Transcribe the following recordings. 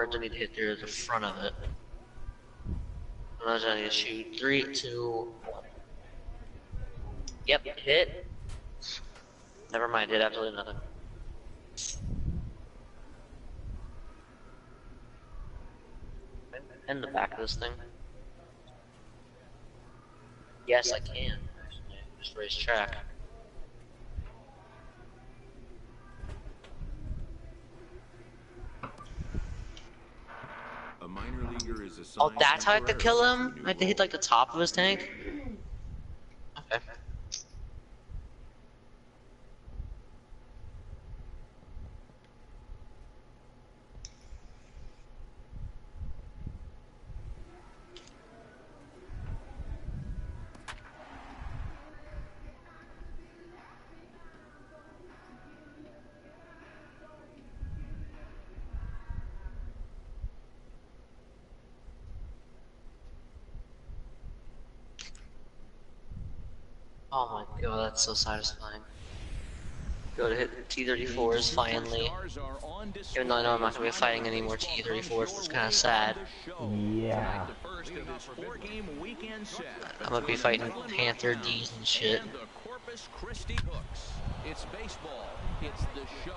cards I need to hit there, the front of it. And I need to shoot 3, 2, 1. Yep, hit. Never mind, did absolutely nothing. In the back of this thing. Yes, I can. Just race track. A minor leaguer is assigned. Oh, that's how I have to kill him? I have to hit like the top of his tank? Okay. Oh my god, that's so satisfying. Go to hit T-34s finally. Even though I know I'm not going to be fighting any more T-34s, it's kind of sad. Yeah. I'm going to be fighting Panther Ds and shit. It's baseball. It's the show.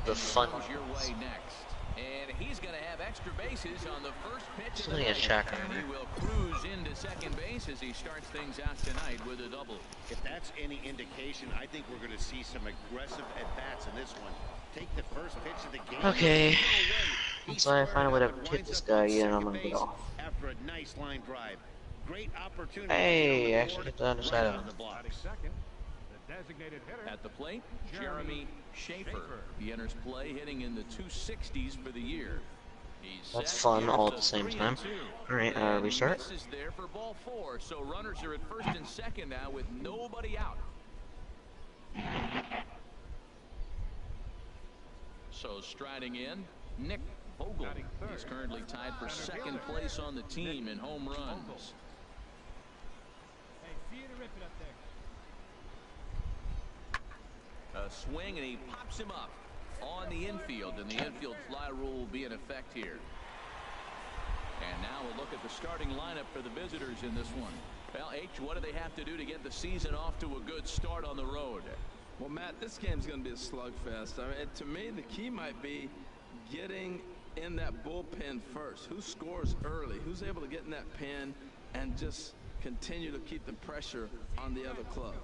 The fun. Your way next. And he's going to have extra bases on the first pitch. Something is tracking He will cruise into second base as he starts things out tonight with a double. If that's any indication, I think we're going to see some aggressive at-bats in this one. Take the first pitch of the game. Okay. So I find a way to hit this guy again, I'm going to get off. After a nice line drive. Great opportunity. Hey, actually hit the underside of him. At the plate, Jeremy Schaefer. He enters play hitting in the 260s for the year. That's fun all at the same time. Alright, restart. This is there for ball 4, so runners are at first and second now with nobody out. So striding in, Nick Vogel. He's currently tied for second place on the team in home runs. A swing, and he pops him up on the infield, and the infield fly rule will be in effect here. And now we'll look at the starting lineup for the visitors in this one. Well, H, what do they have to do to get the season off to a good start on the road? Well, Matt, this game's going to be a slugfest. I mean, to me, the key might be getting in that bullpen first. Who scores early? Who's able to get in that pen and just continue to keep the pressure on the other club?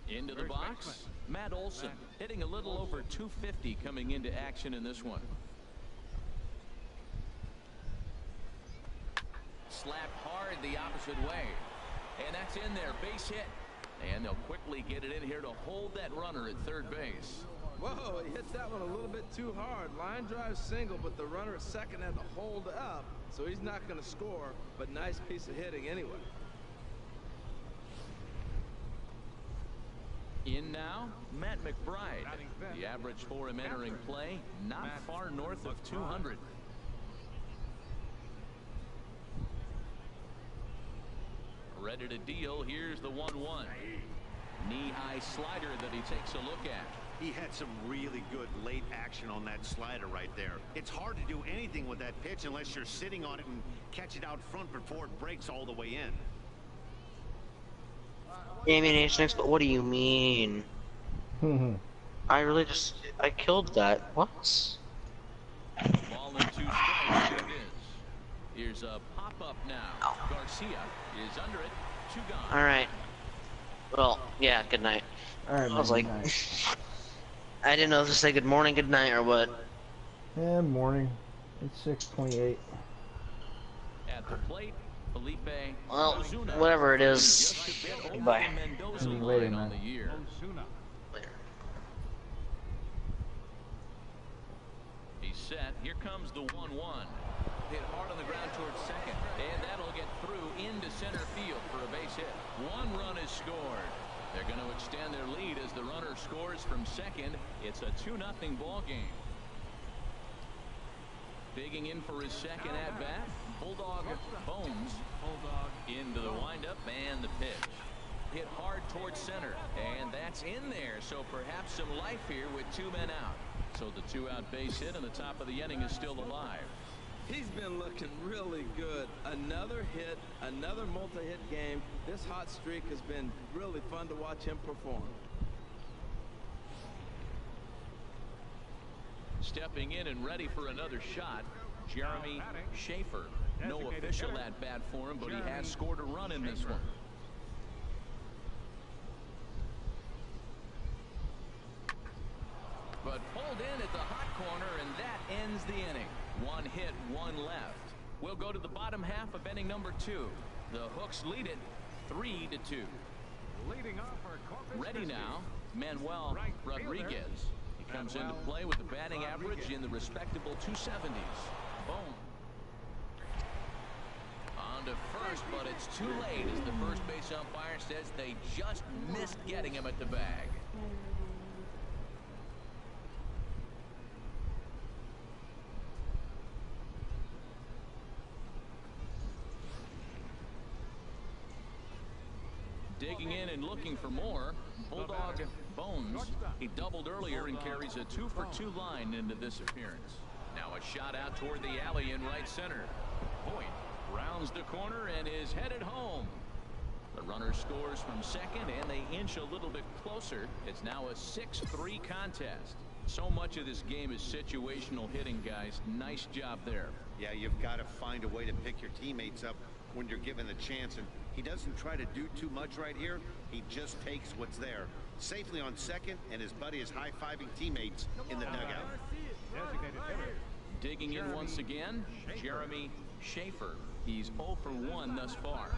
Into the box, Matt Olson hitting a little over 250 coming into action in this one. Slapped hard the opposite way, and that's in there, base hit, and they'll quickly get it in here to hold that runner at third base. Whoa, he hit that one a little bit too hard. Line drive single, but the runner at second had to hold up, so he's not going to score, but nice piece of hitting anyway. In now, Matt McBride. The average for him entering play, not far north of 200. Ready to deal. Here's the 1-1. Knee-high slider that he takes a look at. He had some really good late action on that slider right there. It's hard to do anything with that pitch unless you're sitting on it and catch it out front before it breaks all the way in. Yeah, I mean H6, but what do you mean? I killed that. What? Ball and 2 strikes. Here it is. Here's a pop-up now. Garcia is under it. 2 gone. Alright. Well, yeah, good night. Alright, I was like, I didn't know if to say good morning, good night, or what. Yeah, morning. It's 6:28. At the plate, Felipe. Well, whatever it is. Goodbye. Later, man. He's set. Here comes the 1-1. Hit hard on the ground towards second, and that'll get through into center field for a base hit. 1 run is scored. They're going to extend their lead as the runner scores from second. It's a 2-0 ball game. Digging in for his second at-bat, Bulldog Bones into the windup and the pitch. Hit hard towards center, and that's in there, so perhaps some life here with 2 men out. So the 2-out base hit and the top of the inning is still alive. He's been looking really good. Another hit, another multi-hit game. This hot streak has been really fun to watch him perform. Stepping in and ready for another shot, Jeremy Schaefer. No official at bat for him, but he has scored a run in this one. But pulled in at the hot corner, and that ends the inning. 1 hit, 1 left. We'll go to the bottom half of inning number 2. The Hooks lead it 3-2. Ready now, Manuel Rodriguez. He comes into play with a batting average in the respectable 270s. Boom. On to first, but it's too late as the first base umpire says they just missed getting him at the bag. Digging in and looking for more, Bulldog Bones. He doubled earlier and carries a 2-for-2 line into this appearance. Now a shot out toward the alley in right center. Point rounds the corner and is headed home. The runner scores from second, and they inch a little bit closer. It's now a 6-3 contest. So much of this game is situational hitting, guys. Nice job there. Yeah, you've got to find a way to pick your teammates up when you're given the chance, and he doesn't try to do too much right here. He just takes what's there. Safely on second, and his buddy is high-fiving teammates in the dugout. Digging in once again, Jeremy Schaefer. He's 0 for 1 thus far.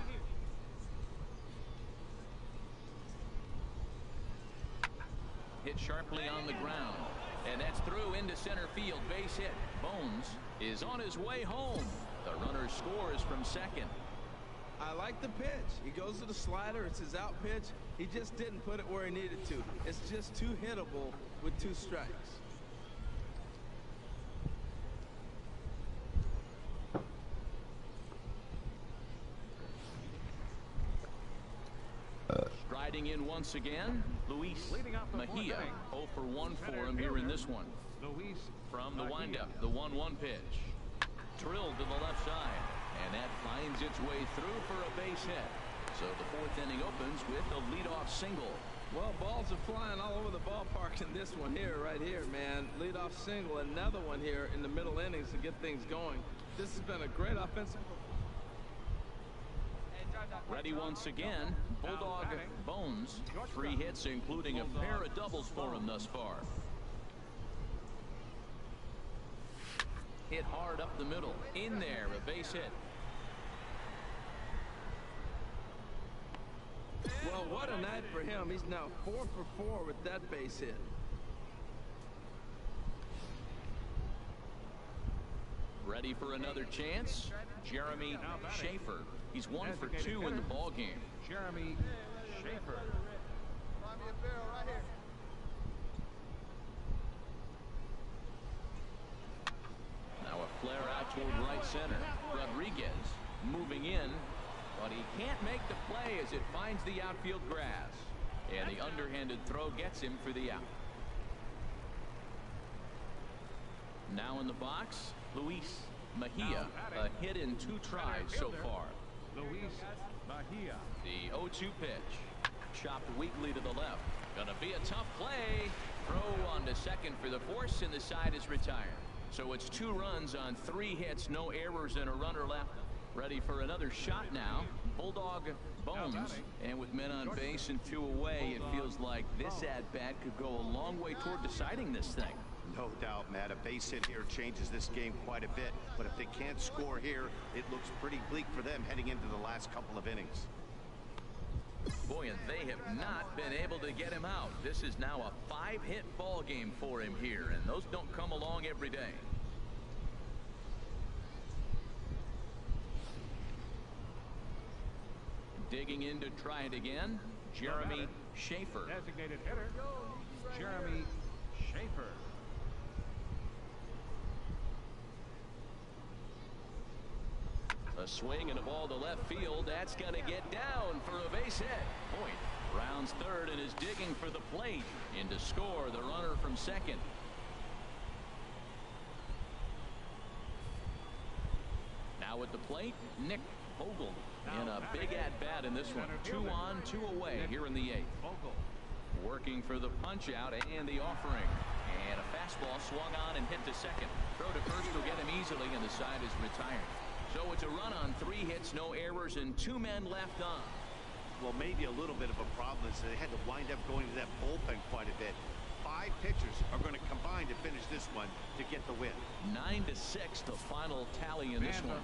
Hit sharply on the ground, and that's through into center field. Base hit. Bones is on his way home. The runner scores from second. I like the pitch. He goes to the slider. It's his out pitch. He just didn't put it where he needed to. It's just too hittable with 2 strikes. Striding in once again, Luis Mejia. 0 for 1 for him here in this one. From the windup, the 1-1 pitch. Drilled to the left side, and that finds its way through for a base hit. So the 4th inning opens with a leadoff single. Well, balls are flying all over the ballpark in this one here, right here, man. Leadoff single, another one here in the middle innings to get things going. This has been a great offensive. Ready once again, Bulldog Bones. 3 hits, including a pair of doubles for him thus far. Hit hard up the middle. In there, a base hit. Well, what a night for him. He's now 4 for 4 with that base hit. Ready for another chance? Jeremy Schaefer. He's 1 for 2 in the ball game. Jeremy Schaefer. Now a flare out toward right center. Rodriguez moving in, but he can't make the play as it finds the outfield grass. And the underhanded throw gets him for the out. Now in the box, Luis Mejia. A hit in 2 tries so far. Luis Mejia. The 0-2 pitch. Chopped weakly to the left. Gonna be a tough play. Throw on to second for the force, and the side is retired. So it's 2 runs on 3 hits, no errors, and a runner left. Ready for another shot now. Bulldog Bones. And with men on base and 2 away, it feels like this at-bat could go a long way toward deciding this thing. No doubt, Matt. A base hit here changes this game quite a bit. But if they can't score here, it looks pretty bleak for them heading into the last couple of innings. Boy, and they have not been able to get him out. This is now a 5-hit ball game for him here, and those don't come along every day. Digging in to try it again, Jeremy Schaefer. Designated hitter, Jeremy Schaefer. A swing and a ball to left field. That's going to get down for a base hit. Point rounds third and is digging for the plate. In to score the runner from second. at the plate, Nick Vogel in a big at-bat in this one. 2 on, 2 away here in the 8th. Working for the punch-out and the offering. And a fastball swung on and hit to second. Throw to first will get him easily, and the side is retired. So it's a run on 3 hits, no errors, and 2 men left on. Well, maybe a little bit of a problem is they had to wind up going to that bullpen quite a bit. 5 pitchers are going to combine to finish this one to get the win. 9-6, the final tally in this one.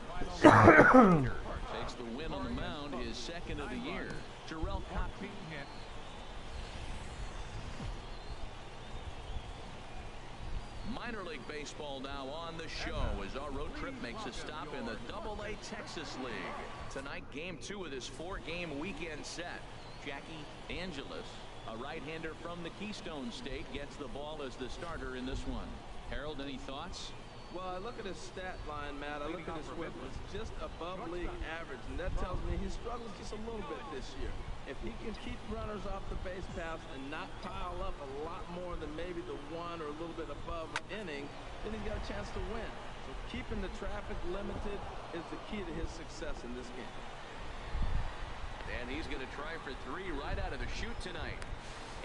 Takes the win on the mound, his second of the year. Jarrell Cotton. Minor League Baseball now on the show as our road trip makes a stop in the AA Texas League. Tonight, game 2 of this 4-game weekend set. Jackie Angeles, a right-hander from the Keystone State, gets the ball as the starter in this one. Harold, any thoughts? Well, I look at his stat line, Matt. I look at his whip. It's just above league average, and that tells me he struggles just a little bit this year. If he can keep runners off the base paths and not pile up a lot more than maybe the 1 or a little bit above inning, then he's got a chance to win. So keeping the traffic limited is the key to his success in this game. And he's going to try for 3 right out of the chute tonight.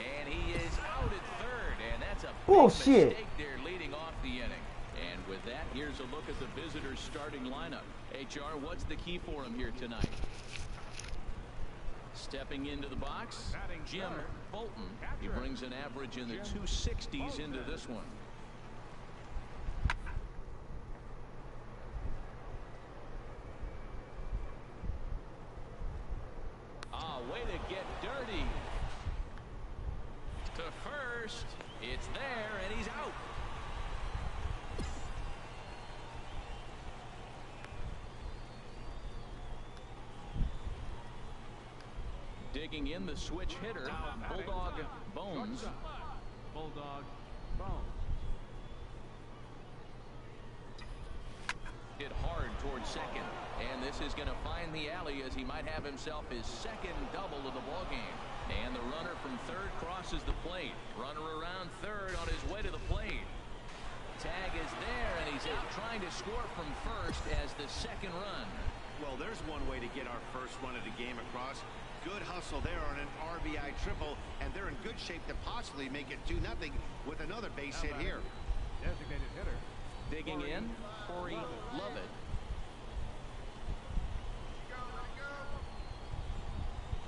And he is out at third, and that's a big mistake there leading off the inning. And with that, here's a look at the visitors' starting lineup. HR, what's the key for him here tonight? Stepping into the box, Jim Bolton. He brings an average in the 260s into this one. Way to get dirty. To first. It's there, and he's out. Digging in the switch hitter, Bulldog Bones. Bulldog Bones. Hit hard towards second, and this is going to find the alley as he might have himself his second double of the ballgame. And the runner from third crosses the plate. Runner around third on his way to the plate. Tag is there, and he's out trying to score from first as the second run. Well, there's one way to get our first run of the game across. Good hustle there on an RBI triple, and they're in good shape to possibly make it 2-0 with another base hit here. Designated hitter. Digging in, Corey Lovett.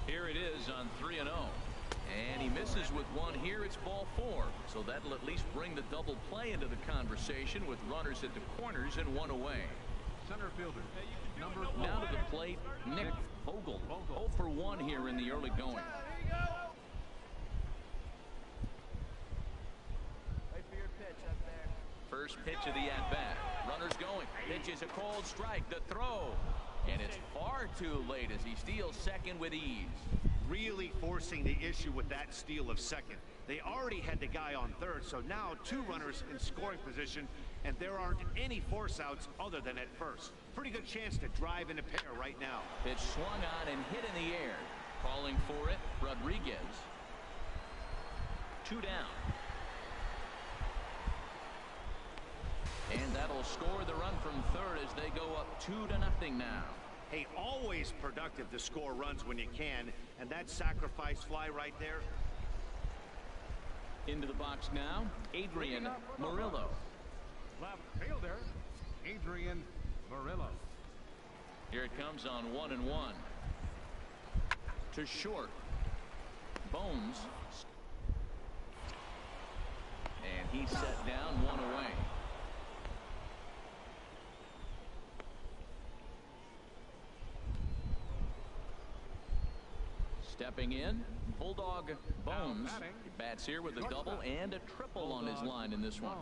Here it is on 3-0. And he misses with 1 here. It's ball 4. So that'll at least bring the double play into the conversation with runners at the corners and 1 away. Center fielder. Number 4. Now to the plate, Nick Vogel. 0 for 1 here in the early going. First pitch of the at-bat. Runner's going. Pitch is a cold strike. The throw. And it's far too late as he steals second with ease. Really forcing the issue with that steal of second. They already had the guy on third, so now 2 runners in scoring position, and there aren't any force outs other than at first. Pretty good chance to drive in a pair right now. Pitch swung on and hit in the air. Calling for it, Rodriguez. 2 down. And that'll score the run from third as they go up 2-0 now. Hey, always productive to score runs when you can, and that sacrifice fly right there. Into the box now, Adrian Murillo. Left fielder, Adrian Murillo. Here it comes on 1-1. To short. Bones. And he's set down 1 away. Stepping in, Bulldog Bones. He bats here with a double and a triple on his line in this one.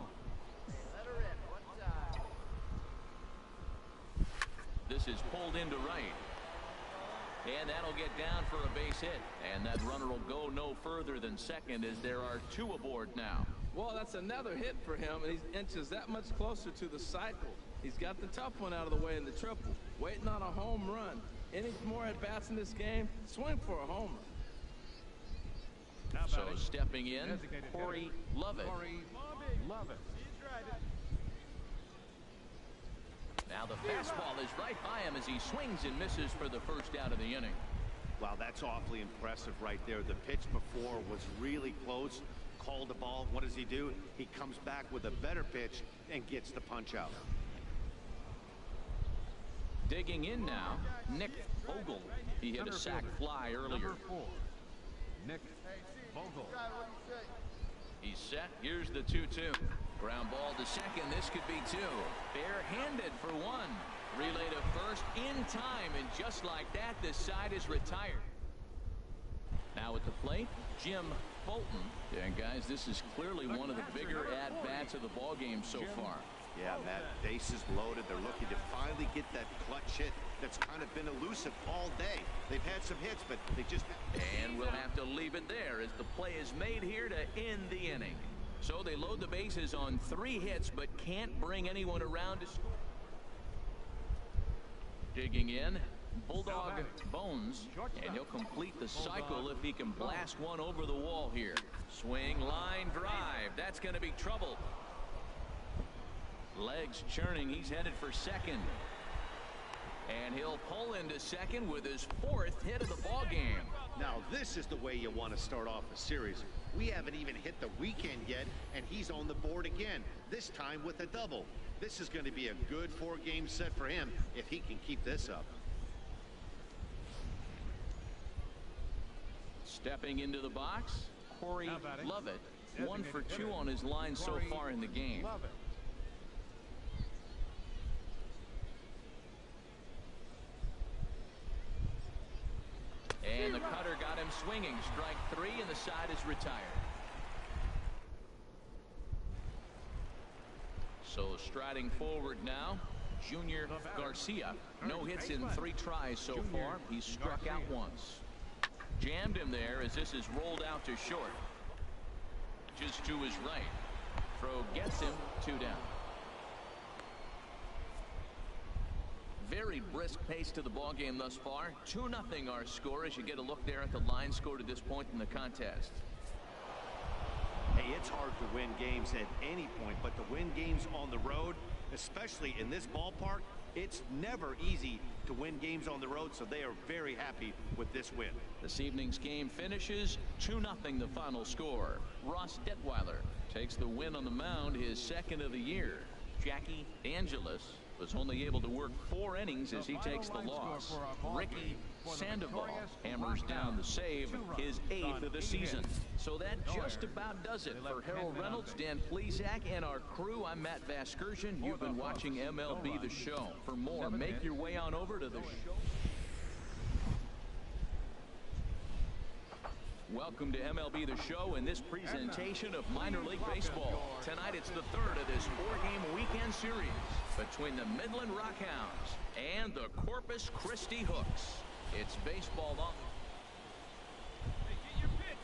This is pulled into right. And that'll get down for a base hit. And that runner will go no further than second as there are 2 aboard now. Well, that's another hit for him, and he's inches that much closer to the cycle. He's got the tough one out of the way in the triple. Waiting on a home run. Any more at-bats in this game, swing for a homer. So stepping in, Corey Lovett. Corey Lovett. Now the fastball is right by him as he swings and misses for the first out of the inning. Wow, that's awfully impressive right there. The pitch before was really close. Called the ball. What does he do? He comes back with a better pitch and gets the punch out. Digging in now, Nick Vogel. He hit a sac fly earlier. Number 4, Nick Vogel. He's set. Here's the 2-2. Ground ball to second. This could be 2. Bare-handed for 1. Relay to first in time, and just like that, the side is retired. Now at the plate, Jim Fulton. And guys, this is clearly one of the bigger at-bats of the ballgame so far. Yeah, Matt, bases loaded. They're looking to finally get that clutch hit that's kind of been elusive all day. They've had some hits, but they just... And we'll have to leave it there as the play is made here to end the inning. So they load the bases on 3 hits, but can't bring anyone around to score. Digging in, Bulldog Bones, and he'll complete the cycle if he can blast one over the wall here. Swing, line, drive. That's going to be trouble. Legs churning. He's headed for second. And he'll pull into second with his 4th hit of the ball game. Now, this is the way you want to start off a series. We haven't even hit the weekend yet, and he's on the board again, this time with a double. This is going to be a good 4-game set for him if he can keep this up. Stepping into the box, Corey Lovett. 1 for 2 on his line so far in the game. And the cutter got him swinging. Strike 3, and the side is retired. So striding forward now, Junior Garcia. No hits in 3 tries so far. He's struck out once. Jammed him there as this is rolled out to short. Just to his right. Throw gets him 2 down. Very brisk pace to the ball game thus far. 2-0 our score as you get a look there at the line score to this point in the contest. Hey, it's hard to win games at any point, but to win games on the road, especially in this ballpark, it's never easy to win games on the road, so they are very happy with this win. This evening's game finishes 2-0 the final score. Ross Detweiler takes the win on the mound, his 2nd of the year. Jackie Angelis was only able to work 4 innings as he takes the loss. Ricky Sandoval hammers down the save, his 8th of the season. So that just about does it for Harold Reynolds, Dan Plesac, and our crew. I'm Matt Vasgersian. You've been watching MLB The Show. For more, make your way on over to the show. Welcome to MLB The Show and this presentation of minor league baseball. Tonight it's the 3rd of this 4-game weekend series between the Midland Rockhounds and the Corpus Christi Hooks. It's baseball on.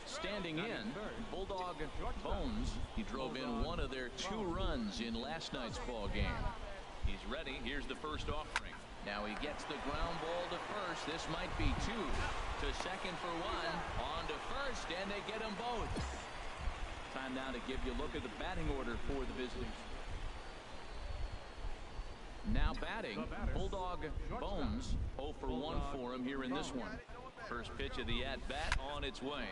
Standing in, Bulldog Bones. He drove in one of their 2 runs in last night's ball game. He's ready. Here's the first offering. Now he gets the ground ball to first. This might be 2. To second for 1. On to first, and they get them both. Time now to give you a look at the batting order for the visitors. Now batting, Bulldog Bones. 0 for 1 for him here in this one. First pitch of the at-bat on its way.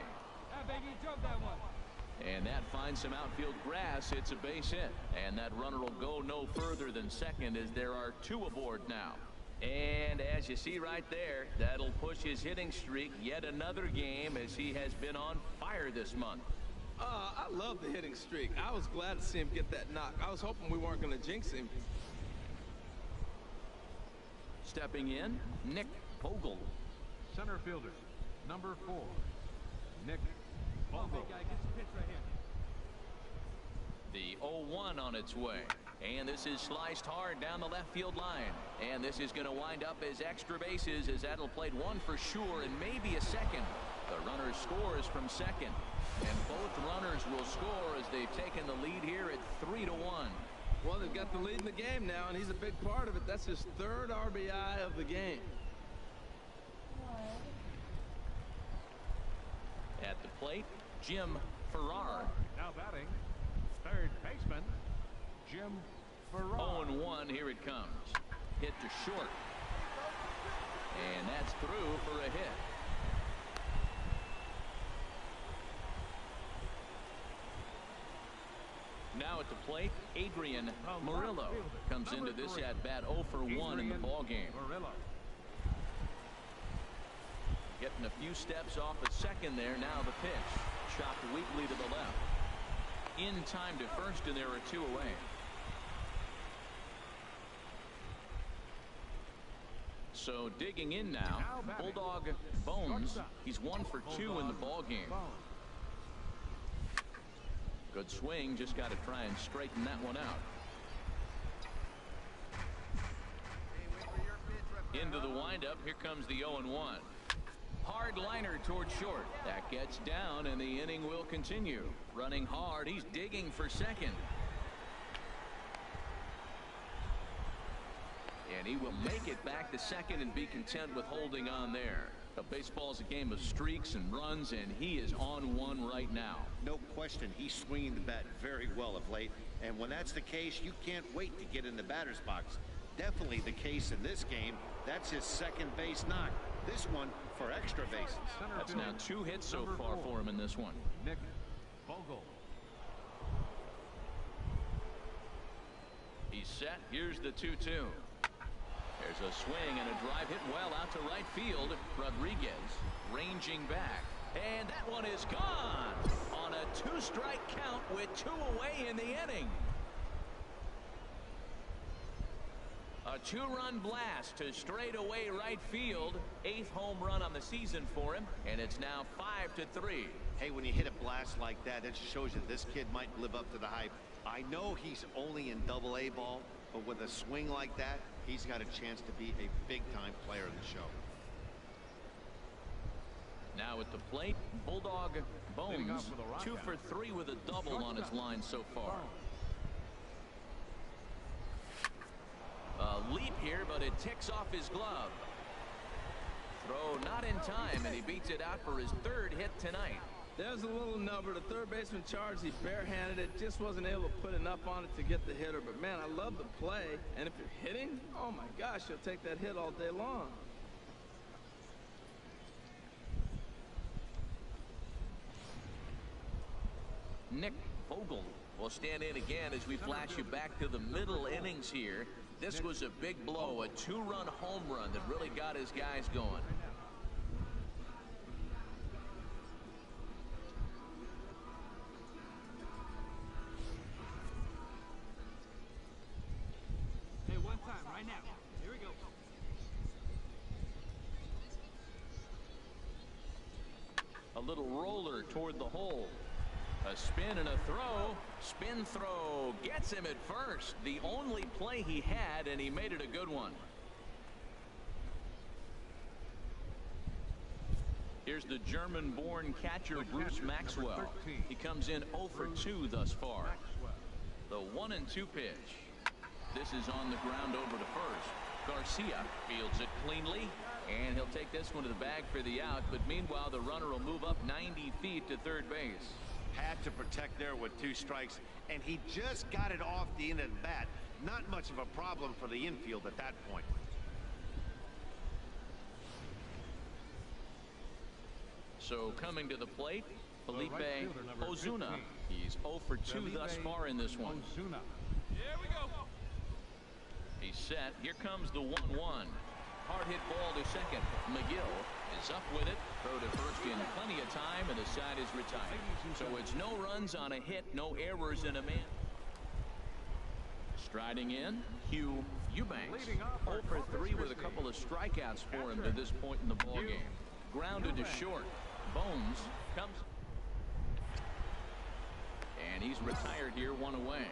And that finds some outfield grass. It's a base hit. And that runner will go no further than second as there are 2 aboard now. And as you see right there, that'll push his hitting streak yet another game as he has been on fire this month. I love the hitting streak. I was glad to see him get that knock. I was hoping we weren't going to jinx him. Stepping in, Nick Vogel. Center fielder, number 4, Nick Vogel. The 0-1 on its way. And this is sliced hard down the left field line. And this is going to wind up as extra bases as that'll play 1 for sure and maybe a second. The runner scores from second. And both runners will score as they've taken the lead here at 3-1. Well, they've got the lead in the game now, and he's a big part of it. That's his 3rd RBI of the game. At the plate, Jim Farrar. Now batting, 3rd baseman, Jim Farrar. 0-1, here it comes. Hit to short. And that's through for a hit. Now at the plate, Adrian Murillo comes into this at-bat 0 for 1 in the ballgame. Getting a few steps off at second there. Now the pitch. Chopped weakly to the left. In time to first, and there are 2 away. So digging in now, Bulldog Bones. He's 1 for 2 in the ballgame. Good swing, just got to try and straighten that one out. Into the windup, here comes the 0-1. Hard liner toward short. That gets down, and the inning will continue. Running hard, he's digging for second. And he will make it back to second and be content with holding on there. Baseball is a game of streaks and runs, and he is on one right now. No question, he's swinging the bat very well of late. And when that's the case, you can't wait to get in the batter's box. Definitely the case in this game. That's his second base knock. This one for extra bases. That's now 2 hits so far for him in this one. Nick Vogel. He's set. Here's the 2-2. There's a swing and a drive hit well out to right field. Rodriguez ranging back. And that one is gone on a 2-strike count with 2 away in the inning. A 2-run blast to straightaway right field. 8th home run on the season for him, and it's now 5-3. Hey, when you hit a blast like that, it just shows you this kid might live up to the hype. I know he's only in Double-A ball, but with a swing like that, he's got a chance to be a big-time player in the show. Now at the plate, Bulldog Bones, 2 for 3 with a double on his line so far. A leap here, but it ticks off his glove. Throw not in time, and he beats it out for his 3rd hit tonight. There's a little number. The third baseman charged. He barehanded it. Just wasn't able to put enough on it to get the hitter. But, man, I love the play. And if you're hitting, oh, my gosh, you'll take that hit all day long. Nick Vogel will stand in again as we flash you back to the middle innings here. This was a big blow, a 2-run home run that really got his guys going. Hey, one time, right now. Here we go. A little roller toward the hole. A spin and a throw. Spin throw gets him at first. The only play he had, and he made it a good one. Here's the German-born catcher, Bruce Maxwell. He comes in 0 for 2 thus far. The 1-2 pitch. This is on the ground over to first. Garcia fields it cleanly, and he'll take this one to the bag for the out. But meanwhile, the runner will move up 90 feet to third base. Had to protect there with 2 strikes, and he just got it off the end of the bat. Not much of a problem for the infield at that point. So coming to the plate, Felipe Ozuna. He's 0 for 2 thus far in this one. Here we go. He's set. Here comes the 1-1. Hard hit ball to second. McGill is up with it. Throw to first in plenty of time, and the side is retired. So it's no runs on a hit, no errors in a man. Striding in, Hugh Eubanks. 0 for 3 with a couple of strikeouts for him to this point in the ballgame. Grounded to short. Bones comes. And he's retired here, 1 away.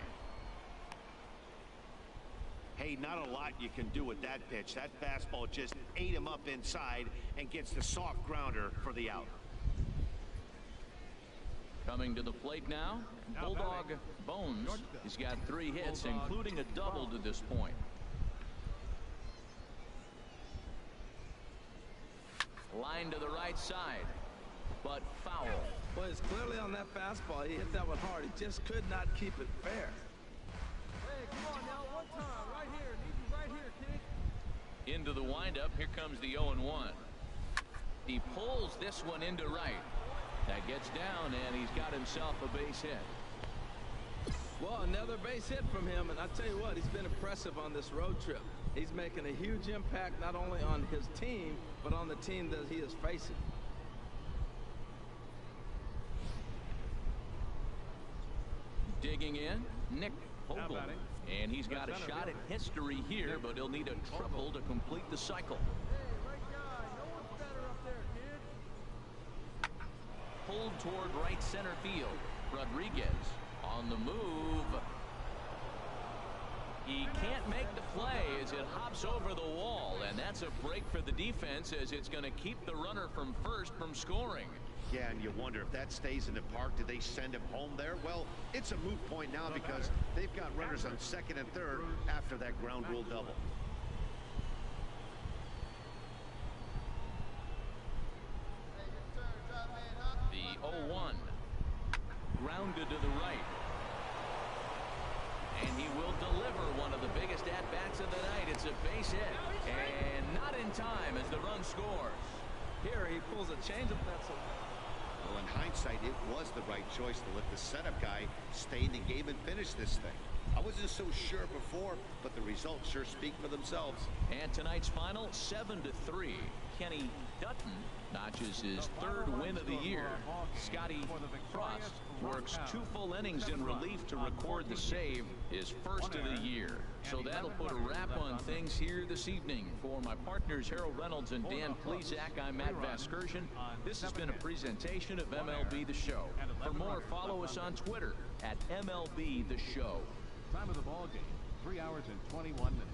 Hey, not a lot you can do with that pitch. That fastball just ate him up inside and gets the soft grounder for the out. Coming to the plate now, Bulldog Bones. He's got 3 hits, including a double to this point. Line to the right side, but foul. Well, it's clearly on that fastball. He hit that one hard. He just could not keep it fair. Hey, come on now, one time. Right here. Need you right here, kid. Into the windup. Here comes the 0-1. He pulls this one into right. That gets down, and he's got himself a base hit. Well, another base hit from him, and I tell you what, he's been impressive on this road trip. He's making a huge impact not only on his team, but on the team that he is facing. Digging in, Nick Vogel. And he's got a shot at history here, but he'll need a triple to complete the cycle. Pulled toward right center field. Rodriguez on the move. He can't make the play as it hops over the wall, and that's a break for the defense as it's going to keep the runner from first from scoring. Yeah, and you wonder if that stays in the park, did they send him home there? Well, it's a moot point now because they've got runners on second and third after that ground rule double. The 0-1. Grounded to the right. And he will deliver one of the biggest at-bats of the night. It's a base hit. And not in time as the run scores. Here he pulls a changeup that's a... Well, in hindsight, it was the right choice to let the setup guy stay in the game and finish this thing. I wasn't so sure before, but the results sure speak for themselves. And tonight's final, 7-3. Kenny Dutton notches his third win of the year. Scotty Frost works 2 full innings in relief to record the save, his first of the year. So that'll put a wrap on things here this evening. For my partners Harold Reynolds and Dan Plesac, I'm Matt Vasgersian. This has been a presentation of MLB The Show. For more, follow us on Twitter at MLB The Show. Time of the ball game, 3 hours and 21 minutes.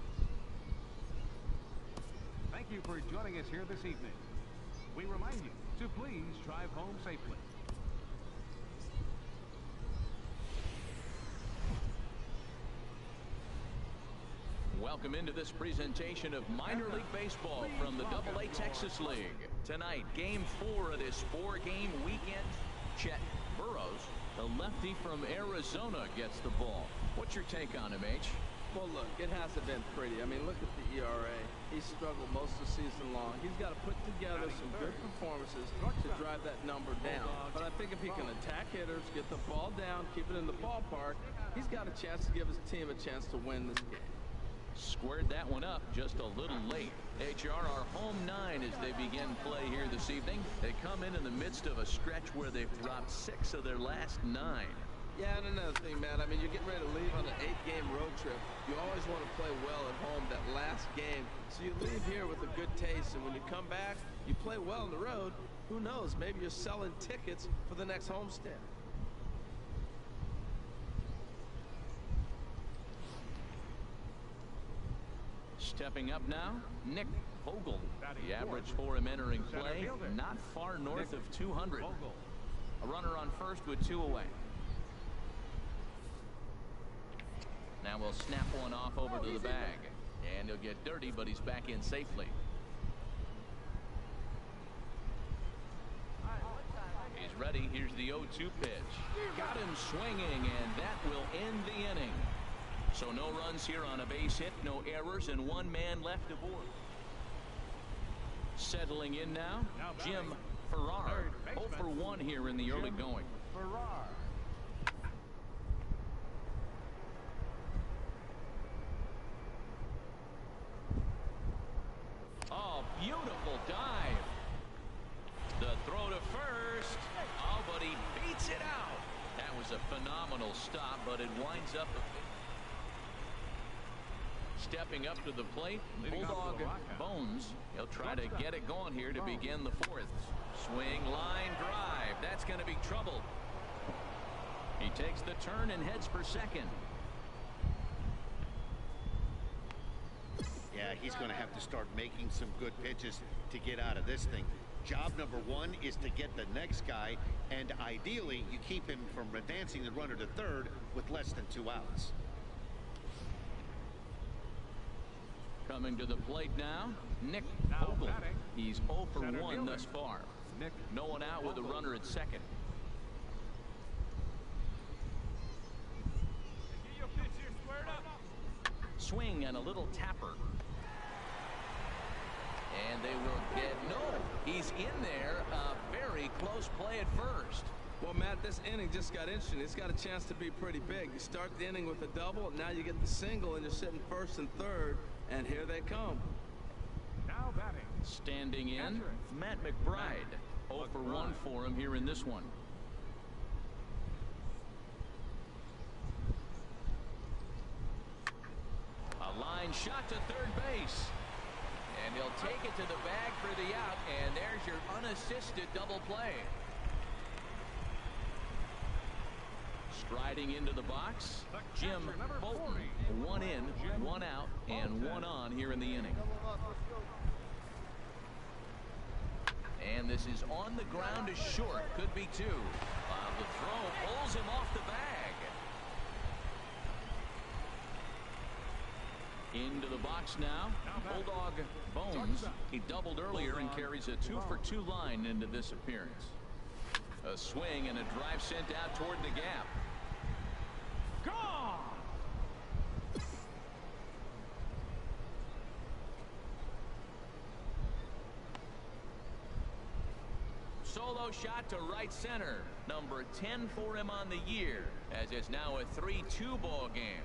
Thank you for joining us here this evening. We remind you to please drive home safely. Welcome into this presentation of minor league baseball from the AA Texas League. Tonight, game 4 of this 4-game weekend. Chet Burrows, the lefty from Arizona, gets the ball. What's your take on him, H? Well, look, it hasn't been pretty. I mean, look at the ERA. He struggled most of the season long. He's got to put together some good performances to drive that number down. But I think if he can attack hitters, get the ball down, keep it in the ballpark, he's got a chance to give his team a chance to win this game. Squared that one up just a little late. HR, our home 9 as they begin play here this evening. They come in the midst of a stretch where they've dropped 6 of their last 9. Yeah, and another thing, Matt, I mean, you're getting ready to leave on an 8-game road trip. You always want to play well at home that last game. So you leave here with a good taste, and when you come back, you play well on the road. Who knows? Maybe you're selling tickets for the next homestand. Stepping up now, Nick Vogel. The average for him entering play, not far north of 200. A runner on first with 2 away. Now we'll snap one off over to the bag. And he'll get dirty, but he's back in safely. He's ready. Here's the 0-2 pitch. Got him swinging, and that will end the inning. So no runs here on a base hit, no errors, and 1 man left aboard. Settling in now, Jim Farrar. 0 for 1 here in the early going. Oh, beautiful dive. The throw to first. Oh, but he beats it out. That was a phenomenal stop, but it winds up stepping up to the plate. Bulldog Bones. He'll try to get it going here to begin the 4th. Swing, line, drive. That's going to be trouble. He takes the turn and heads for second. Yeah, he's going to have to start making some good pitches to get out of this thing. Job number 1 is to get the next guy, and ideally you keep him from advancing the runner to third with less than 2 outs. Coming to the plate now, Nick Vogel. He's 0 for 1 thus far. No one out with a runner at second. Swing and a little tapper. And they will get, no, he's in there. Very close play at first. Well, Matt, this inning just got interesting. It's got a chance to be pretty big. You start the inning with a double, and now you get the single, and you're sitting first and third, and here they come. Now batting. Standing in, Matt McBride. 0 for 1 for him here in this one. A line shot to third base. And he'll take it to the bag for the out, and there's your unassisted double play. Striding into the box, Jim Bolton. 1 in, 1 out, and 1 on here in the inning. And this is on the ground is short. Could be 2. The throw pulls him off the bag. Into the box now. Bulldog Bones. He doubled earlier and carries a 2 for 2 line into this appearance. A swing and a drive sent out toward the gap. Gone! Solo shot to right center. Number 10 for him on the year, as it's now a 3-2 ball game.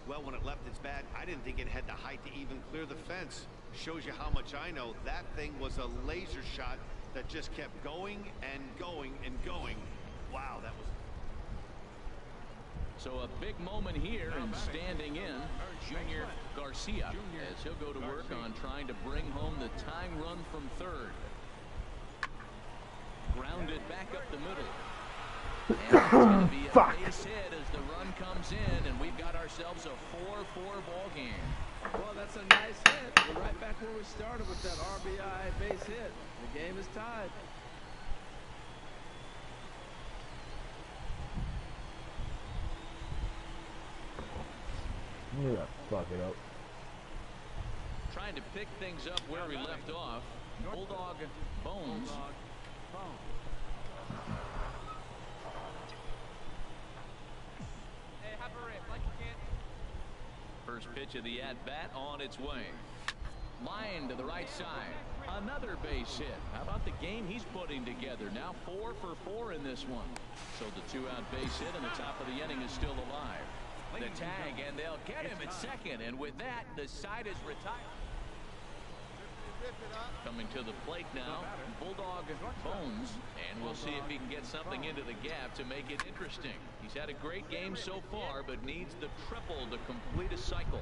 Well, when it left its bat, I didn't think it had the height to even clear the fence. Shows you how much I know. That thing was a laser shot that just kept going and going and going. Wow, that was... So a big moment here, and standing in, Junior Garcia, as he'll go to work on trying to bring home the tying run from third. Grounded back up the middle. And it's going to be a base hit as the run comes in, and we've got ourselves a 4-4 ball game. Well, that's a nice hit. We're right back where we started with that RBI base hit. The game is tied. I'm gonna fuck it up. Trying to pick things up where we left off. Bulldog Bones. Hey, have a rip like you can. First pitch of the at-bat on its way. Line to the right side. Another base hit. How about the game he's putting together? Now 4 for 4 in this one. So the 2-out base hit in the top of the inning is still alive. The tag, and they'll get him at second. And with that, the side is retired. Coming to the plate now, Bulldog Bones, and we'll see if he can get something into the gap to make it interesting. He's had a great game so far, but needs the triple to complete a cycle.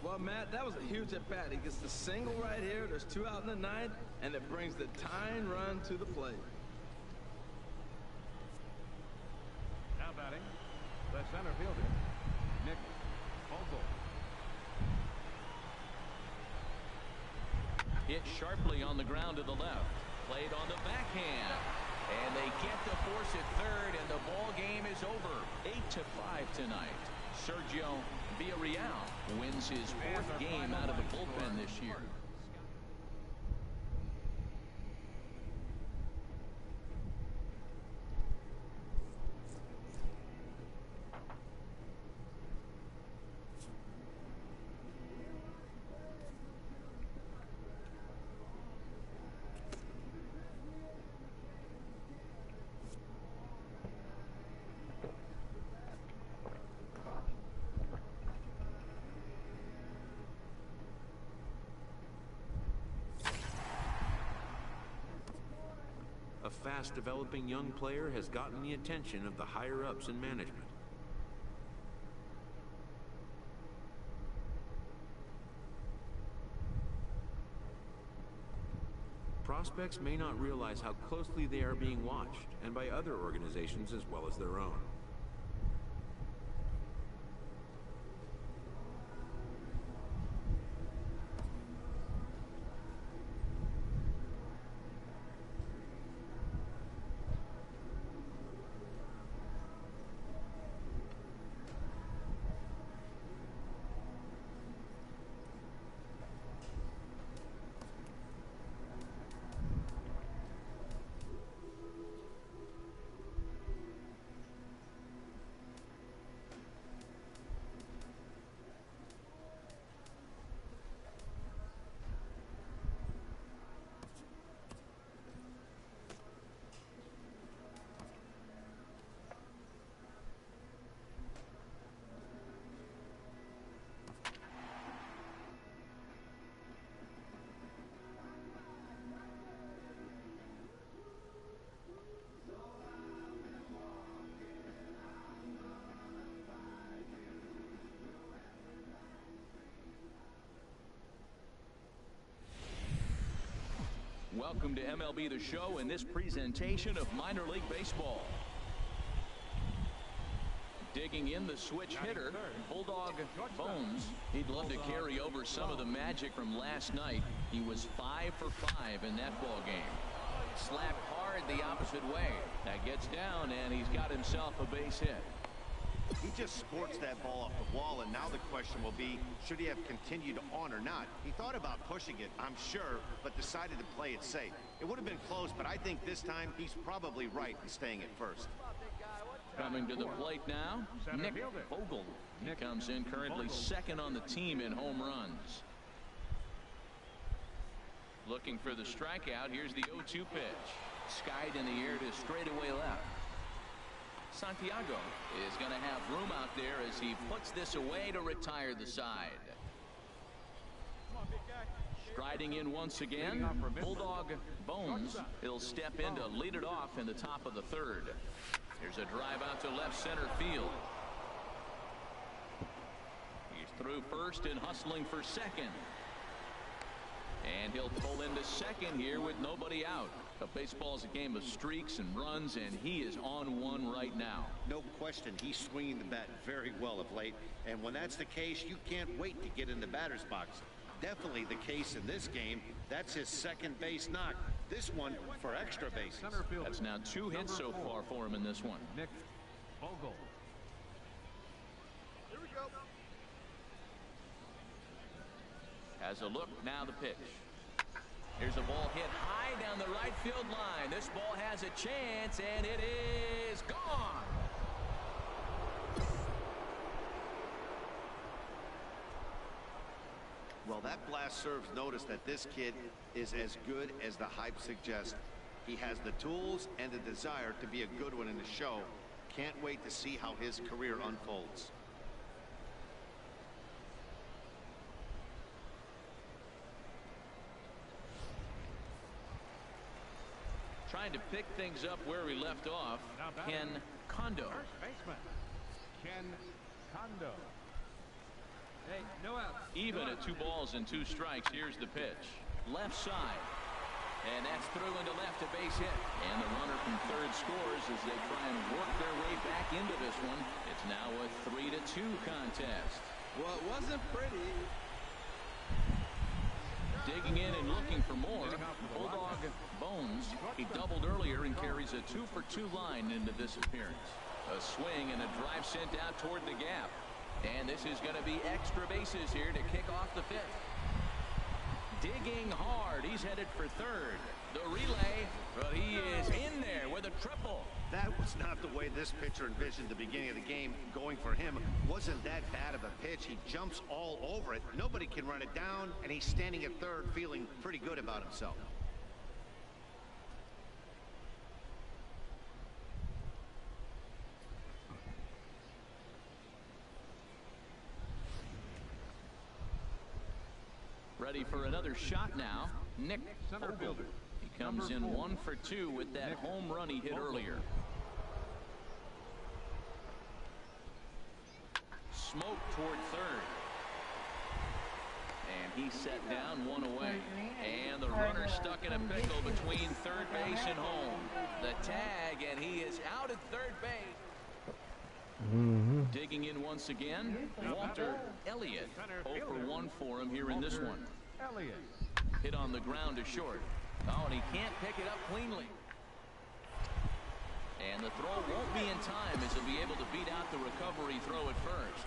Well, Matt, that was a huge at-bat. He gets the single right here. There's 2 out in the 9th, and it brings the tying run to the plate. Now batting, the center fielder, Nick Vogel. Hit sharply on the ground to the left. Played on the backhand. And they get to force it third, and the ball game is over. 8-5 tonight. Sergio Villarreal wins his 4th game out of the bullpen this year. A fast-developing young player has gotten the attention of the higher-ups in management. Prospects may not realize how closely they are being watched, and by other organizations as well as their own. welcome to MLB The Show in this presentation of minor league baseball. Digging in the switch hitter, Bulldog Bones. He'd love to carry over some of the magic from last night. He was 5 for 5 in that ball game. Slapped hard the opposite way. That gets down, and he's got himself a base hit. He just sports that ball off the wall, and now the question will be, should he have continued on or not? He thought about pushing it, I'm sure, but decided to play it safe. It would have been close, but I think this time he's probably right in staying at first. Coming to the plate now, Nick Vogel. He comes in currently second on the team in home runs. Looking for the strikeout. Here's the 0-2 pitch. Skied in the air to straightaway left. Santiago is going to have room out there as he puts this away to retire the side. Striding in once again, Bulldog Bones. He'll step in to lead it off in the top of the third. Here's a drive out to left center field. He's through first and hustling for second. And he'll pull into second here with nobody out. But baseball's a game of streaks and runs, and he is on one right now. No question, he's swinging the bat very well of late. And when that's the case, you can't wait to get in the batter's box. Definitely the case in this game. That's his second base knock. This one for extra bases. That's now 2 hits so far for him in this one. Nick Vogel. Here we go. Has a look, now the pitch. Here's a ball hit high down the right field line. This ball has a chance, and it is gone. Well, that blast serves notice that this kid is as good as the hype suggests. He has the tools and the desire to be a good one in the show. Can't wait to see how his career unfolds. Trying to pick things up where we left off, Ken Kondo. First baseman, Ken Kondo. Hey, no outs. Even at 2 balls and 2 strikes, here's the pitch. Left side. And that's through into left, a base hit. And the runner from third scores as they try and work their way back into this one. It's now a 3-2 contest. Well, it wasn't pretty. Digging in and looking for more. Bulldog Bones. He doubled earlier and carries a 2-for-2 line into this appearance. A swing and a drive sent out toward the gap. And this is going to be extra bases here to kick off the 5th. Digging hard. He's headed for third. The relay, but he is in there with a triple. That was not the way this pitcher envisioned the beginning of the game. Going for him wasn't that bad of a pitch. He jumps all over it. Nobody can run it down, and he's standing at third feeling pretty good about himself. Ready for another shot now. Nick Vogel. He comes in 1 for 2 with that home run he hit earlier. Smoke toward third. And he set down 1 away. And the runner stuck in a pickle between third base and home. The tag, and he is out at third base. Digging in once again, Walter Elliott. 0 for 1 for him here in this one. Elliott. Hit on the ground to short. Oh, and he can't pick it up cleanly. And the throw won't be in time as he'll be able to beat out the recovery throw at first.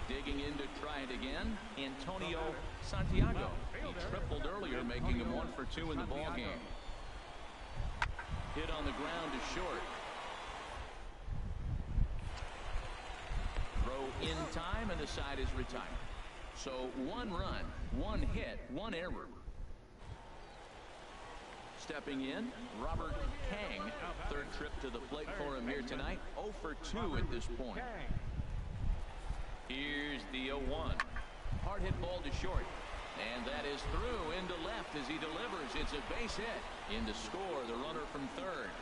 Digging in to try it again, Antonio Santiago. He tripled earlier, making him 1 for 2 in the ball game. Hit on the ground to short. Throw in time, and the side is retired. So 1 run, 1 hit, 1 error. Stepping in, Robert Kang. Third trip to the plate for him here tonight. 0 for 2 at this point. Here's the 0-1. Hard hit ball to short. And that is through into left as he delivers. It's a base hit. In to score, the runner from third.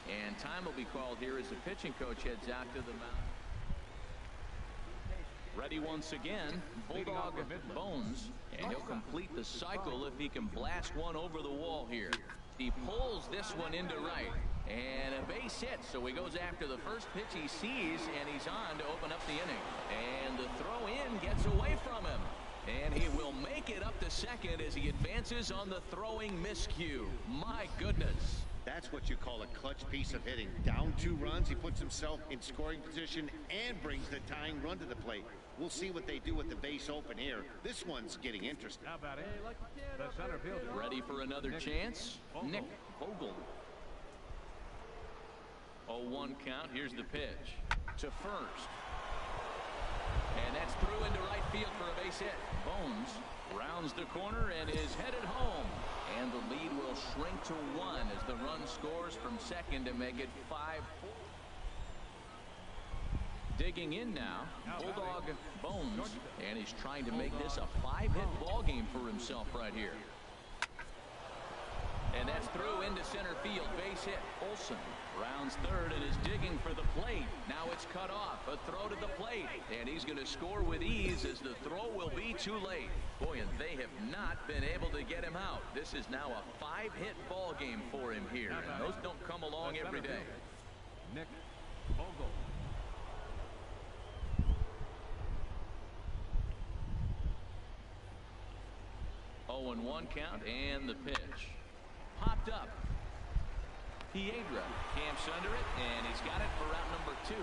And time will be called here as the pitching coach heads out to the mound. Ready once again, Bulldog Bones, and he'll complete the cycle if he can blast one over the wall here. He pulls this one into right, and a base hit, so he goes after the first pitch he sees, and he's on to open up the inning. And the throw in gets away from him, and he will make it up to second as he advances on the throwing miscue. My goodness. That's what you call a clutch piece of hitting. Down 2 runs, he puts himself in scoring position and brings the tying run to the plate. We'll see what they do with the base open here. This one's getting interesting. How about it? The center fielder. Ready for another chance? Nick Vogel. 0-1 count. Here's the pitch to first. And that's through into right field for a base hit. Bones rounds the corner and is headed home. And the lead will shrink to 1 as the run scores from second to make it 5-4. Digging in now, Bulldog Bones, and he's trying to make this a 5-hit ball game for himself right here. And that's through into center field. Base hit. Olson rounds third and is digging for the plate. Now it's cut off. A throw to the plate. And he's going to score with ease as the throw will be too late. Boy, and they have not been able to get him out. This is now a 5-hit ball game for him here. And those don't come along every day. Nick Vogel. Oh, and 1 count and the pitch. Popped up. Piedra camps under it, and he's got it for out number 2.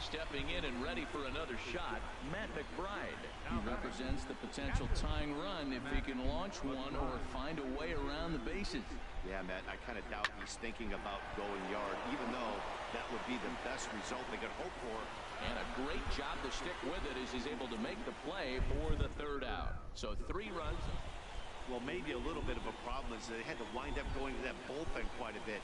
Stepping in and ready for another shot, Matt McBride. He represents the potential tying run if he can launch one or find a way around the bases. Yeah, Matt, I kind of doubt he's thinking about going yard, even though that would be the best result they could hope for. And a great job to stick with it as he's able to make the play for the 3rd out. So 3 runs. Well, maybe a little bit of a problem is they had to wind up going to that bullpen quite a bit.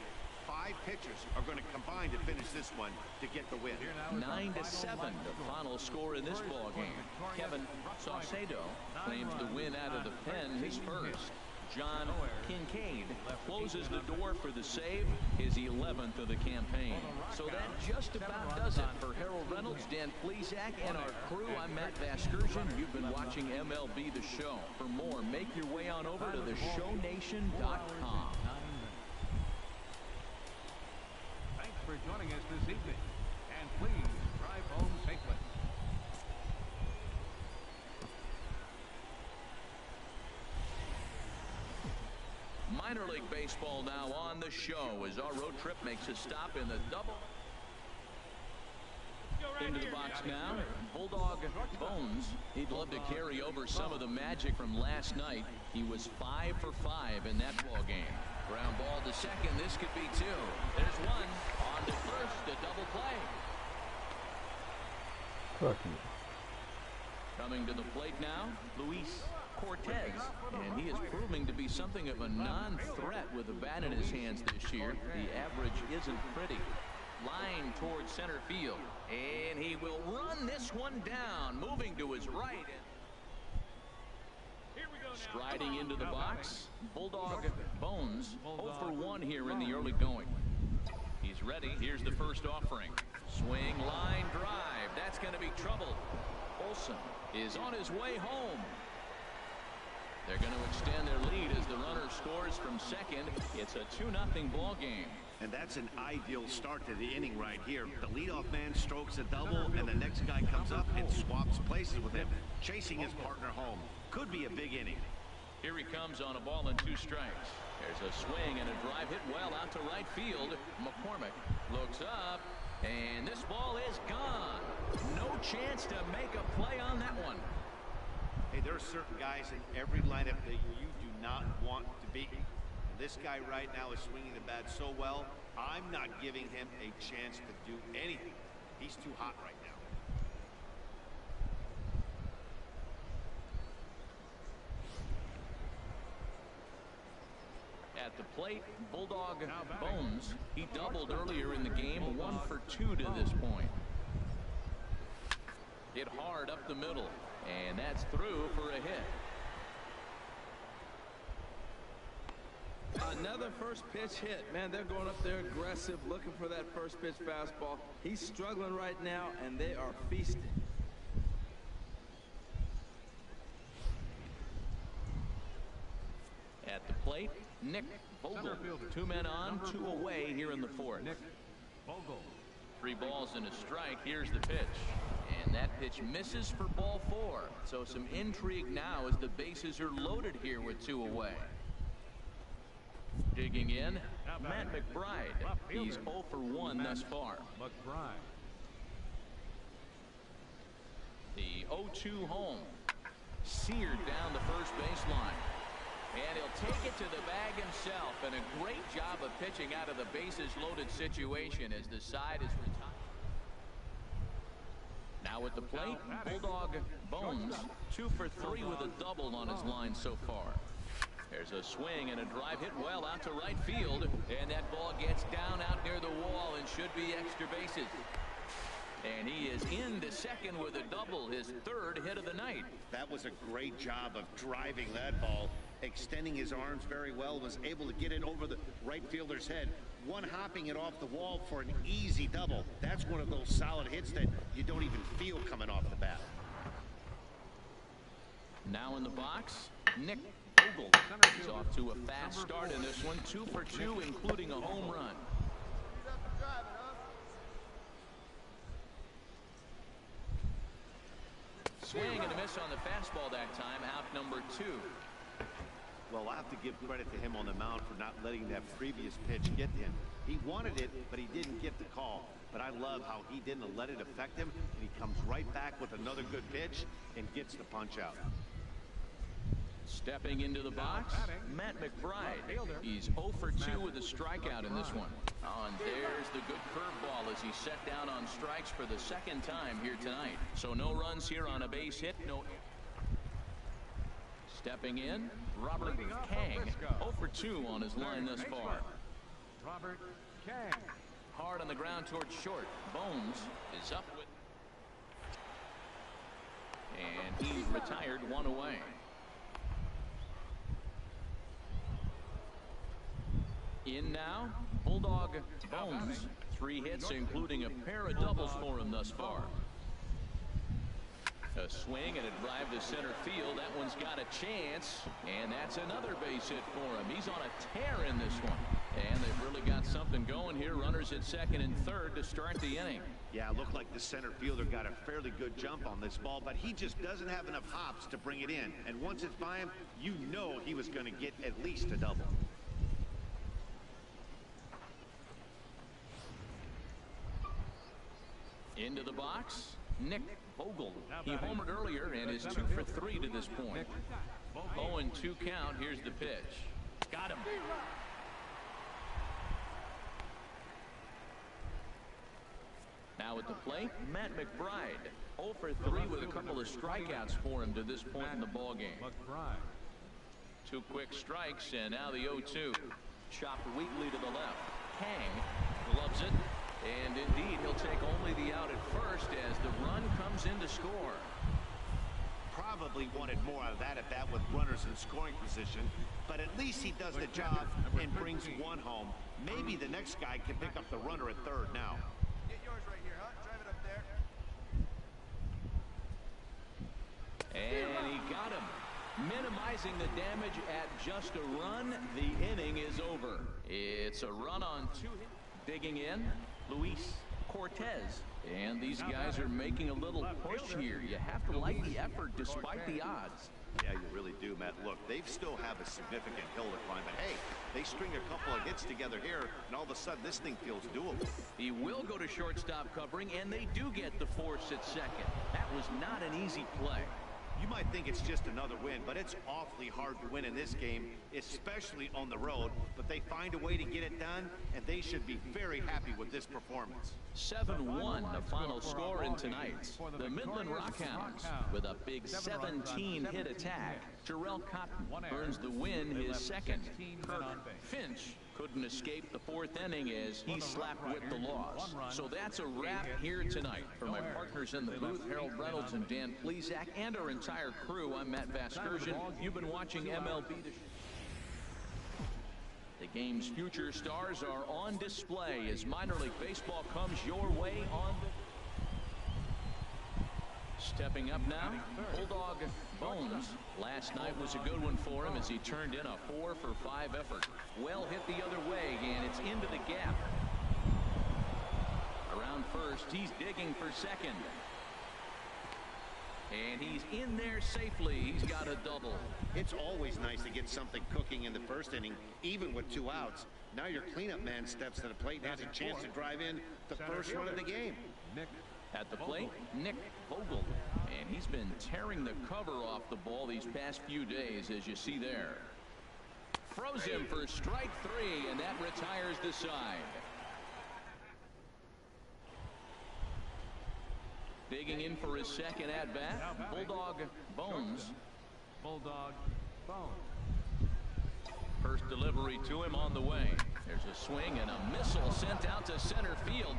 5 pitchers are going to combine to finish this one to get the win. 9-7, the final score in this ball game. Kevin Saucedo claims the win out of the pen, his first. John Kincaid closes the door for the save, his 11th of the campaign. So that just about does it for Harold Reynolds, Dan Plesac, and our crew. I'm Matt Vasgersian. You've been watching MLB The Show. For more, make your way on over to theshownation.com. Thanks for joining us this evening. And please drive home safely. Minor League Baseball now on the show as our road trip makes a stop in the double. Into the box now, Bulldog Bones. He'd love to carry over some of the magic from last night. He was 5 for 5 in that ball game. Ground ball to second. This could be 2. There's 1. On to first. A double play. Cookie. Coming to the plate now, Luis Cortez, and he is proving to be something of a non-threat with the bat in his hands this year. The average isn't pretty. Line towards center field, and he will run this one down, moving to his right. Striding into the box, Bulldog Bones, 0 for 1 here in the early going. He's ready. Here's the first offering. Swing, line, drive. That's going to be trouble. Olson is on his way home. They're going to extend their lead as the runner scores from second. It's a 2-0 ball game. And that's an ideal start to the inning right here. The leadoff man strokes a double, and the next guy comes up and swaps places with him, chasing his partner home. Could be a big inning. Here he comes on a ball and 2 strikes. There's a swing and a drive hit well out to right field. McCormick looks up, and this ball is gone. No chance to make a play on that one. Hey, there are certain guys in every lineup that you do not want to beat. And this guy right now is swinging the bat so well, I'm not giving him a chance to do anything. He's too hot right now. At the plate, Bulldog Bones. He doubled earlier in the game, 1 for 2 to this point. Hit hard up the middle, and that's through for a hit. Another first pitch hit. Man, they're going up there aggressive, looking for that first pitch fastball. He's struggling right now, and they are feasting. At the plate, Nick Vogel. 2 men on, 2 away here in the 4th. Nick Vogel. 3 balls and a strike. Here's the pitch. And that pitch misses for ball 4. So some intrigue now as the bases are loaded here with 2 away. Digging in, Matt McBride. He's 0 for 1 thus far. McBride. The 0-2 home. Seared down the first baseline. And he'll take it to the bag himself. And a great job of pitching out of the bases loaded situation as the side is retired. Now at the plate, Bulldog Bones. 2 for 3 with a double on his line so far. There's a swing and a drive hit well out to right field. And that ball gets down out near the wall and should be extra bases. And he is into second with a double, his 3rd hit of the night. That was a great job of driving that ball, extending his arms very well, was able to get it over the right fielder's head, one-hopping it off the wall for an easy double. That's one of those solid hits that you don't even feel coming off the bat. Now in the box, Nick Vogel. He's off to a fast start in this one, 2 for 2, including a home run. Swing and a miss on the fastball that time, out number 2. Well, I have to give credit to him on the mound for not letting that previous pitch get to him. He wanted it, but he didn't get the call. But I love how he didn't let it affect him, and he comes right back with another good pitch and gets the punch out. Stepping into the box, Matt McBride. He's 0 for 2 with a strikeout in this one. Oh, and there's the good curveball as he set down on strikes for the 2nd time here tonight. So no runs here on a base hit. No. Stepping in, Robert Kang. 0 for 2 on his line thus far. Robert Kang. Hard on the ground towards short. Bones is up with. And he's retired 1 away. In now, Bulldog Bones. 3 hits, including a pair of doubles for him thus far. A swing and a drive to center field. That one's got a chance, and that's another base hit for him. He's on a tear in this one. And they've really got something going here. Runners at 2nd and 3rd to start the inning. Yeah, it looked like the center fielder got a fairly good jump on this ball, but he just doesn't have enough hops to bring it in. And once it's by him, you know he was going to get at least a double. Into the box, Nick Vogel. He homered earlier and is 2 for 3 to this point. 0-2 count. Here's the pitch. Got him. Now at the plate, Matt McBride. 0 for 3 with a couple of strikeouts for him to this point in the ballgame. 2 quick strikes, and now the 0-2. Chopped weakly to the left. Kang gloves it. And indeed, he'll take only the out at first as the run comes in to score. Probably wanted more of that at bat with runners in scoring position, but at least he does the job and brings 1 home. Maybe the next guy can pick up the runner at 3rd now. Get yours right here, huh? Drive it up there. And he got him. Minimizing the damage at just a run. The inning is over. It's a run on 2 hits. Digging in, Luis Cortez. And these guys are making a little push here. You have to like the effort despite the odds. Yeah, you really do, Matt. Look, they still have a significant hill to climb, but hey, they string a couple of hits together here, and all of a sudden this thing feels doable. He will go to shortstop covering, and they do get the force at 2nd. That was not an easy play. You might think it's just another win, but it's awfully hard to win in this game, especially on the road. But they find a way to get it done, and they should be very happy with this performance. 7-1, the final score in tonight's. The Midland Rockhounds with a big 17-hit attack. Jarrell Cotton earns the win, his 2nd. Kirk Finch couldn't escape the 4th inning as he slapped with the loss. So that's a wrap here tonight. For my partners in the booth, Harold Reynolds and Dan Plesac, and our entire crew, I'm Matt Vasgersian. You've been watching MLB. game's future stars are on display as minor league baseball comes your way on. Stepping up now, Bulldog Bones. Last night was a good one for him as he turned in a 4-for-5 effort. Well hit the other way, and it's into the gap. Around first, he's digging for second. And he's in there safely. He's got a double. It's always nice to get something cooking in the first inning, even with 2 outs. Now your cleanup man steps to the plate and has a chance to drive in the first run of the game. At the plate, Nick Vogel. And he's been tearing the cover off the ball these past few days, as you see there. Froze him for strike 3, and that retires the side. Digging in for his second at-bat, Bulldog Bones. Bulldog Bones. First delivery to him on the way. There's a swing and a missile sent out to center field.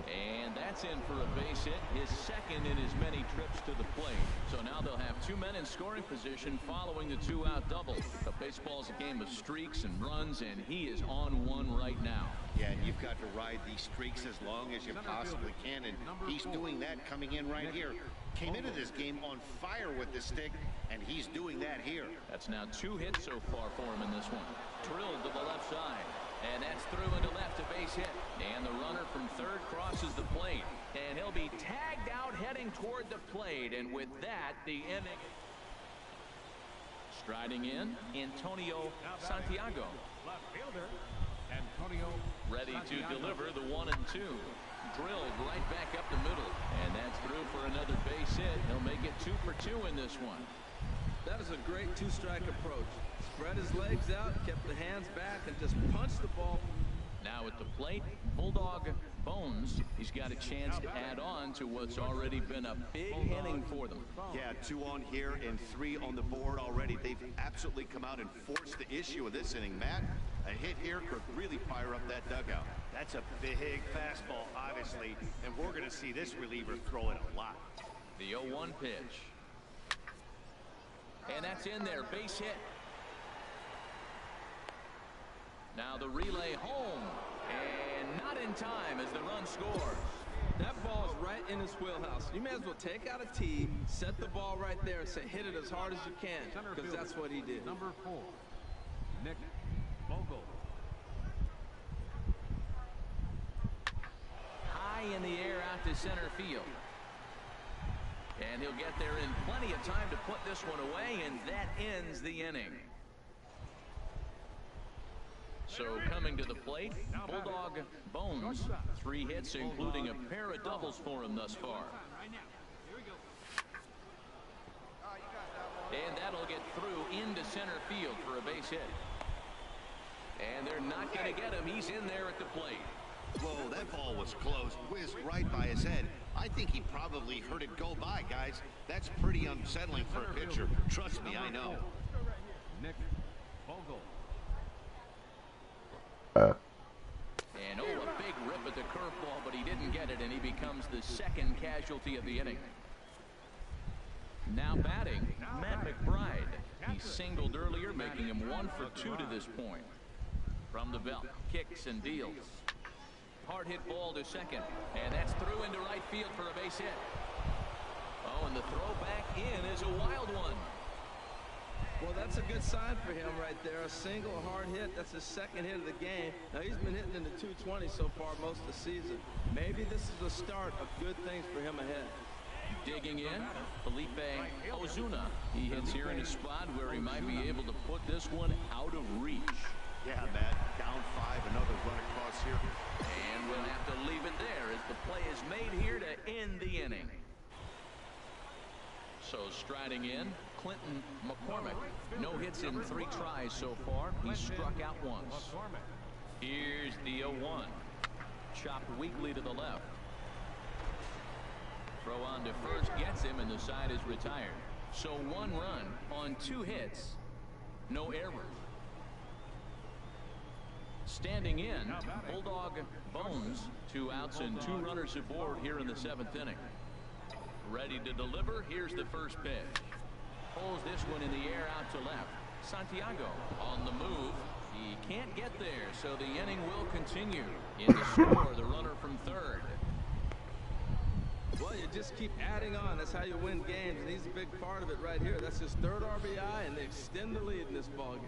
And that's in for a base hit, his second in as many trips to the plate. So now they'll have 2 men in scoring position following the 2-out double. But baseball's a game of streaks and runs, and he is on one right now. Yeah, and you've got to ride these streaks as long as you possibly can, and he's doing that coming in right here. Came into this game on fire with the stick, and he's doing that here. That's now 2 hits so far for him in this one. Drilled to the left side. And that's through into left, a base hit. And the runner from third crosses the plate. And he'll be tagged out heading toward the plate. And with that, the inning. Striding in, Antonio Santiago. Left fielder, Antonio. Ready to deliver the 1 and 2. Drilled right back up the middle. And that's through for another base hit. He'll make it 2 for 2 in this one. That is a great 2-strike approach. Spread his legs out, kept the hands back, and just punched the ball. Now at the plate, Bulldog Bones. He's got a chance to add on to what's already been a big inning for them. Yeah, 2 on here and 3 on the board already. They've absolutely come out and forced the issue of this inning. Matt, a hit here could really fire up that dugout. That's a big fastball, obviously, and we're going to see this reliever throw it a lot. The 0-1 pitch. And that's in there, base hit. Now the relay home, and not in time as the run scores. That ball is right in his wheelhouse. You may as well take out a tee, set the ball right there, and say hit it as hard as you can, because that's what he did. Number 4, Nick Vogel. High in the air out to center field. And he'll get there in plenty of time to put this one away, and that ends the inning. So coming to the plate, Bulldog Bones. 3 hits, including a pair of doubles for him thus far. And that'll get through into center field for a base hit. And they're not going to get him. He's in there at the plate. Whoa, that ball was close. Whizzed right by his head. I think he probably heard it go by, guys. That's pretty unsettling for a pitcher. Trust me, I know. Nick Vogel. And a big rip at the curveball, but he didn't get it, and he becomes the second casualty of the inning. Now batting, Matt McBride. He singled earlier, making him 1 for 2 to this point. From the belt, kicks and deals. Hard hit ball to second, and that's through into right field for a base hit. Oh, and the throw back in is a wild one. Well, that's a good sign for him right there. A single hard hit. That's his second hit of the game. Now, he's been hitting into 220 so far most of the season. Maybe this is the start of good things for him ahead. Digging in, Felipe Ozuna. He hits here in a spot where he might be able to put this one out of reach. Yeah, Matt, down 5, another run across here. And we'll have to leave it there as the play is made here to end the inning. So striding in, Clinton McCormick. No hits in 3 tries so far. He's struck out once. Here's the 0-1. Chopped weakly to the left. Throw on to first gets him, and the side is retired. So 1 run on 2 hits. No errors. Standing in, Bulldog Bones. 2 outs and 2 runners aboard here in the 7th inning. Ready to deliver. Here's the first pitch. Pulls this one in the air out to left. Santiago on the move. He can't get there, so the inning will continue. In to score, the runner from third. Well, you just keep adding on. That's how you win games, and he's a big part of it right here. That's his third RBI, and they extend the lead in this ball game.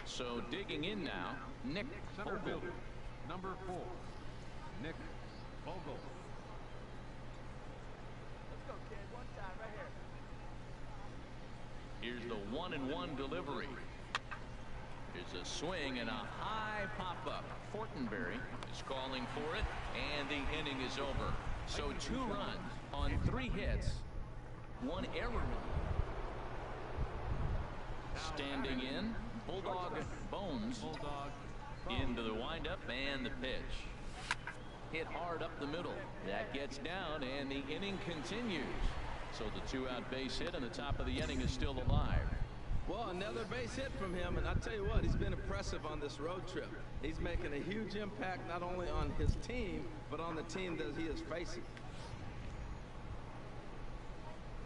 So digging in now, Nick Center Vogel. fielder, number 4, Nick Vogel. Let's go, kid. One time, right here. Here's the 1-1 delivery. There's a swing and a high pop-up. Fortenberry is calling for it, and the inning is over. So 2 runs on 3 hits, 1 error. Standing in, Bulldog Bones into the windup and the pitch. Hit hard up the middle. That gets down, and the inning continues. So the 2-out base hit, and the top of the inning is still alive. Well, another base hit from him, and I tell you what, he's been impressive on this road trip. He's making a huge impact not only on his team, but on the team that he is facing.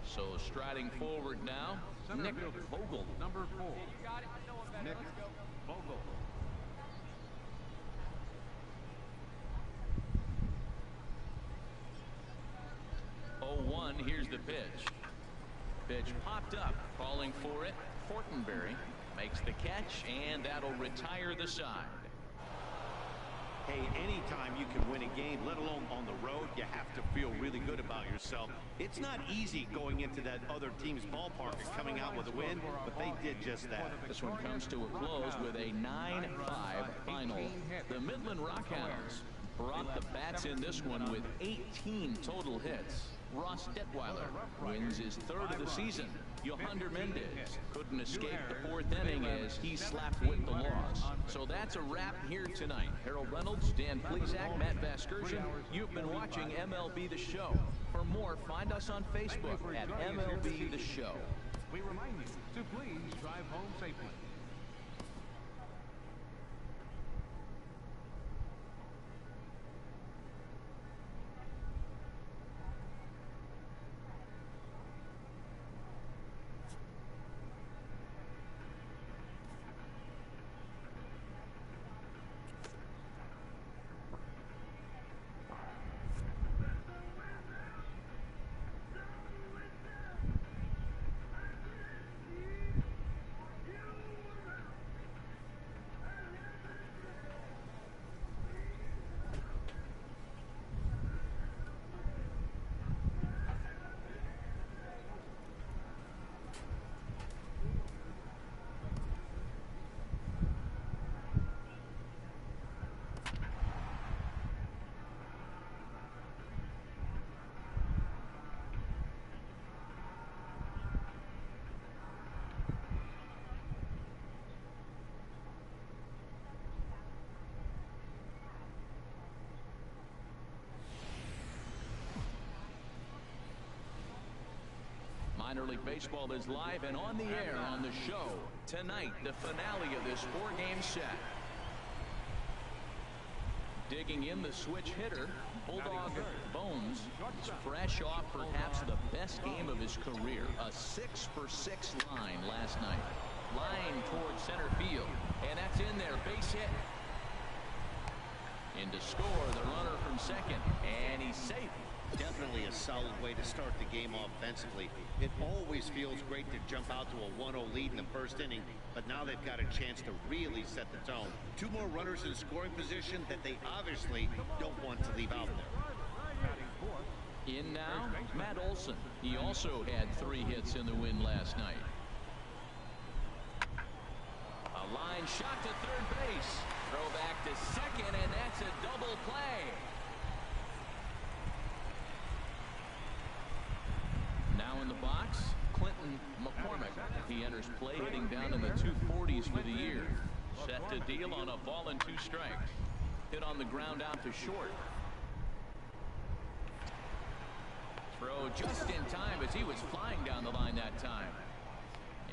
So striding forward now, Center Nick fielder, Vogel. number 4, You got it. I know him better. Nick Let's go. Vogel. Here's the pitch. Pitch popped up, calling for it. Fortenberry makes the catch, and that'll retire the side. Hey, anytime you can win a game, let alone on the road, you have to feel really good about yourself. It's not easy going into that other team's ballpark and coming out with a win, but they did just that. This one comes to a close with a 9-5 final. The Midland Rockhounds brought the bats in this one with 18 total hits. Ross Detweiler wins his 3rd of the season. Yohander Mendez couldn't escape the 4th inning as he slapped with the loss. So that's a wrap here tonight. Harold Reynolds, Dan Plesac, Matt Vasgersian. You've been watching MLB The Show. For more, find us on Facebook at MLB The Show. We remind you to please drive home safely. Minor League Baseball is live and on the air on the show. Tonight, the finale of this 4-game set. Digging in the switch hitter, Bulldog Bones is fresh off perhaps the best game of his career. A 6-for-6 line last night. Line towards center field. And that's in there. Base hit. In to score, the runner from second. And he's safe. Definitely a solid way to start the game offensively. It always feels great to jump out to a 1-0 lead in the first inning, but now they've got a chance to really set the tone. 2 more runners in scoring position that they obviously don't want to leave out there. In now, Matt Olson. He also had 3 hits in the win last night. A line shot to third base. Throw back to second, and that's a double play. Now in the box, Clinton McCormick. He enters play hitting down in the 240s for the year. Set to deal on a ball and 2 strikes. Hit on the ground out to short. Throw just in time as he was flying down the line that time.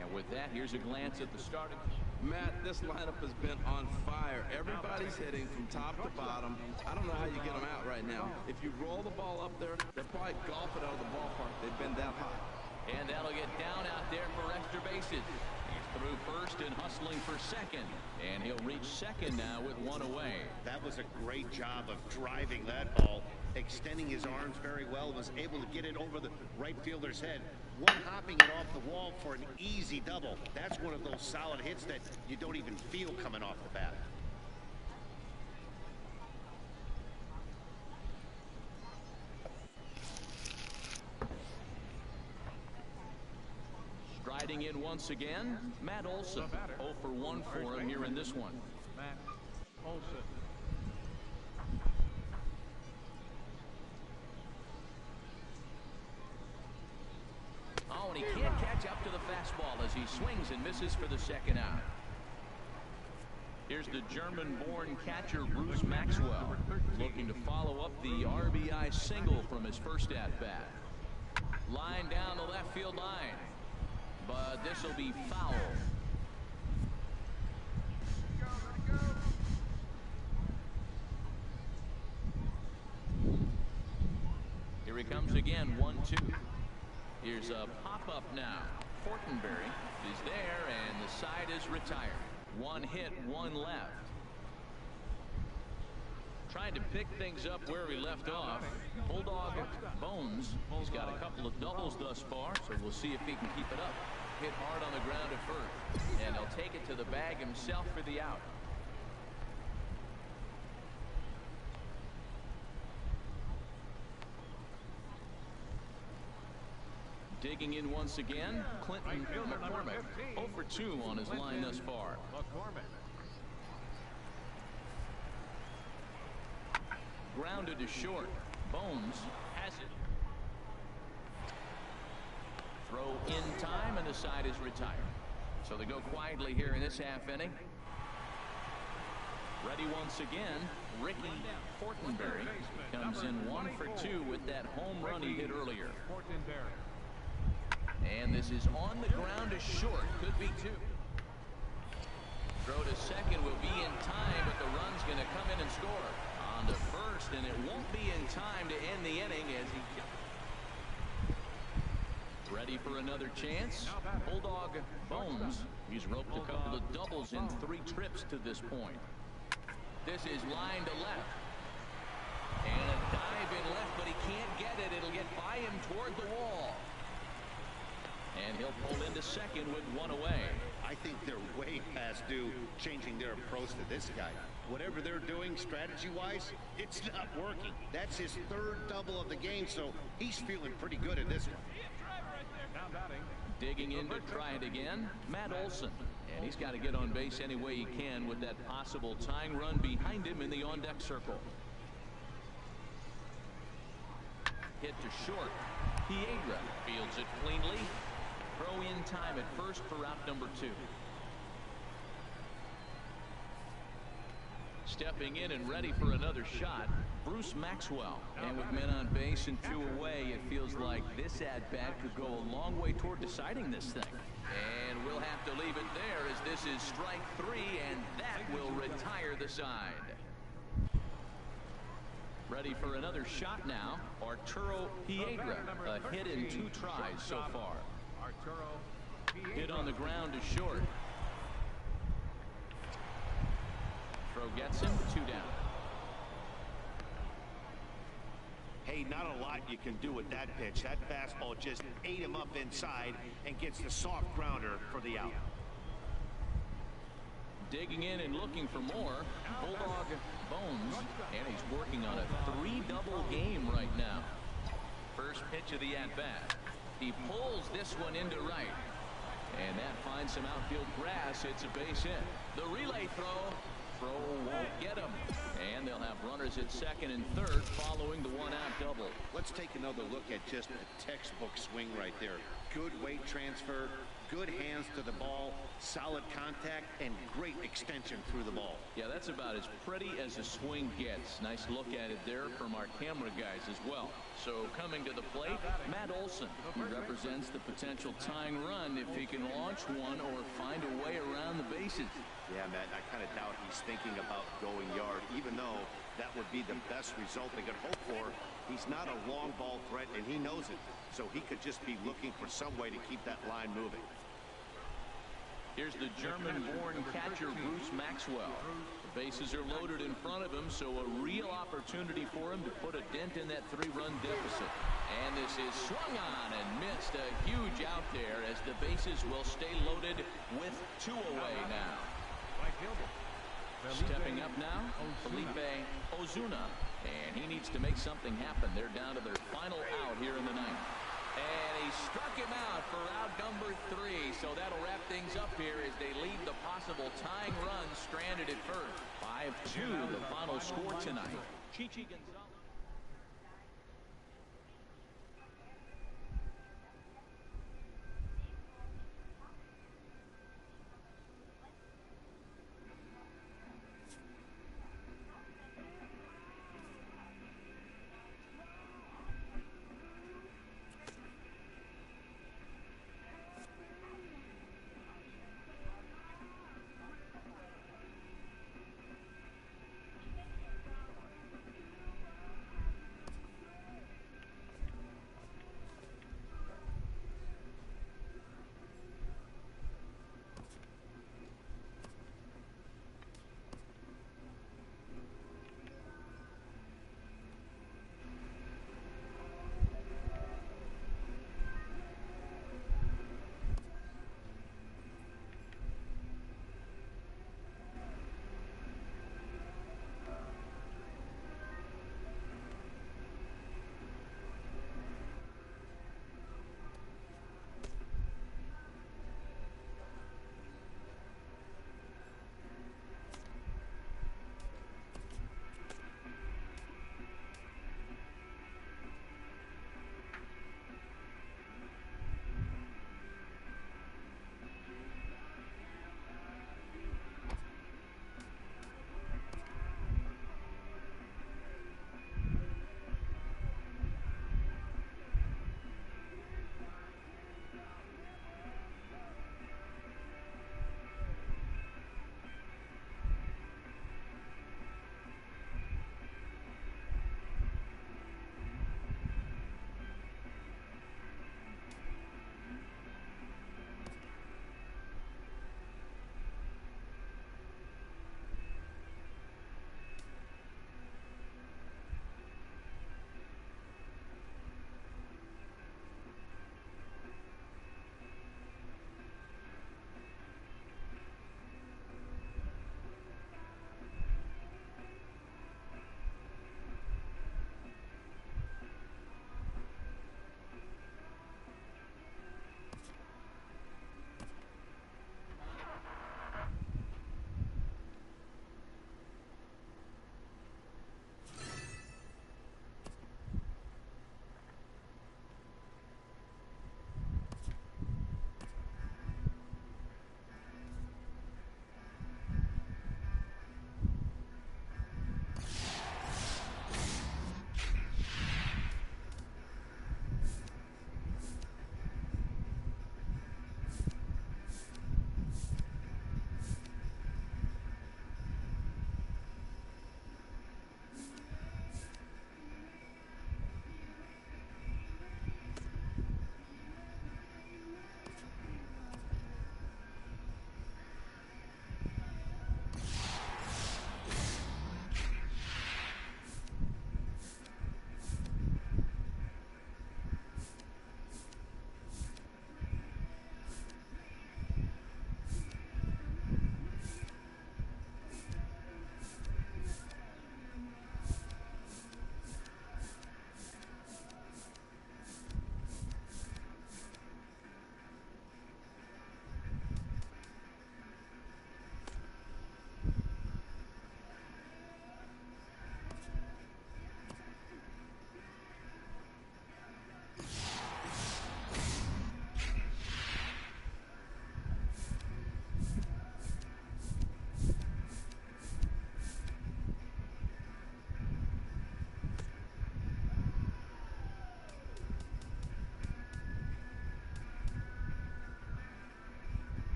And with that, here's a glance at the starting. Matt, this lineup has been on fire. Everybody's hitting from top to bottom. I don't know how you get them out right now. If you roll the ball up there, they'll probably golf it out of the ballpark. They've been that high. And that'll get down out there for extra bases. He's through first and hustling for second. And he'll reach second now with one away. That was a great job of driving that ball, extending his arms very well, was able to get it over the right fielder's head. One hopping it off the wall for an easy double. That's one of those solid hits that you don't even feel coming off the bat. Striding in once again, Matt Olson. 0 for 1 for him here in this one. Matt Olson. Oh, and he can't catch up to the fastball as he swings and misses for the second out. Here's the German-born catcher Bruce Maxwell looking to follow up the RBI single from his first at-bat. Line down the left field line, but this will be foul. Here he comes again, 1-2. Here's a pop-up now. Fortenberry is there, and the side is retired. One hit, one left. Trying to pick things up where he left off. Bulldog Bones, he's got a couple of doubles thus far, so we'll see if he can keep it up. Hit hard on the ground at first, and he'll take it to the bag himself for the out. Digging in once again, Clinton McCormick. 0 for 2 on his line thus far. Grounded to short. Bones has it. Throw in time, and the side is retired. So they go quietly here in this half inning. Ready once again, Ricky Fortenberry comes in 1 for 2 with that home run he hit earlier. And this is on the ground to short. Could be 2. Throw to second will be in time, but the run's going to come in and score. On to first, and it won't be in time to end the inning as he... Ready for another chance. Bulldog Bones. He's roped a couple of doubles in 3 trips to this point. This is line to left. And a dive in left, but he can't get it. It'll get by him toward the wall. And he'll pull into second with 1 away. I think they're way past due changing their approach to this guy. Whatever they're doing strategy-wise, it's not working. That's his 3rd double of the game, so he's feeling pretty good in this one. Digging in to try it again, Matt Olson. And he's got to get on base any way he can with that possible tying run behind him in the on-deck circle. Hit to short. Piedra fields it cleanly. Throw in time at first for out number 2. Stepping in and ready for another shot, Bruce Maxwell. And with men on base and 2 away, it feels like this at-bat could go a long way toward deciding this thing. And we'll have to leave it there as this is strike 3, and that will retire the side. Ready for another shot now, Arturo Piedra. A hit in 2 tries so far. Hit on the ground to short. Throw gets him, 2 down. Hey, not a lot you can do with that pitch. That fastball just ate him up inside and gets the soft grounder for the out. Digging in and looking for more, Bulldog Bones, and he's working on a 3-double game right now. First pitch of the at-bat. He pulls this one into right. And that finds some outfield grass. It's a base hit. The relay throw. Throw won't get him. And they'll have runners at second and third following the 1-out double. Let's take another look at just a textbook swing right there. Good weight transfer, good hands to the ball, solid contact, and great extension through the ball. Yeah, that's about as pretty as a swing gets. Nice look at it there from our camera guys as well. So coming to the plate, Matt Olson. He represents the potential tying run if he can launch one or find a way around the bases. Yeah, Matt, I kind of doubt he's thinking about going yard, even though that would be the best result they could hope for. He's not a long ball threat, and he knows it. So he could just be looking for some way to keep that line moving. Here's the German-born catcher, Bruce Maxwell. The bases are loaded in front of him, so a real opportunity for him to put a dent in that 3-run deficit. And this is swung on and missed. A huge out there as the bases will stay loaded with 2 away now. Stepping up now, Felipe Ozuna. And he needs to make something happen. They're down to their final out here in the ninth. And he struck him out for out number 3. So that'll wrap things up here as they leave the possible tying run stranded at first. 5-2 the final score tonight. Chichi Gonzalez.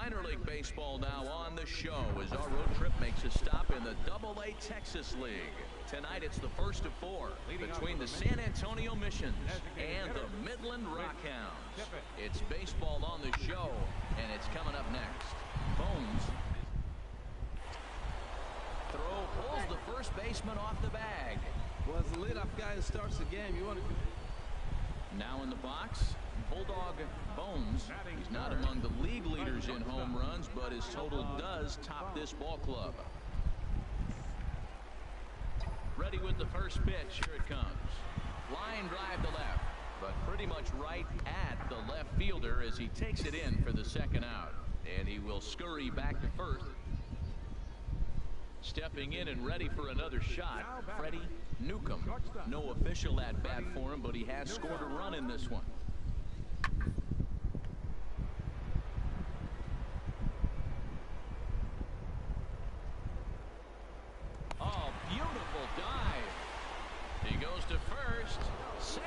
Minor league baseball now on the show as our road trip makes a stop in the AA Texas League. Tonight it's the first of 4 between the San Antonio Missions and the Midland Rockhounds. It's baseball on the show, and it's coming up next. Bones. Throw pulls the first baseman off the bag. Well, as the leadoff guy who starts the game, you want to... Now in the box, Bulldog Bones. He's not among the league leaders in home runs, but his total does top this ball club. Ready with the first pitch. Here it comes. Line drive to left, but pretty much right at the left fielder as he takes it in for the second out. And he will scurry back to first. Stepping in and ready for another shot, Freddie Newcomb. No official at bat for him, but he has scored a run in this one. Oh, beautiful dive. He goes to first. Safe.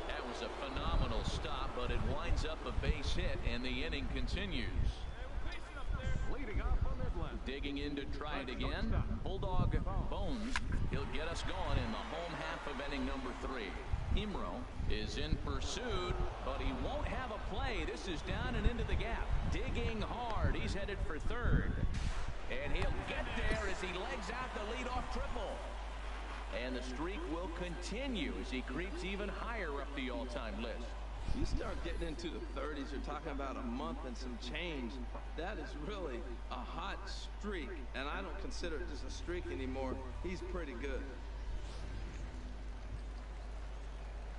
That was a phenomenal stop, but it winds up a base hit, and the inning continues. Leading off for Midland. Digging in to try it again. Bulldog Bones. He'll get us going in the home half of inning number 3. Imro is in pursuit, but he won't have a play. This is down and into the gap. Digging hard. He's headed for third. And he'll get there as he legs out the leadoff triple. And the streak will continue as he creeps even higher up the all-time list. You start getting into the 30s, you're talking about a month and some change. That is really a hot streak, and I don't consider it just a streak anymore. He's pretty good.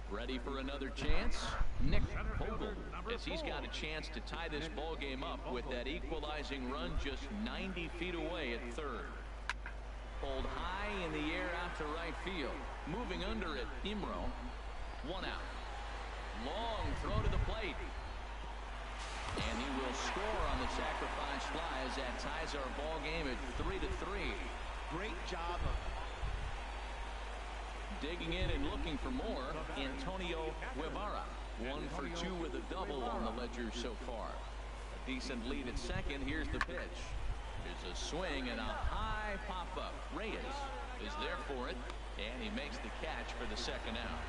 Ready for another chance? Nick Vogel, as he's got a chance to tie this ball game up with that equalizing run just 90 feet away at third. Pulled high in the air out to right field. Moving under it, Imro. 1 out. Long throw to the plate. And he will score on the sacrifice fly as that ties our ball game at 3-3. Great job of digging in and looking for more. Antonio Guevara. 1 for 2 with a double on the ledger so far. A decent lead at second. Here's the pitch. There's a swing and a high pop-up. Reyes is there for it, and he makes the catch for the second out.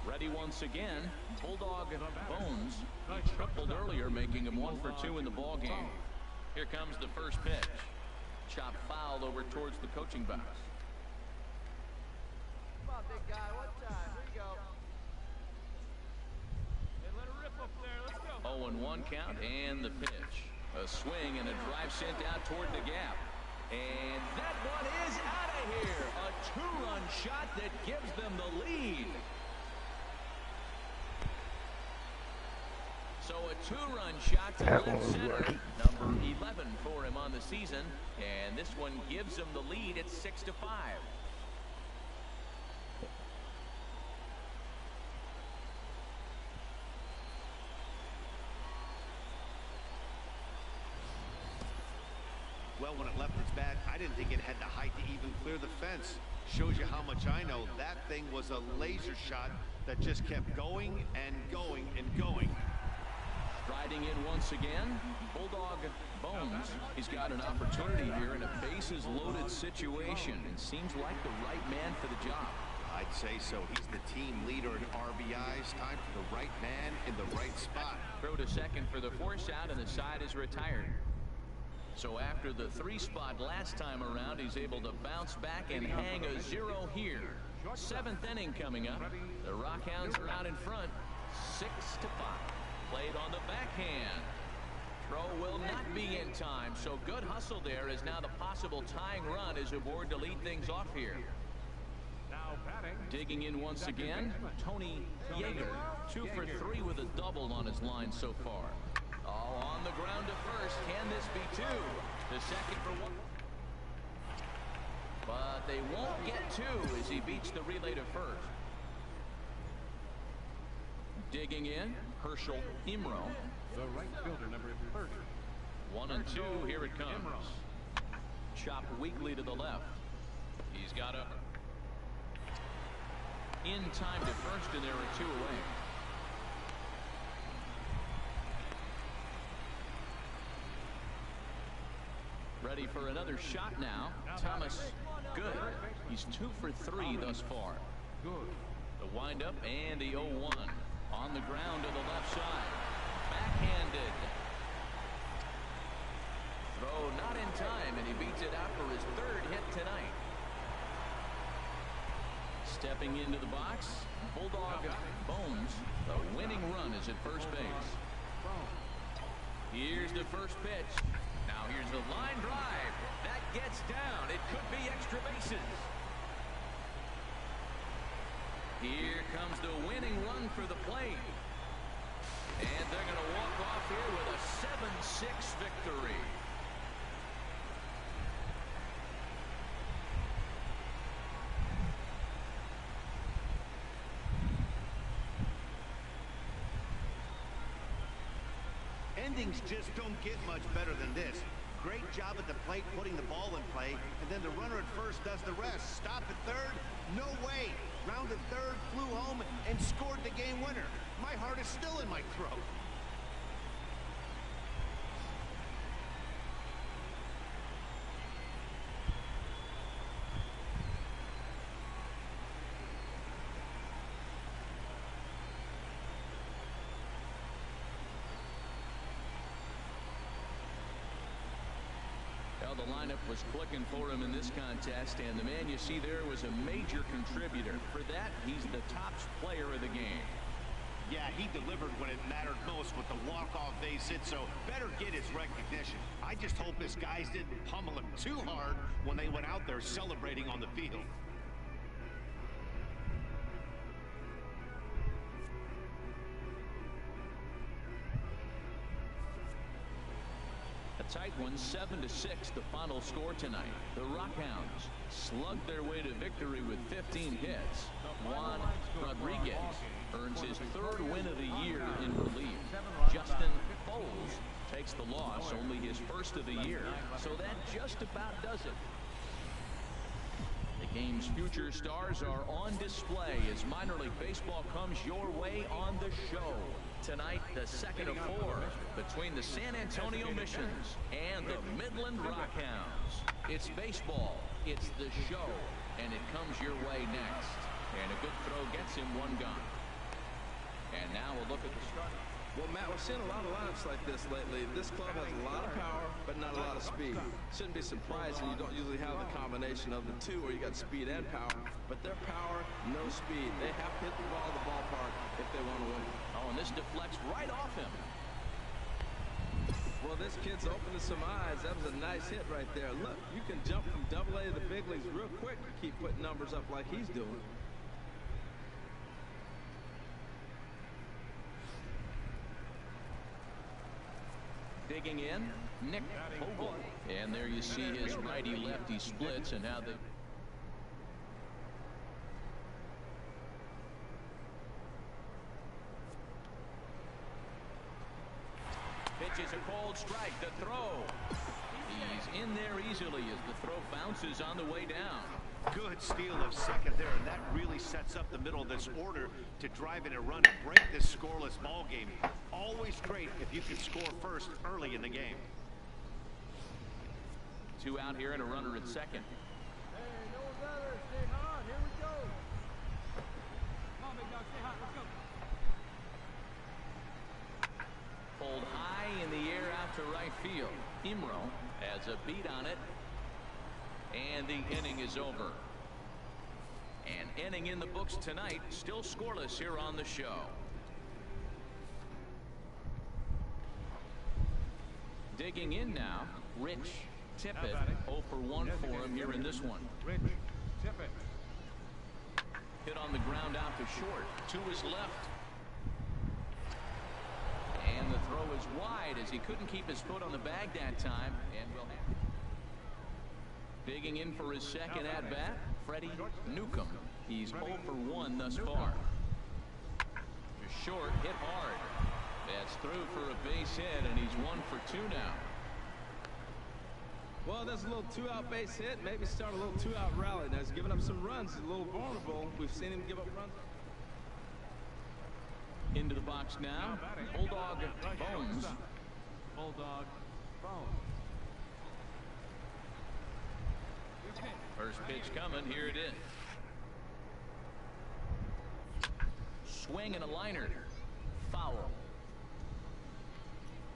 Ready once again. Bulldog Bones. He tripled earlier, making him 1 for 2 in the ball game. Here comes the first pitch. Chop foul over towards the coaching box. Come on, big guy. One time. Here you go. Hey, let her rip up there. Let's go. 0-1 count and the pitch. A swing and a drive sent out toward the gap. And that one is out of here. A 2-run shot that gives them the lead. So a 2-run shot to left center, number 11 for him on the season, and this one gives him the lead at 6-5. Well, when it left its bat, I didn't think it had the height to even clear the fence. Shows you how much I know. That thing was a laser shot that just kept going and going and going. Striding in once again, Bulldog Bones. He's got an opportunity here in a bases-loaded situation and seems like the right man for the job. I'd say so. He's the team leader in RBIs. Time for the right man in the right spot. Throw to second for the force out, and the side is retired. So after the 3 spot last time around, he's able to bounce back and hang a 0 here. 7th inning coming up. The Rockhounds are out in front, 6-5. Played on the backhand. Throw will not be in time, so good hustle there as now the possible tying run is aboard to lead things off here. Now batting. Digging in once again, Tony Yeager. 2 for 3 with a double on his line so far. Oh, on the ground to first. Can this be 2? The second for 1. But they won't get 2 as he beats the relay to first. Digging in, Herschel Imro. The right fielder, number 30. 1 and 2, here it comes. Chop weakly to the left. He's got a in time to first, and there are 2 away. ready for another shot now. Thomas, good. He's 2 for 3 thus far. Good. The windup and the 0-1. On the ground to the left side. Backhanded. Throw not in time, and he beats it out for his 3rd hit tonight. Stepping into the box, Bulldog Bones. The winning run is at first base. Here's the first pitch. Now here's the line drive. That gets down. It could be extra bases. Here comes the winning run for the plate. And they're going to walk off here with a 7-6 victory. Endings just don't get much better than this. Great job at the plate putting the ball in play, and then the runner at first does the rest. Stop at third? No way. Rounded third, flew home, and scored the game winner. My heart is still in my throat. Well, the lineup was clicking for him in this contest, and the man you see there was a major contributor. For that, he's the top player of the game. Yeah, he delivered when it mattered most with the walk-off base hit, so better get his recognition. I just hope his guys didn't pummel him too hard when they went out there celebrating on the field. Tight one, 7-6, the final score tonight. The Rockhounds slugged their way to victory with 15 hits. Juan Rodriguez earns his 3rd win of the year in relief. Justin Bowles takes the loss, only his 1st of the year. So that just about does it. The game's future stars are on display as minor league baseball comes your way on the show. Tonight, the 2nd of 4 between the San Antonio Missions and the Midland Rockhounds. It's baseball, it's the show, and it comes your way next. And a good throw gets him 1 gone. And now we'll look at the start. Well, Matt, we're seeing a lot of lineups like this lately. This club has a lot of power, but not a lot of speed. Shouldn't be surprising. You don't usually have the combination of the two where you got speed and power, but their power, no speed. They have to hit the ball at the ballpark if they want to win. Oh, and this deflects right off him. Well, this kid's opening some eyes. That was a nice hit right there. Look, you can jump from AA to the big leagues real quick to keep putting numbers up like he's doing. Digging in, Nick Vogel. And there you see his righty-lefty splits and how they... Pitches a cold strike. The throw. He's in there easily as the throw bounces on the way down. Good steal of second there, and that really sets up the middle of this order to drive in a run and break this scoreless ball game. Always great if you can score first early in the game. 2 out here and a runner at second. Hey, no one's out there. Stay hot. Here we go. Come on, big dog. Stay hot. Let's go. Pulled high in the air out to right field. Imro has a beat on it. And the inning is over. An inning in the books tonight. Still scoreless here on the show. Digging in now, Rich Tippett. 0 for 1 for him here in this one. Rich Tippett. Hit on the ground out to short. To his left. And the throw is wide as he couldn't keep his foot on the bag that time. And will have... Digging in for his second at-bat, Freddie Newcomb. He's 0 for 1 thus far. Just short, hit hard. That's through for a base hit, and he's 1 for 2 now. Well, there's a little 2-out base hit. Maybe start a little 2-out rally. Now he's giving up some runs. He's a little vulnerable. We've seen him give up runs. Into the box now, Bulldog Bones. Bulldog Bones. First pitch coming. Here it is. Swing and a liner. Foul.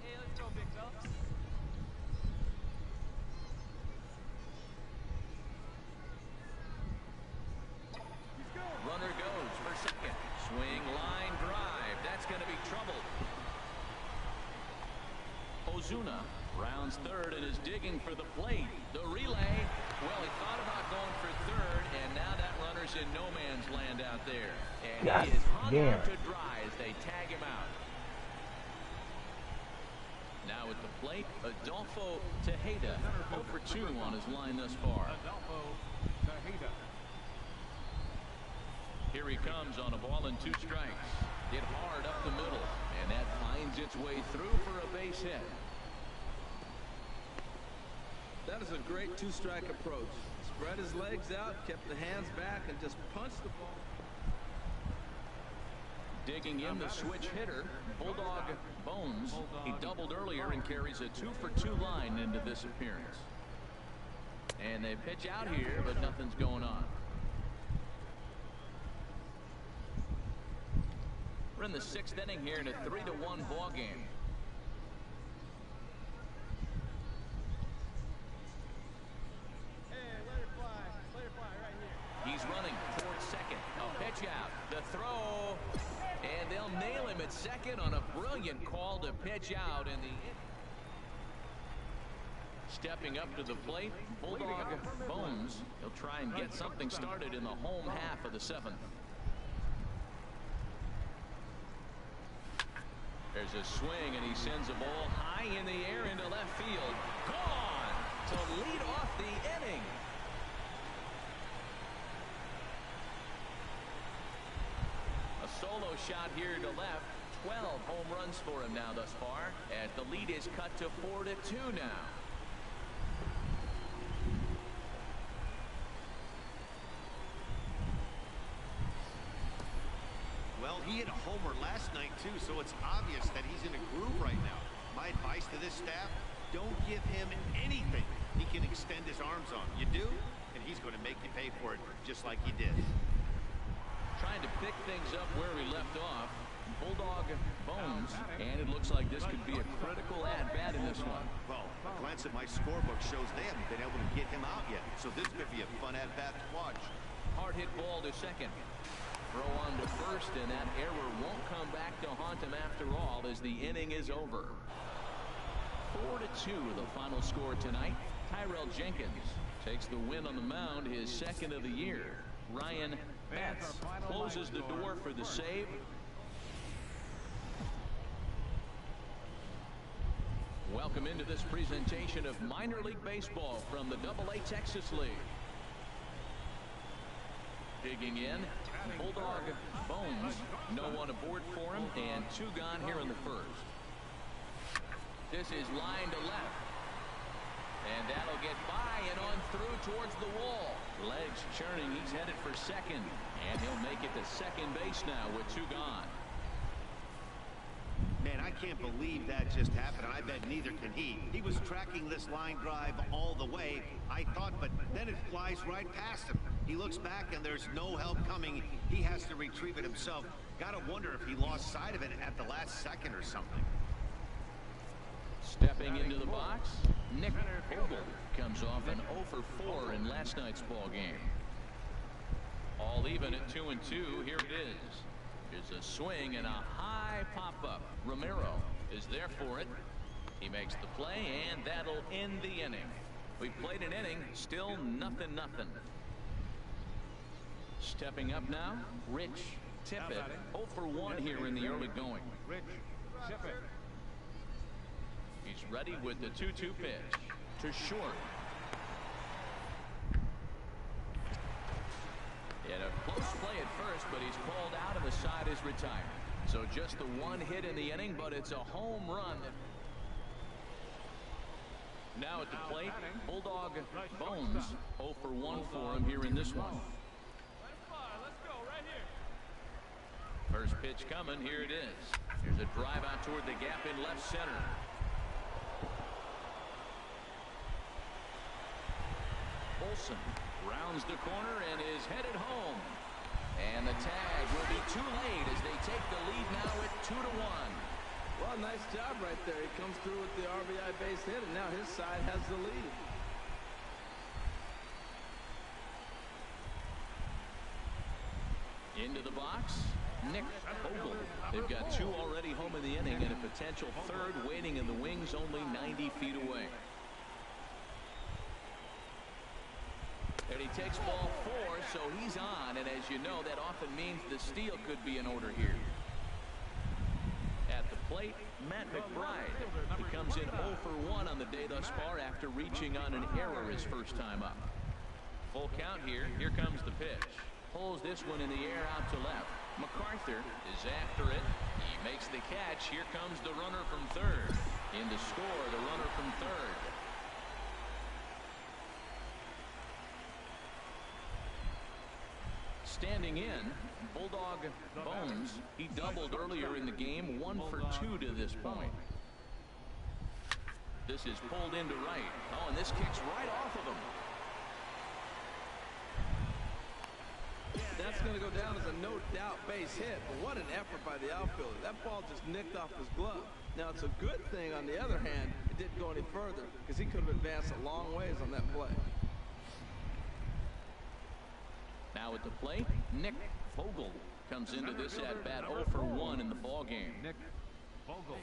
Hey, let's go, big fella. Runner goes for second. Swing, line, drive. That's going to be trouble. Ozuna rounds third and is digging for the plate. The relay. Well, he thought about going for third, and now that runner's in no man's land out there. And God he is hung damn. out to dry as they tag him out. Now at the plate, Adolfo Tejeda, 0 for 2 on his line thus far. Adolfo Tejeda. Here he comes on a ball and 2 strikes. Hit hard up the middle, and that finds its way through for a base hit. That is a great 2-strike approach. Spread his legs out, kept the hands back, and just punched the ball. Digging in the switch hitter, Bulldog Bones. He doubled earlier and carries a 2 for 2 line into this appearance. And they pitch out here, but nothing's going on. We're in the 6th inning here in a 3-1 ball game. He's running towards second. A pitch out. The throw. And they'll nail him at second on a brilliant call to pitch out in the. Stepping up to the plate, Bulldog Bones. He'll try and get something started in the home half of the 7th. There's a swing, and he sends a ball high in the air into left field. Gone to lead off the inning. A solo shot here to left. 12 home runs for him now thus far, as the lead is cut to 4-2 now. Well, he hit a homer last night, too, so it's obvious that he's in a groove right now. My advice to this staff, don't give him anything he can extend his arms on. You do, and he's going to make you pay for it, just like he did. Trying to pick things up where we left off. Bulldog Bones, and it looks like this could be a critical at-bat in this one. Well, a glance at my scorebook shows they haven't been able to get him out yet, so this could be a fun at-bat to watch. Hard hit ball to second. Throw on to first, and that error won't come back to haunt him after all as the inning is over. 4-2 the final score tonight. Tyrell Jenkins takes the win on the mound, his 2nd of the year. Ryan Betts closes the door for the save. Welcome into this presentation of minor league baseball from the AA Texas League. Digging in, Bulldog Bones. No one aboard for him, and 2 gone here in the 1st. This is line to left. And that'll get by and on through towards the wall. Legs churning. He's headed for second. And he'll make it to second base now with 2 gone. Man, I can't believe that just happened. I bet neither can he. He was tracking this line drive all the way, I thought, but then it flies right past him. He looks back and there's no help coming. He has to retrieve it himself. Gotta wonder if he lost sight of it at the last second or something. Stepping into the box, Nick Vogel comes off an 0 for 4 in last night's ball game. All even at 2-2. Here it is. There's a swing and a high pop-up. Romero is there for it. He makes the play, and that'll end the inning. We've played an inning, still 0-0. Stepping up now, Rich Tippett, 0 for 1 here in the early going. Rich Tippett. He's ready with the 2-2 pitch to short. He had a close play at first, but he's called out and the side is retired. So just the 1 hit in the inning, but it's a home run. Now at the plate, Bulldog Bones, 0 for 1 for him here in this one. Let's go right here. First pitch coming. Here it is. There's a drive out toward the gap in left center. Olsen rounds the corner and is headed home. And the tag will be too late as they take the lead now at 2-1. Well, nice job right there. He comes through with the RBI base hit, and now his side has the lead. Into the box, Nick Vogel. They've got two already home in the inning and a potential third waiting in the wings only 90 feet away. And he takes ball 4, so he's on, and as you know, that often means the steal could be in order here. At the plate, Matt McBride. He comes in 0 for 1 on the day thus far after reaching on an error his first time up. Full count here. Here comes the pitch. Pulls this one in the air out to left. MacArthur is after it. He makes the catch. Here comes the runner from third. In to score, the runner from third. Standing in, Bulldog Bones. He doubled earlier in the game, 1 for 2 to this point. This is pulled into right. Oh, and this kicks right off of him. That's going to go down as a no-doubt base hit, but what an effort by the outfielder. That ball just nicked off his glove. Now, it's a good thing, on the other hand, it didn't go any further because he could have advanced a long ways on that play. Now at the plate, Nick Vogel comes into this at-bat 0 for 1 in the ball game. Nick Vogel.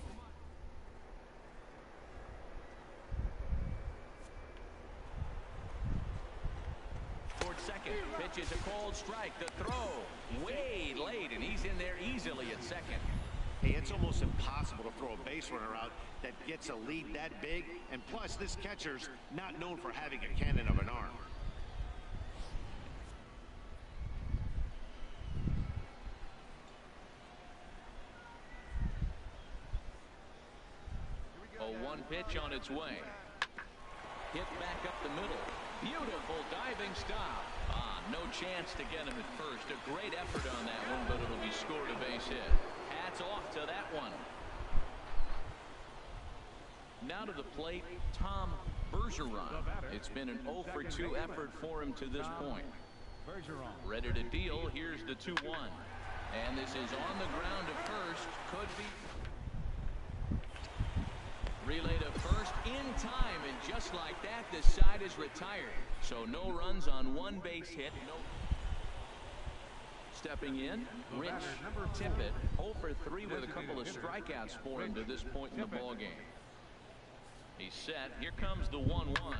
Towards second, pitch is a cold strike. The throw way late, and he's in there easily at second. Hey, it's almost impossible to throw a base runner out that gets a lead that big, and plus this catcher's not known for having a cannon of an arm. A 1 pitch on its way. Hit back up the middle. Beautiful diving stop. No chance to get him at first. A great effort on that one, but it'll be scored a base hit. Hats off to that one. Now to the plate, Tom Bergeron. It's been an 0 for 2 effort for him to this point. Ready to deal. Here's the 2-1. And this is on the ground to first. Could be. Relay to first in time, and just like that, the side is retired. So no runs on 1 base hit. No. Stepping in, Rich Tippett, 0 for 3 with a couple of strikeouts for him to this point in the ball game. He's set. Here comes the 1-1.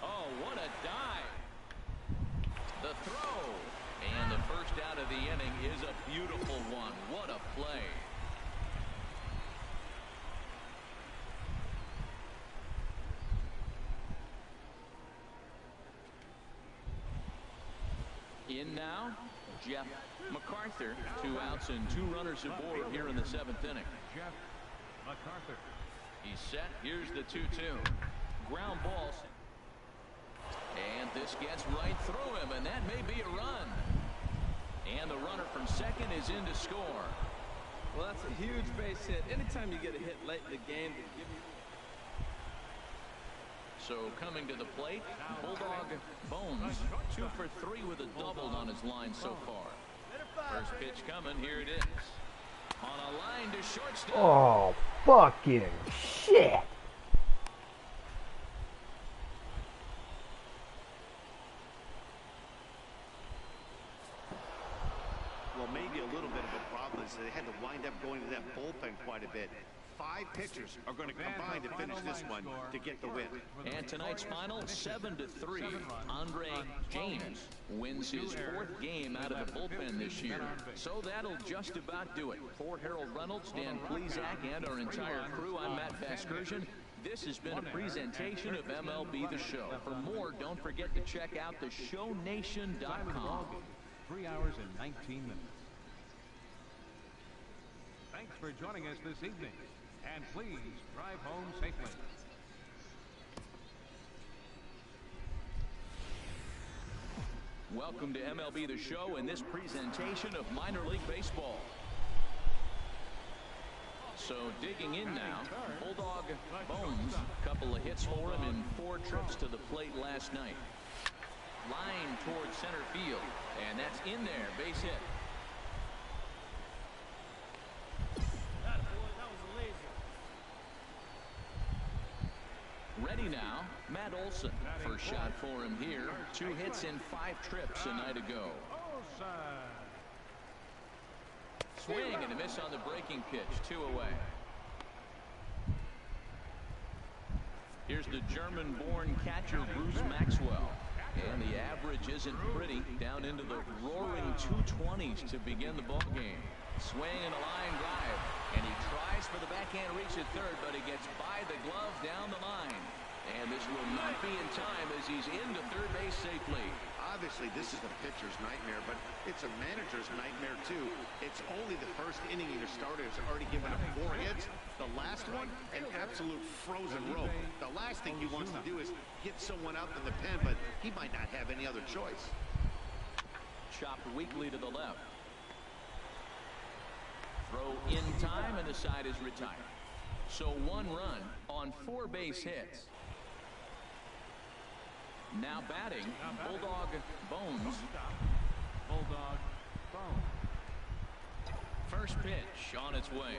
Oh, what a dive! The throw. And the first out of the inning is a beautiful one. What a play. In now, Jeff MacArthur. 2 outs and 2 runners aboard here in the 7th inning. Jeff MacArthur. He's set. Here's the 2-2. Ground ball. And this gets right through him, and that may be a run. And the runner from second is in to score. Well, that's a huge base hit. Anytime you get a hit late in the game to give you. So coming to the plate, Bulldog Bones, 2 for 3 with a double on his line so far. First pitch coming. Here it is. On a line to shortstop. Oh, fucking shit. Well, maybe a little bit of a problem is they had to wind up going to that bullpen quite a bit. 5 pitchers are going to combine to finish this one to get the win. And tonight's final, 7-3. Andre James wins his 4th game out of the bullpen this year. So that'll just about do it. For Harold Reynolds, Dan Plesac, and our entire crew, I'm Matt Vasgersian. This has been a presentation of MLB The Show. For more, don't forget to check out theshownation.com. 3 hours and 19 minutes. Thanks for joining us this evening. And please drive home safely. Welcome to MLB The Show and this presentation of minor league baseball. So digging in now, Bulldog Bones. Couple of hits for him in 4 trips to the plate last night. Line towards center field, and that's in there. Base hit. Ready now, Matt Olson. First shot for him here. 2 hits in 5 trips a night ago. Swing and a miss on the breaking pitch. 2 away. Here's the German-born catcher Bruce Maxwell. And the average isn't pretty. Down into the roaring 220s to begin the ball game. Swing and a line drive. And he tries for the backhand reach at third, but he gets by the glove down the line. And this will not be in time as he's into third base safely. Obviously, this is the pitcher's nightmare, but it's a manager's nightmare, too. It's only the first inning your starter has already given up 4 hits. The last one, an absolute frozen rope. The last thing he wants to do is get someone out in the pen, but he might not have any other choice. Chopped weakly to the left. Throw in time, and the side is retired. So 1 run on 4 base hits. Now batting, Bulldog Bones. Bulldog Bones. First pitch on its way.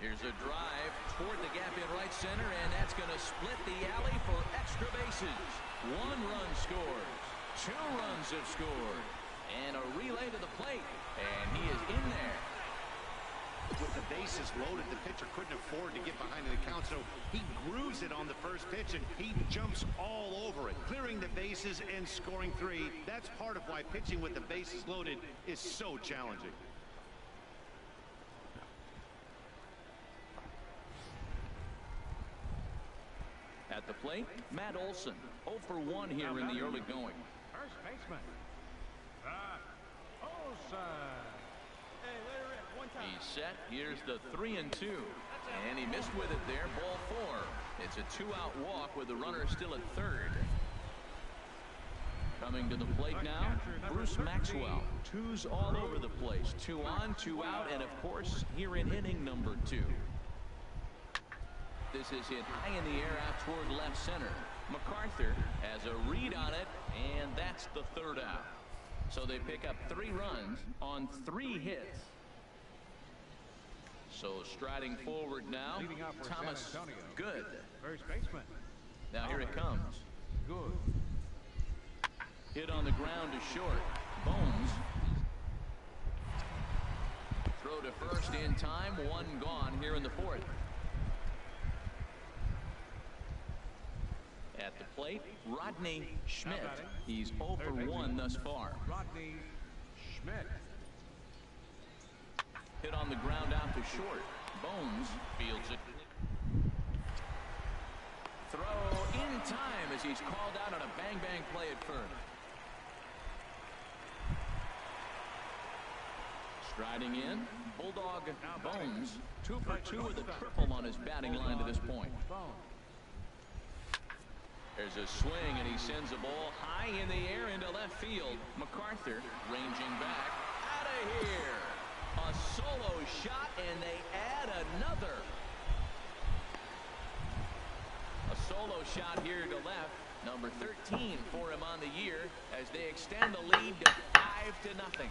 Here's a drive toward the gap in right center, and that's going to split the alley for extra bases. 1 run scores. 2 runs have scored. And a relay to the plate. And he is in there. With the bases loaded, the pitcher couldn't afford to get behind the count, so he grooves it on the first pitch, and he jumps all over it, clearing the bases and scoring 3. That's part of why pitching with the bases loaded is so challenging. At the plate, Matt Olson. 0 for 1 here in the early going. First baseman. Olson. He's set. Here's the 3-2. And he missed with it there. Ball 4. It's a 2-out walk with the runner still at third. Coming to the plate now, Bruce Maxwell. 2s all over the place. 2 on, 2 out, and of course, here in inning number 2. This is hit high in the air out toward left center. MacArthur has a read on it, and that's the 3rd out. So they pick up 3 runs on 3 hits. So striding forward now, Thomas Good. First baseman. Now here it comes. Good. Hit on the ground to short. Bones. Throw to first in time. 1 gone here in the 4th. At the plate, Rodney Schmidt. He's 0 for 1 thus far. Rodney Schmidt. Hit on the ground out to short. Bones fields it. Throw in time as he's called out on a bang-bang play at first. Striding in, Bulldog Bones. 2 for 2 with a triple on his batting line to this point. There's a swing, and he sends a ball high in the air into left field. MacArthur ranging back. Out of here. A solo shot, and they add another. A solo shot here to left. Number 13 for him on the year as they extend the lead to 5-0.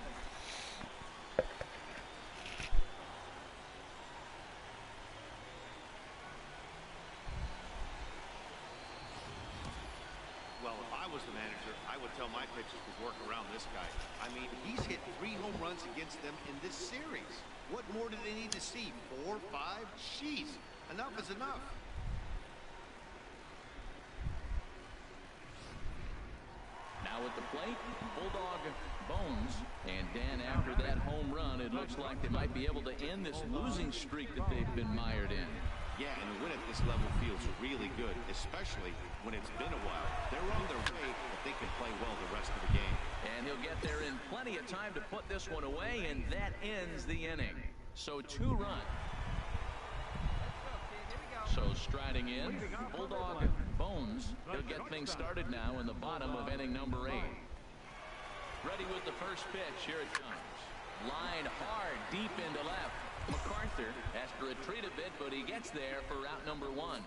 Well, if I was the manager, I would tell my pitchers to work around this guy. I mean, he's hit 3 home runs against them in this series. What more do they need to see? 4, 5? Jeez, enough is enough. Now at the plate, Bulldog Bones. And Dan, after that home run, it looks like they might be able to end this losing streak that they've been mired in. Yeah, and the win at this level feels really good, especially when it's been a while. They're on their way, but they can play well the rest of the game. And he'll get there in plenty of time to put this one away, and that ends the inning. So 2 runs. So striding in, Bulldog Bones. He'll get things started now in the bottom of inning number 8. Ready with the first pitch. Here it comes. Line hard, deep into left. MacArthur has to retreat a bit, but he gets there for route number 1.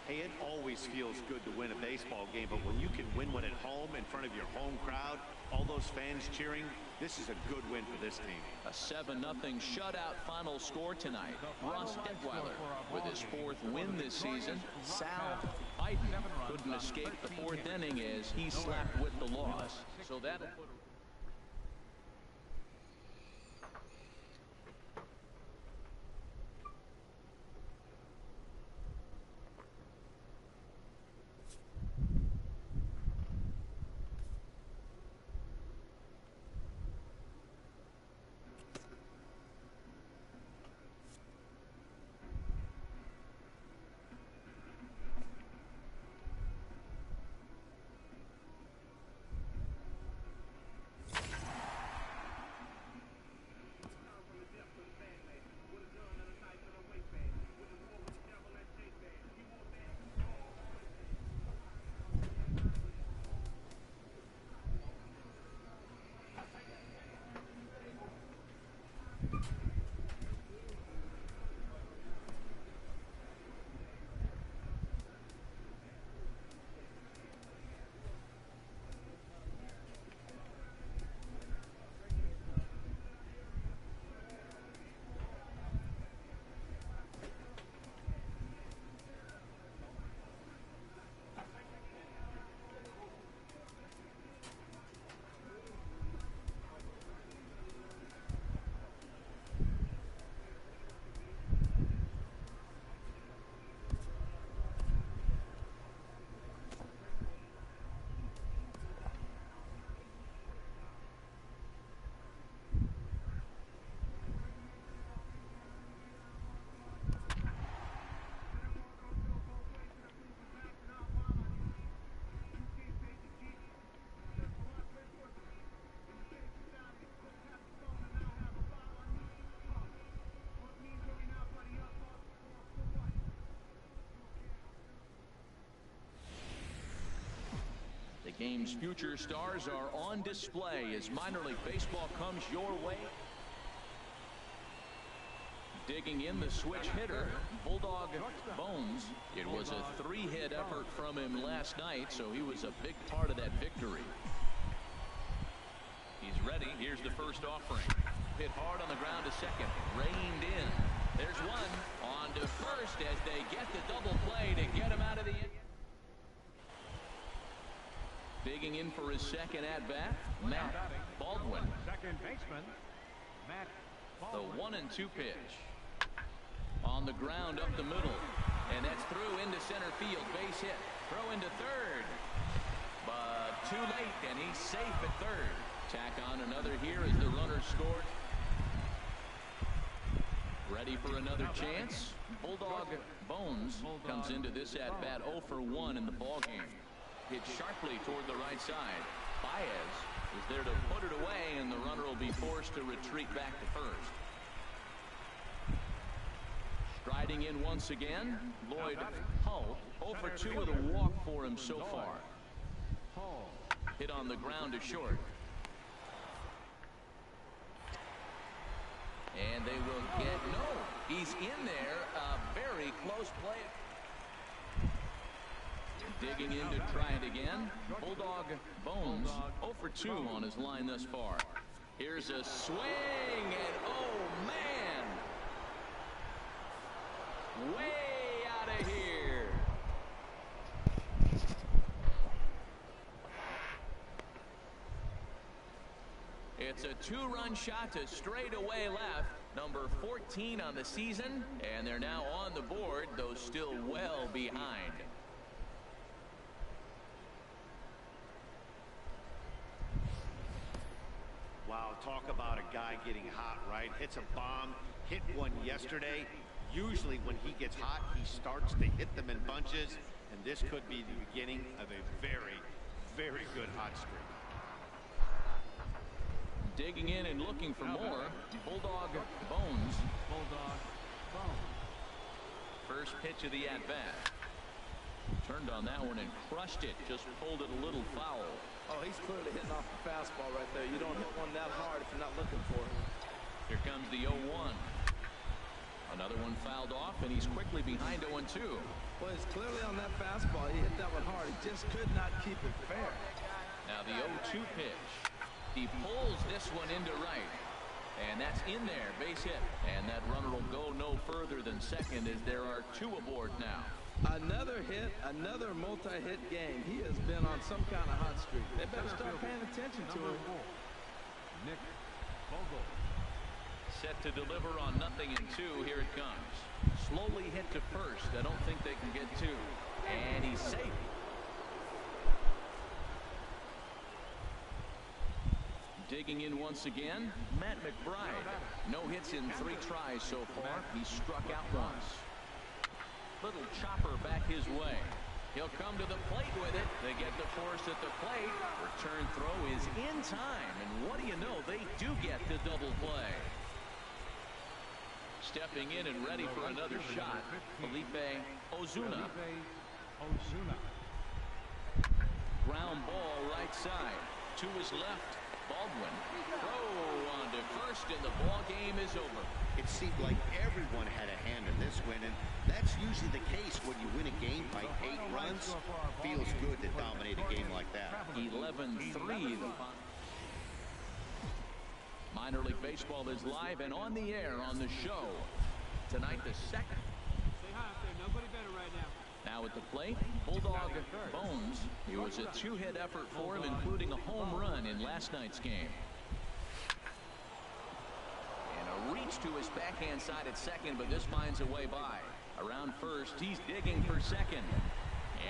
Hey, it always feels good to win a baseball game, but when you can win one at home in front of your home crowd, all those fans cheering, this is a good win for this team. A 7-0 shutout final score tonight. Ross Detweiler with his 4th win this season. Sal Biden couldn't escape the 4th inning as he slept with the loss. So that'll put the game's future stars are on display as minor league baseball comes your way. Digging in the switch hitter, Bulldog Bones. It was a 3-hit effort from him last night, so he was a big part of that victory. He's ready. Here's the first offering. Hit hard on the ground to second. Reined in. There's one. On to first as they get the double play to get him out of the inning. Digging in for his second at-bat, Matt Baldwin. Second baseman, Matt Baldwin. The 1-2 pitch. On the ground up the middle. And that's through into center field. Base hit. Throw into third. But too late, and he's safe at third. Tack on another here as the runner scored. Ready for another chance. Bulldog Bones comes into this at-bat 0 for 1 in the ballgame. Hit sharply toward the right side. Baez is there to put it away, and the runner will be forced to retreat back to first. Striding in once again, Lloyd Hull. 0 for 2 with a walk for him so far. Hit on the ground to short. And they will get, no, he's in there. A very close play. Digging in to try it again. Bulldog Bones 0 for 2 on his line thus far. Here's a swing, and oh man, way out of here. It's a 2-run shot to straightaway left. Number 14 on the season, and they're now on the board, though still well behind. Wow, talk about a guy getting hot, right? Hits a bomb, hit one yesterday. Usually when he gets hot, he starts to hit them in bunches, and this could be the beginning of a very, very good hot streak. Digging in and looking for more. Bulldog Bones. Bulldog Bones. First pitch of the at-bat. Turned on that one and crushed it. Just pulled it a little foul. Oh, he's clearly hitting off the fastball right there. You don't hit one that hard if you're not looking for it. Here comes the 0-1. Another one fouled off, and he's quickly behind 0-2. Well, he's clearly on that fastball. He hit that one hard. He just could not keep it fair. Now the 0-2 pitch. He pulls this one into right. And that's in there, base hit. And that runner will go no further than second as there are 2 aboard now. Another hit, another multi-hit game. He has been on some kind of hot streak. They better start paying attention to him. Nick Vogel. Set to deliver on 0-2. Here it comes. Slowly hit to first. I don't think they can get 2. And he's safe. Digging in once again, Matt McBride. No hits in 3 tries so far. He struck out once. Little chopper back his way. He'll come to the plate with it. They get the force at the plate. Return throw is in time. And what do you know? They do get the double play. Stepping in and ready for another shot, Felipe Ozuna. Ground ball right side. To his left. Baldwin. Throw on to first, and the ball game is over. It seemed like everyone had a hand in this win, and that's usually the case when you win a game by 8 runs. Feels good to dominate a game like that. 11-3. Minor League Baseball is live and on the air on the show. Tonight, the second. Stay high up there. Nobody better right now. Now at the plate, Bulldog Bones. It was a 2-hit effort for him, including a home run in last night's game. And a reach to his backhand side at second, but this finds a way by. Around first, he's digging for second.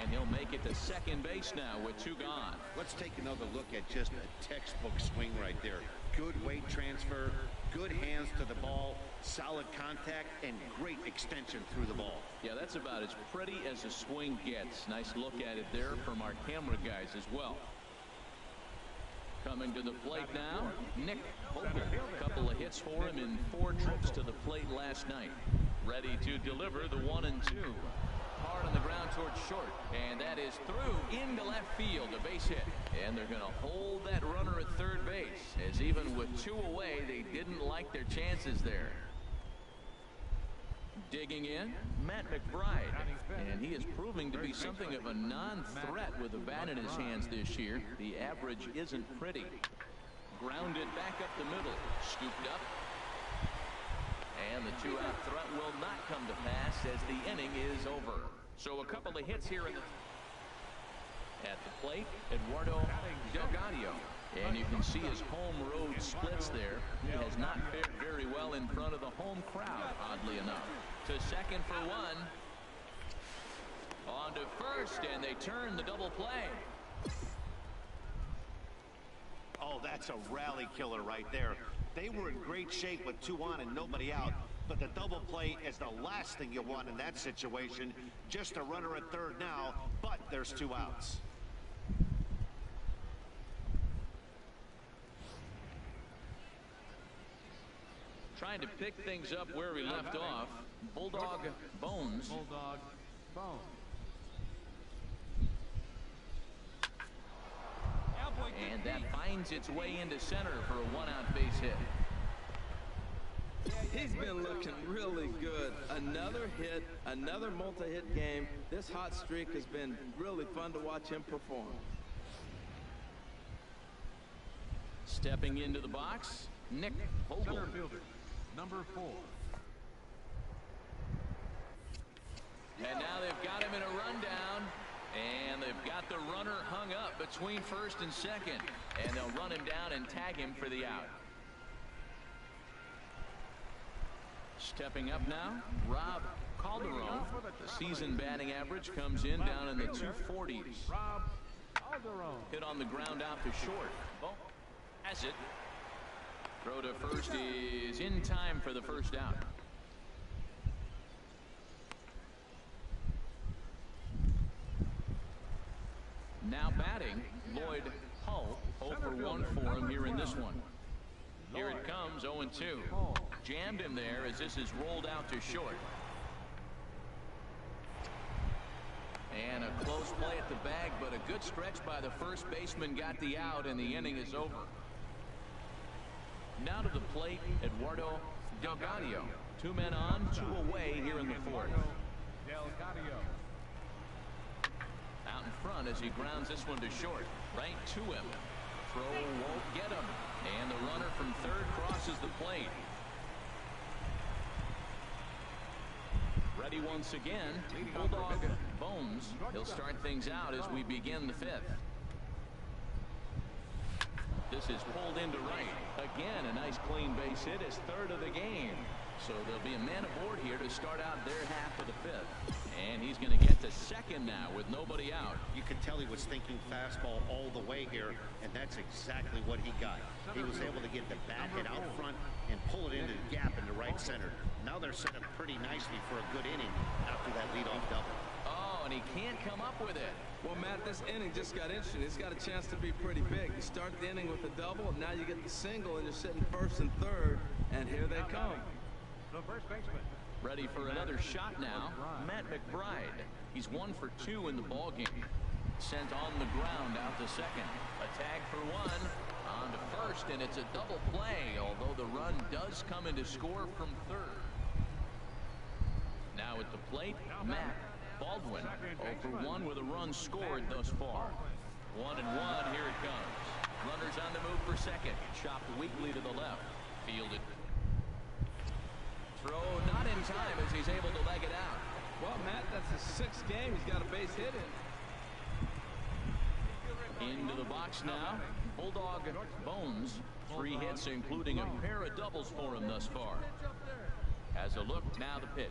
And he'll make it to second base now with 2 gone. Let's take another look at just a textbook swing right there. Good weight transfer, good hands to the ball, solid contact, and great extension through the ball. Yeah, that's about as pretty as a swing gets. Nice look at it there from our camera guys as well. Coming to the plate now, Nick Vogel. A couple of hits for him in 4 trips to the plate last night. Ready to deliver the 1-2. Hard on the ground towards short, and that is through into left field, a base hit. And they're going to hold that runner at third base, as even with 2 away, they didn't like their chances there. Digging in, Matt McBride, and he is proving to be something of a non-threat with a bat in his hands this year. The average isn't pretty. Grounded back up the middle, scooped up. And the 2-out threat will not come to pass as the inning is over. So a couple of hits here at the plate, Eduardo Delgado. And you can see his home road splits there. He has not fared very well in front of the home crowd, oddly enough. To second for 1. On to first, and they turn the double play. Oh, that's a rally killer right there. They were in great shape with 2 on and nobody out, but the double play is the last thing you want in that situation. Just a runner at third now, but there's 2 outs. Trying to pick things up where we left off. Bulldog Bones. Bulldog Bones. And that finds its way into center for a 1-out base hit. He's been looking really good. Another hit, another multi-hit game. This hot streak has been really fun to watch him perform. Stepping into the box, Nick Vogel. Center fielder, number 4. And now they've got him in a rundown. And they've got the runner hung up between first and second. And they'll run him down and tag him for the out. Stepping up now, Rob Calderon. The season batting average comes in down in the 240s. Rob Calderon. Hit on the ground out to short. Ball has it. Throw to first is in time for the first out. Now batting, Lloyd Hull. 0 for 1 for him here in this one. Here it comes, 0-2. Jammed him there as this is rolled out to short. And a close play at the bag, but a good stretch by the first baseman got the out, and the inning is over. Now to the plate, Eduardo Delgado. 2 men on, 2 away here in the fourth. Delgado. Out in front as he grounds this one to short. Right to him. Throw won't get him. And the runner from third crosses the plate. Ready once again. Bulldog Bones. He'll start things out as we begin the fifth. This is pulled into right. Again, a nice clean base hit, his third of the game. So there'll be a man aboard here to start out their half of the fifth. And he's going to get to second now with nobody out. You could tell he was thinking fastball all the way here, and that's exactly what he got. He was able to get the bat hit out front and pull it into the gap in the right center. Now they're set up pretty nicely for a good inning after that leadoff double. Oh, and he can't come up with it. Well, Matt, this inning just got interesting. It's got a chance to be pretty big. You start the inning with a double, and now you get the single, and you're sitting first and third, and here they come. The first baseman. Ready for another shot now. Matt McBride. He's 1 for 2 in the ballgame. Sent on the ground out to second. A tag for 1. On to first, and it's a double play, although the run does come in to score from third. Now at the plate, Matt Baldwin. 0 for 1 with a run scored thus far. 1-1, here it comes. Runners on the move for second. Chopped weakly to the left. Fielded. Throw not in time as he's able to leg it out. Well, Matt, that's his 6th game. He's got a base hit in. Into the box now. Bulldog Bones. 3 hits, including a pair of doubles for him thus far. Has a look, now the pitch.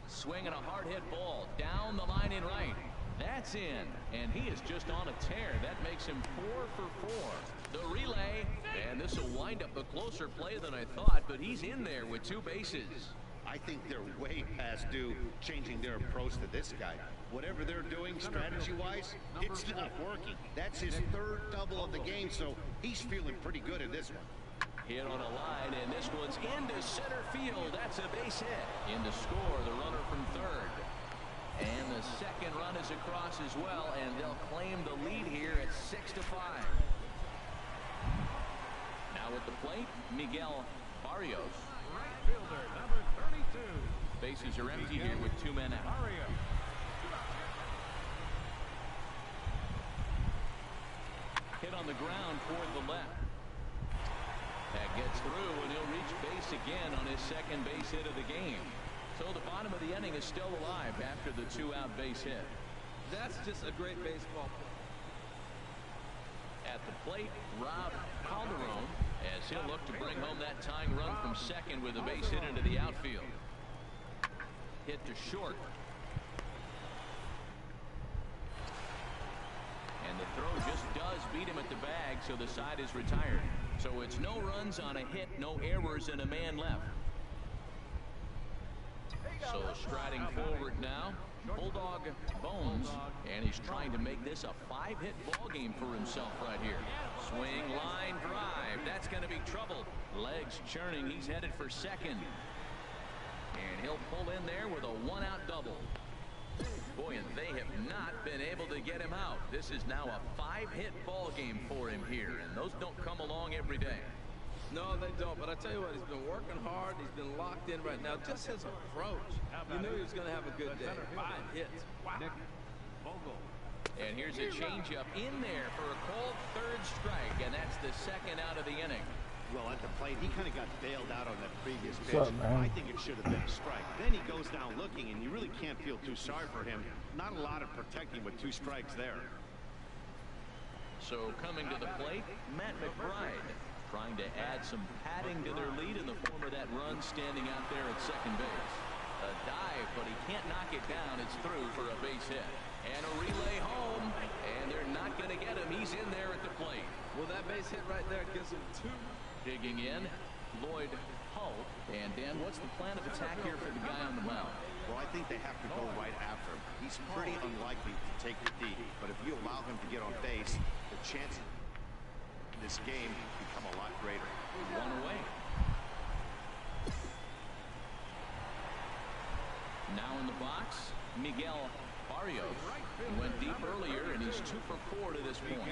Swinging a hard hit ball down the line in right. That's in, and he is just on a tear. That makes him 4 for 4. The relay, and this will wind up a closer play than I thought, but he's in there with 2 bases. I think they're way past due changing their approach to this guy. Whatever they're doing strategy-wise, it's not working. That's his 3rd double of the game, so he's feeling pretty good in this one. Hit on a line, and this one's into center field. That's a base hit. In to score, the runner from third. And the second run is across as well, and they'll claim the lead here at 6-5. Now at the plate, Miguel Barrios. Right fielder, number 32. Bases are empty here with 2 men out. Barrios. Hit on the ground toward the left. That gets through, and he'll reach base again on his second base hit of the game. So the bottom of the inning is still alive after the 2-out base hit. That's just a great baseball play. At the plate, Rob Calderon, as he'll look to bring home that tying run from second with a base hit into the outfield. Hit to short. And the throw just does beat him at the bag, so the side is retired. So it's no runs on a hit, no errors, and a man left. So striding forward now, Bulldog Bones, and he's trying to make this a 5-hit ball game for himself right here. Swing, line, drive. That's going to be trouble. Legs churning. He's headed for second. And he'll pull in there with a 1-out double. Boy, and they have not been able to get him out. This is now a 5-hit ball game for him here, and those don't come along every day. No, they don't. But I tell you what, he's been working hard. He's been locked in right now. Just his approach. You knew he was going to have a good day. 5 hits. Wow. And here's a changeup in there for a called 3rd strike, and that's the 2nd out of the inning. Well, at the plate, he kind of got bailed out on that previous pitch. I think it should have been a strike. Then he goes down looking, and you really can't feel too sorry for him. Not a lot of protecting with 2 strikes there. So coming to the plate, Matt McBride, trying to add some padding to their lead in the form of that run standing out there at second base. A dive, but he can't knock it down. It's through for a base hit. And a relay home, and they're not going to get him. He's in there at the plate. Well, that base hit right there gives him 2. Digging in, Lloyd Hull. And Dan, what's the plan of attack here for the guy on the mound? Well, I think they have to go right after him. He's pretty unlikely to take the D, but if you allow him to get on base, the chances in this game become a lot greater. 1 away. Now in the box, Miguel Barrios. He went deep earlier, and he's 2 for 4 to this point.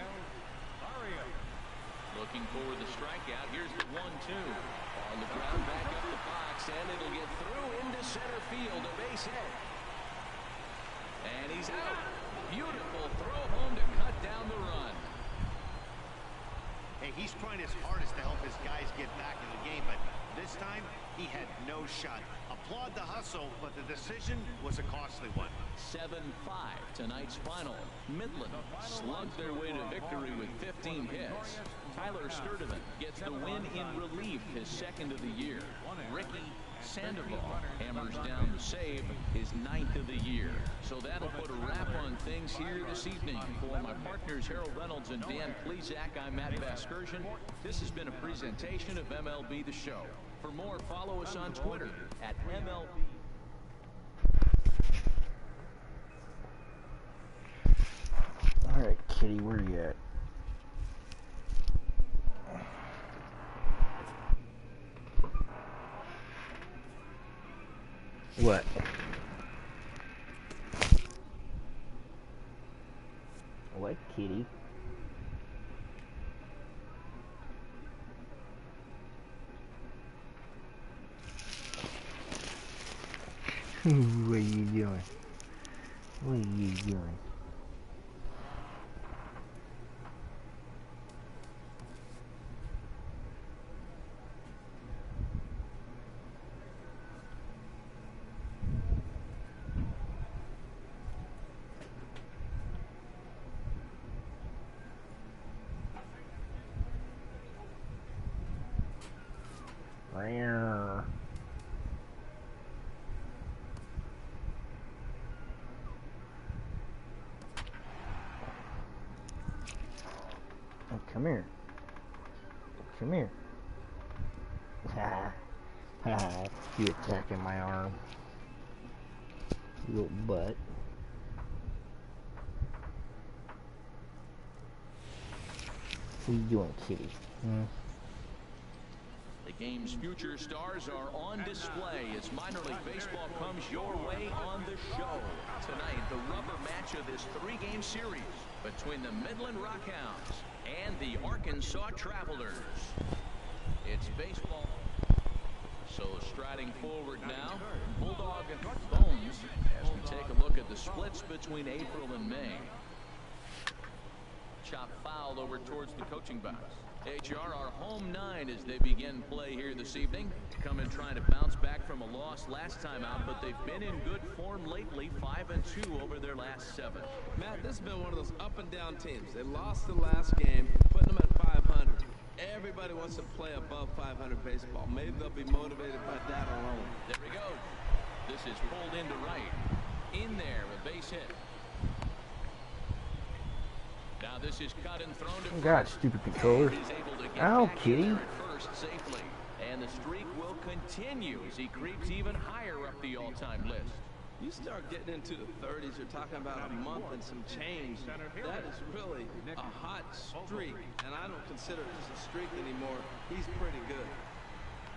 Looking for the strikeout. Here's the 1-2. On the ground, back up the box, and it'll get through into center field. A base hit. And he's out. Beautiful throw home to cut down the run. Hey, he's trying his hardest to help his guys get back in the game, but this time he had no shot. Applaud the hustle, but the decision was a costly one. 7-5 tonight's final. Midland slugged their way to victory with 15 hits. Tyler Sturdivant gets the win in relief, his second of the year. Ricky Sandoval hammers down the save, his 9th of the year. So that'll put a wrap on things here this evening. For my partners Harold Reynolds and Dan Plesac, I'm Matt Vasgersian. This has been a presentation of MLB The Show. For more, follow us on Twitter at MLB. Alright, kitty, where you at? What? What, kitty? What are you doing? What are you doing? Oh, come here. Come here. Ha ha. You attacking my arm. You little butt. What are you doing, kitty? The game's future stars are on display as minor league baseball comes your way on the show. Tonight, the rubber match of this 3-game series between the Midland Rockhounds and the Arkansas Travelers. It's baseball. So striding forward now, Bulldog Bones as we take a look at the splits between April and May. Chop foul over towards the coaching box. HR are home 9 as they begin play here this evening. Come in trying to bounce back from a loss last time out, but they've been in good form lately, 5-2 over their last 7. Matt, this has been one of those up and down teams. They lost the last game, putting them at 500. Everybody wants to play above 500 baseball. Maybe they'll be motivated by that alone. There he goes. This is pulled into right. In there, a base hit. Now this is cut and thrown to Oh God, stupid controller. Ow, kitty. First safely. And the streak will continue as he creeps even higher up the all-time list. You start getting into the 30s, you're talking about a month and some change. That is really a hot streak, and I don't consider it just a streak anymore. He's pretty good.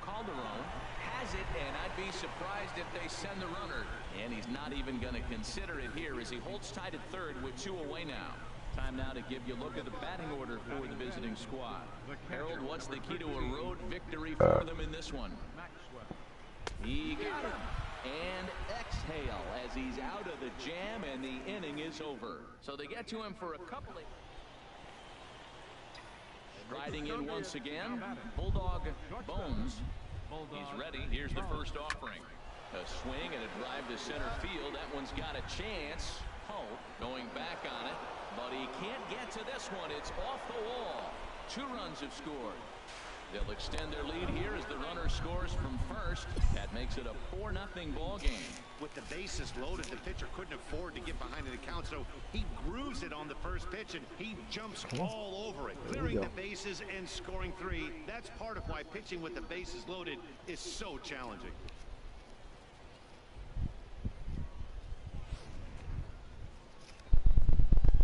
Calderon has it, and I'd be surprised if they send the runner. And he's not even going to consider it here as he holds tight at third with 2 away now. Time now to give you a look at the batting order for the visiting squad. Harold, what's the key to a road victory for them in this one? He got him. And exhale as he's out of the jam and the inning is over. So they get to him for a couple of... Riding in once again, Bulldog Bones. He's ready. Here's the first offering. A swing and a drive to center field. That one's got a chance. Hope going back on it. But he can't get to this one. It's off the wall. 2 runs have scored. They'll extend their lead here as the runner scores from first. That makes it a 4-0 ball game. With the bases loaded, the pitcher couldn't afford to get behind the count, so he grooves it on the first pitch, and he jumps all over it, clearing the bases and scoring 3. That's part of why pitching with the bases loaded is so challenging.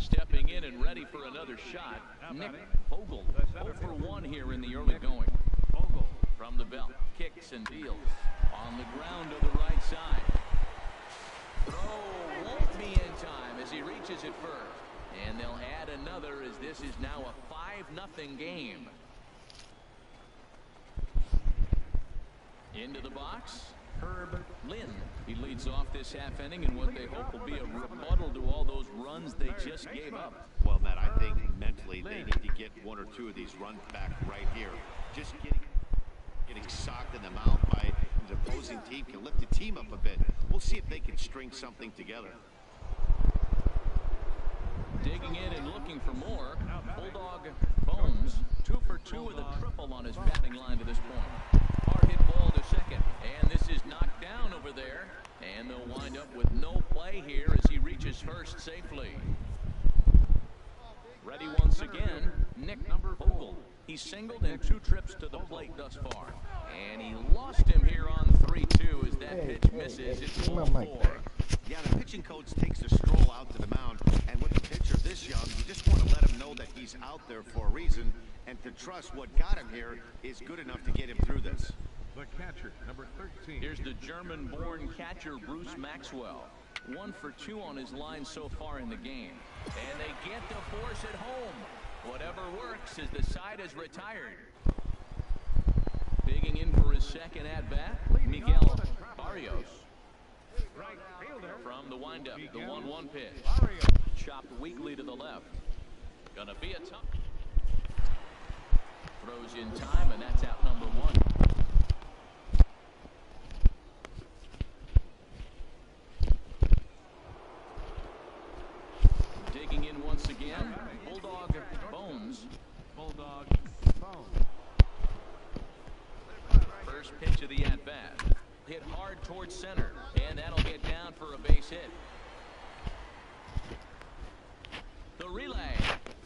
Stepping in and ready for another shot, Nick Vogel. 0 for 1 here in the early going. Vogel from the belt, kicks and deals. On the ground to the right side. Throw won't be in time as he reaches it first. And they'll add another as this is now a 5-0 game. Into the box, Herb Lynn. He leads off this half inning in what they hope will be a rebuttal to all those runs they just gave up. Well, Matt, I think mentally they need to get one or two of these runs back right here. Just getting socked in the mouth by the opposing team can lift the team up a bit. We'll see if they can string something together. Digging in and looking for more, Bulldog Bones, 2 for 2 with a triple on his batting line to this point. Hard hit ball to second, and this is knocked down over there, and they'll wind up with no play here as he reaches first safely. Ready once again, Nick Vogel. He singled in 2 trips to the plate thus far, and he lost him here on 3-2 as that pitch misses. It's ball 4. Yeah, the pitching coach takes a stroll out to the mound, and with a pitcher this young, you just want to let him know that he's out there for a reason, and to trust what got him here is good enough to get him through this. The catcher, number 13. Here's the German-born catcher, Bruce Maxwell. 1 for 2 on his line so far in the game. And they get the force at home. Whatever works as the side is retired. Digging in for his second at-bat, Miguel Barrios. From the windup, the 1-1 pitch. Chopped weakly to the left. Gonna be a tough. Throws in time, and that's out number 1. Digging in once again, Bulldog Bones. Bulldog Bones. First pitch of the at-bat. Hit hard towards center, and that'll get down for a base hit. The relay.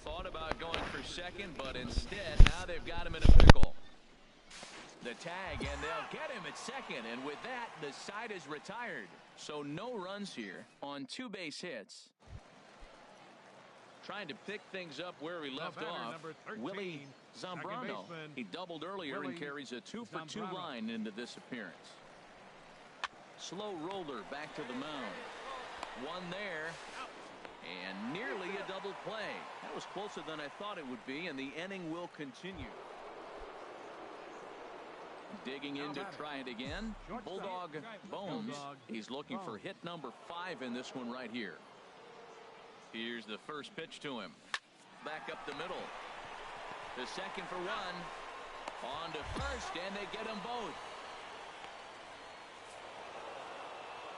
Thought about going for second, but instead, now they've got him in a pickle. The tag, and they'll get him at second, and with that, the side is retired. So no runs here on 2 base hits. Trying to pick things up where he left off, Willie Zambrano. He doubled earlier and carries a 2 for 2 line into this appearance. Slow roller back to the mound. One there, and nearly a double play. That was closer than I thought it would be, and the inning will continue. Digging in to try it again, Bulldog Bones. He's looking for hit number 5 in this one right here. Here's the first pitch to him. Back up the middle. The second for 1. On to first, and they get them both.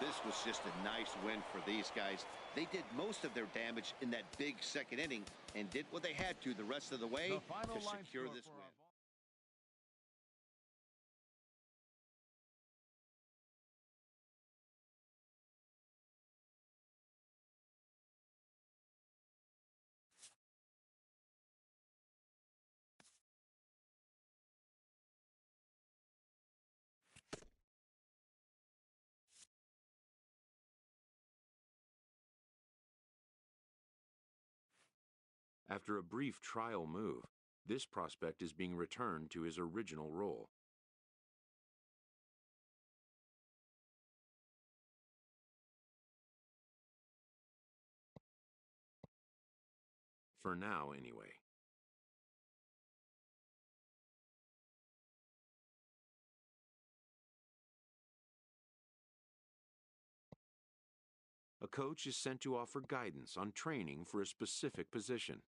This was just a nice win for these guys. They did most of their damage in that big second inning and did what they had to the rest of the way to secure this win. After a brief trial move, this prospect is being returned to his original role. For now, anyway. A coach is sent to offer guidance on training for a specific position.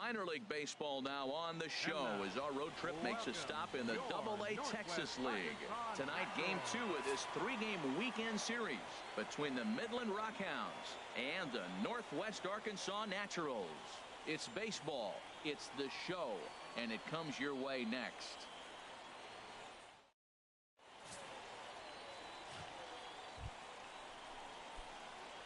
Minor League Baseball now on the show as our road trip makes a stop in the AA Texas League. Tonight, Game 2 of this 3-game weekend series between the Midland Rockhounds and the Northwest Arkansas Naturals. It's baseball, it's the show, and it comes your way next.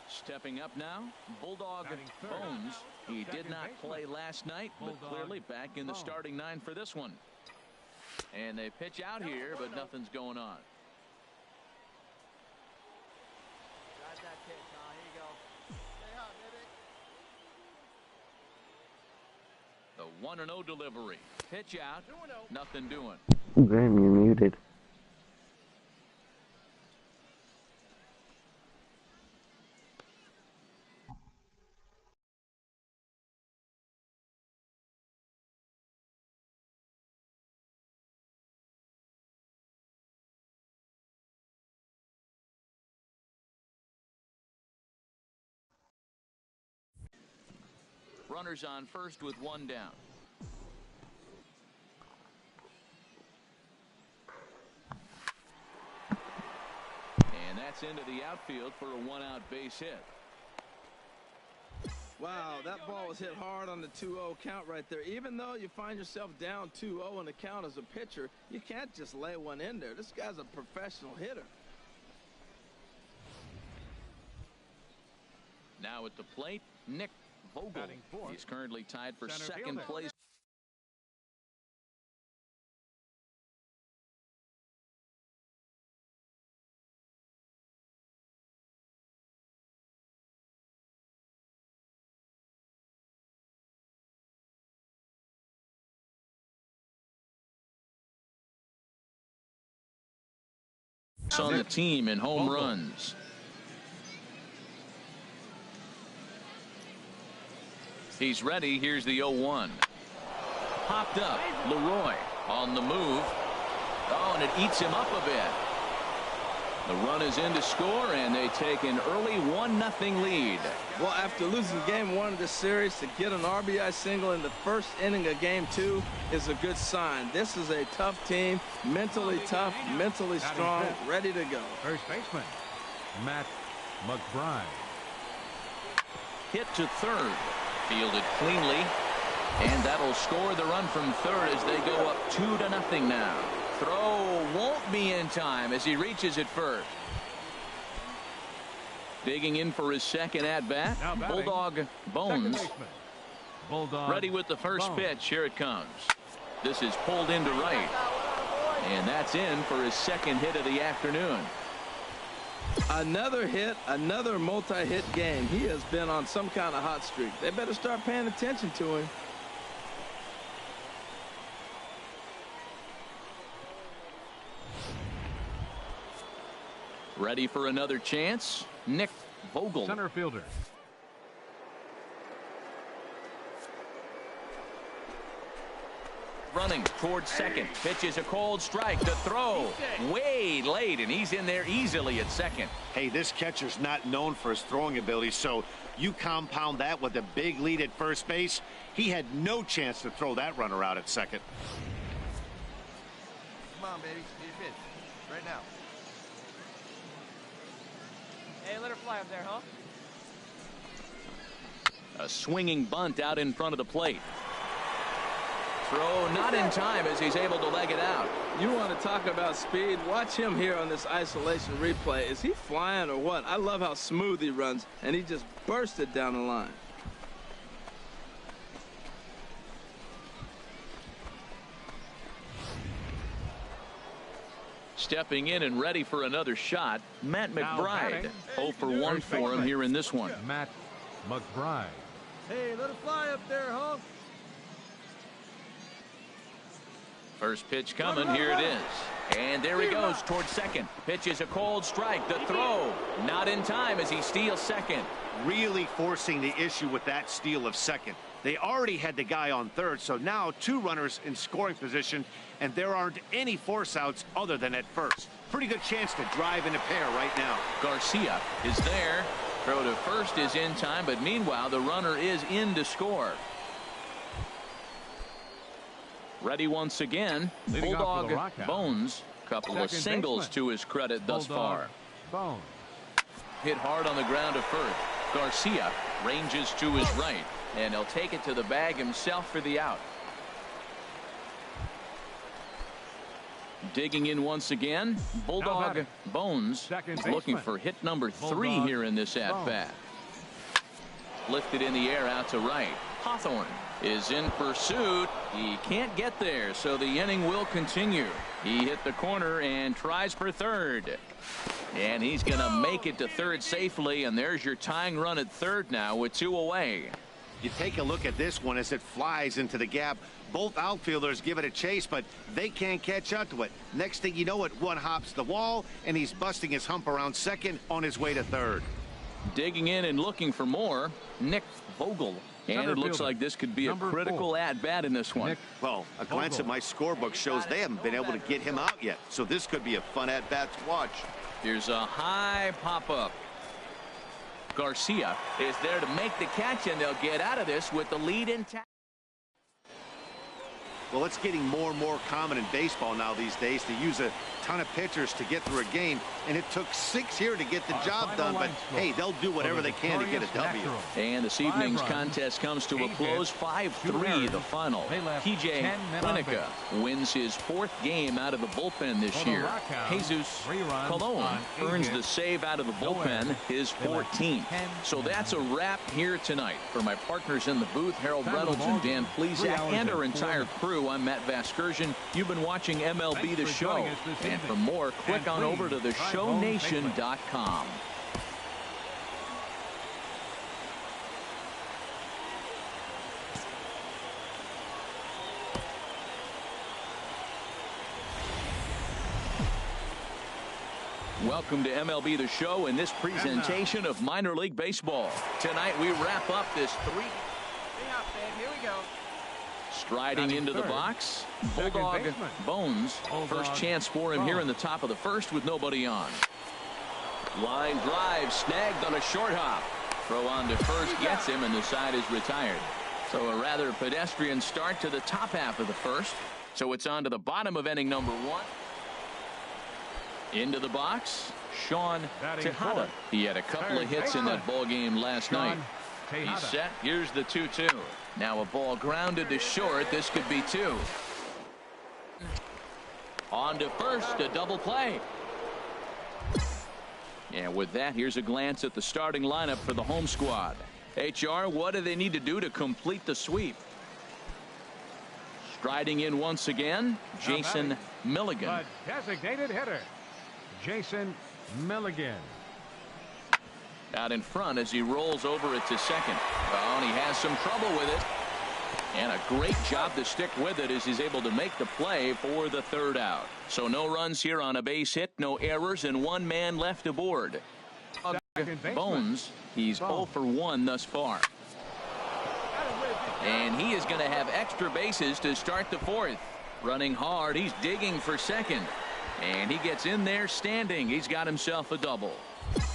Stepping up now, Bulldog Bones. He did not play last night, but clearly back in the starting 9 for this one. And they pitch out here, but nothing's going on. Drive that pitch, huh? Here you go. Stay hot, baby. The 1-0 delivery. Pitch out, nothing doing. Graham, you're muted. Runners on first with 1 down. And that's into the outfield for a 1-out base hit. Wow, that ball was hit hard on the 2-0 count right there. Even though you find yourself down 2-0 in the count as a pitcher, you can't just lay one in there. This guy's a professional hitter. Now at the plate, Nick Vogel. He's currently tied for second place. On the team in home runs. He's ready. Here's the 0-1. Popped up. Leroy on the move. Oh, and it eats him up a bit. The run is in to score, and they take an early 1-0 lead. Well, after losing game 1 of this series, to get an RBI single in the first inning of game 2 is a good sign. This is a tough team, mentally tough, mentally strong, ready to go. First baseman, Matt McBride. Hit to third. Fielded cleanly, and that'll score the run from third as they go up 2-0 now. Throw won't be in time as he reaches it first. Digging in for his second at-bat, Bulldog Bones. Bulldog ready with the first pitch. Here it comes. This is pulled into right, and that's in for his second hit of the afternoon. Another hit, another multi-hit game. He has been on some kind of hot streak. They better start paying attention to him. Ready for another chance, Nick Vogel. Center fielder. Running towards second. Pitches a cold strike. The throw way late, and he's in there easily at second. Hey, this catcher's not known for his throwing ability, so you compound that with a big lead at first base. He had no chance to throw that runner out at second. Come on, baby. Need a pitch. Right now. Hey, let her fly up there, huh? A swinging bunt out in front of the plate. Throw not in time as he's able to leg it out. You want to talk about speed? Watch him here on this isolation replay. Is he flying or what? I love how smooth he runs, and he just bursted down the line. Stepping in and ready for another shot, Matt McBride. 0 for 1 for him here in this one. Matt McBride. Hey, let her fly up there, huh? First pitch coming. Here it is. And there he goes towards second. Pitch is a cold strike. The throw not in time as he steals second. Really forcing the issue with that steal of second. They already had the guy on third, so now 2 runners in scoring position, and there aren't any force outs other than at first. Pretty good chance to drive in a pair right now. Garcia is there. Throw to first is in time, but meanwhile the runner is in to score. Ready once again. Leading off for the Bulldog Rockhounds. Bones. Couple of Second singles baseman. to his credit thus Bulldog far. Bones. Hit hard on the ground to first. Garcia ranges to his right, and he'll take it to the bag himself for the out. Digging in once again, Bulldog Bones Second is looking baseman. for hit number 3 Bulldog here in this at-bat. Lifted in the air out to right. Hawthorne is in pursuit. He can't get there, so the inning will continue. He hit the corner and tries for third. And he's going to make it to third safely, and there's your tying run at third now with 2 away. You take a look at this one as it flies into the gap. Both outfielders give it a chase, but they can't catch up to it. Next thing you know it, one hops the wall, and he's busting his hump around second on his way to third. Digging in and looking for more, Nick Vogel. And Center it looks fielder, like this could be a number critical 4. at-bat in this one. Nick Well, a glance Vogel. at my scorebook shows they haven't been able to get him out yet, so this could be a fun at-bat to watch. Here's a high pop-up. Garcia is there to make the catch, and they'll get out of this with the lead intact. Well, it's getting more and more common in baseball now these days to use a ton of pitchers to get through a game, and it took 6 here to get the Our job final done, but line score hey, they'll do whatever for the they can to get a victorious W. Natural. And this 5 evening's runs, contest comes to a 8 close, hits, 5-3 2 the final. They left PJ 10 men on Winica wins his 4th game out of the bullpen this For the year. Rockhounds, Jesus 3 runs Colon on 8 earns the hits, save out of the no bullpen, errors. his They left 14th. 10 So that's a wrap here tonight. For my partners in the booth, Harold Time of Reynolds and ball Dan game, Plesac, 3 hours and our and 4 entire minutes. crew, I'm Matt Vasgersian. You've been watching MLB Thanks The for Show. joining us this And evening. for more, click And on over to please, drive home safely. theshownation.com. Welcome to MLB The Show and this presentation of minor league baseball. Tonight we wrap up this 3. Stay up, babe. Here we go. Striding Batting into the third, box, second Bulldog baseman. Bones. Bulldog First chance for him here in the top of the first with nobody on. Line drive snagged on a short hop. Throw on to first gets him, and the side is retired. So a rather pedestrian start to the top half of the first. So it's on to the bottom of inning number 1. Into the box, Sean Batting Tejada. fourth. He had a couple of Third hits in that baseman. ball game last Sean night. Tejada. He's set. Here's the 2-2. Now a ball grounded to short. This could be 2. On to first, a double play. And with that, here's a glance at the starting lineup for the home squad. HR, what do they need to do to complete the sweep? Striding in once again, Jason Milligan. The designated hitter, Jason Milligan. Out in front as he rolls over it to second. Oh, and he has some trouble with it. And a great job to stick with it as he's able to make the play for the third out. So no runs here on a base hit, no errors, and 1 man left aboard. Second baseman. Bones, he's 0 for 1 thus far. And he is going to have extra bases to start the 4th. Running hard, he's digging for second. And he gets in there standing. He's got himself a double.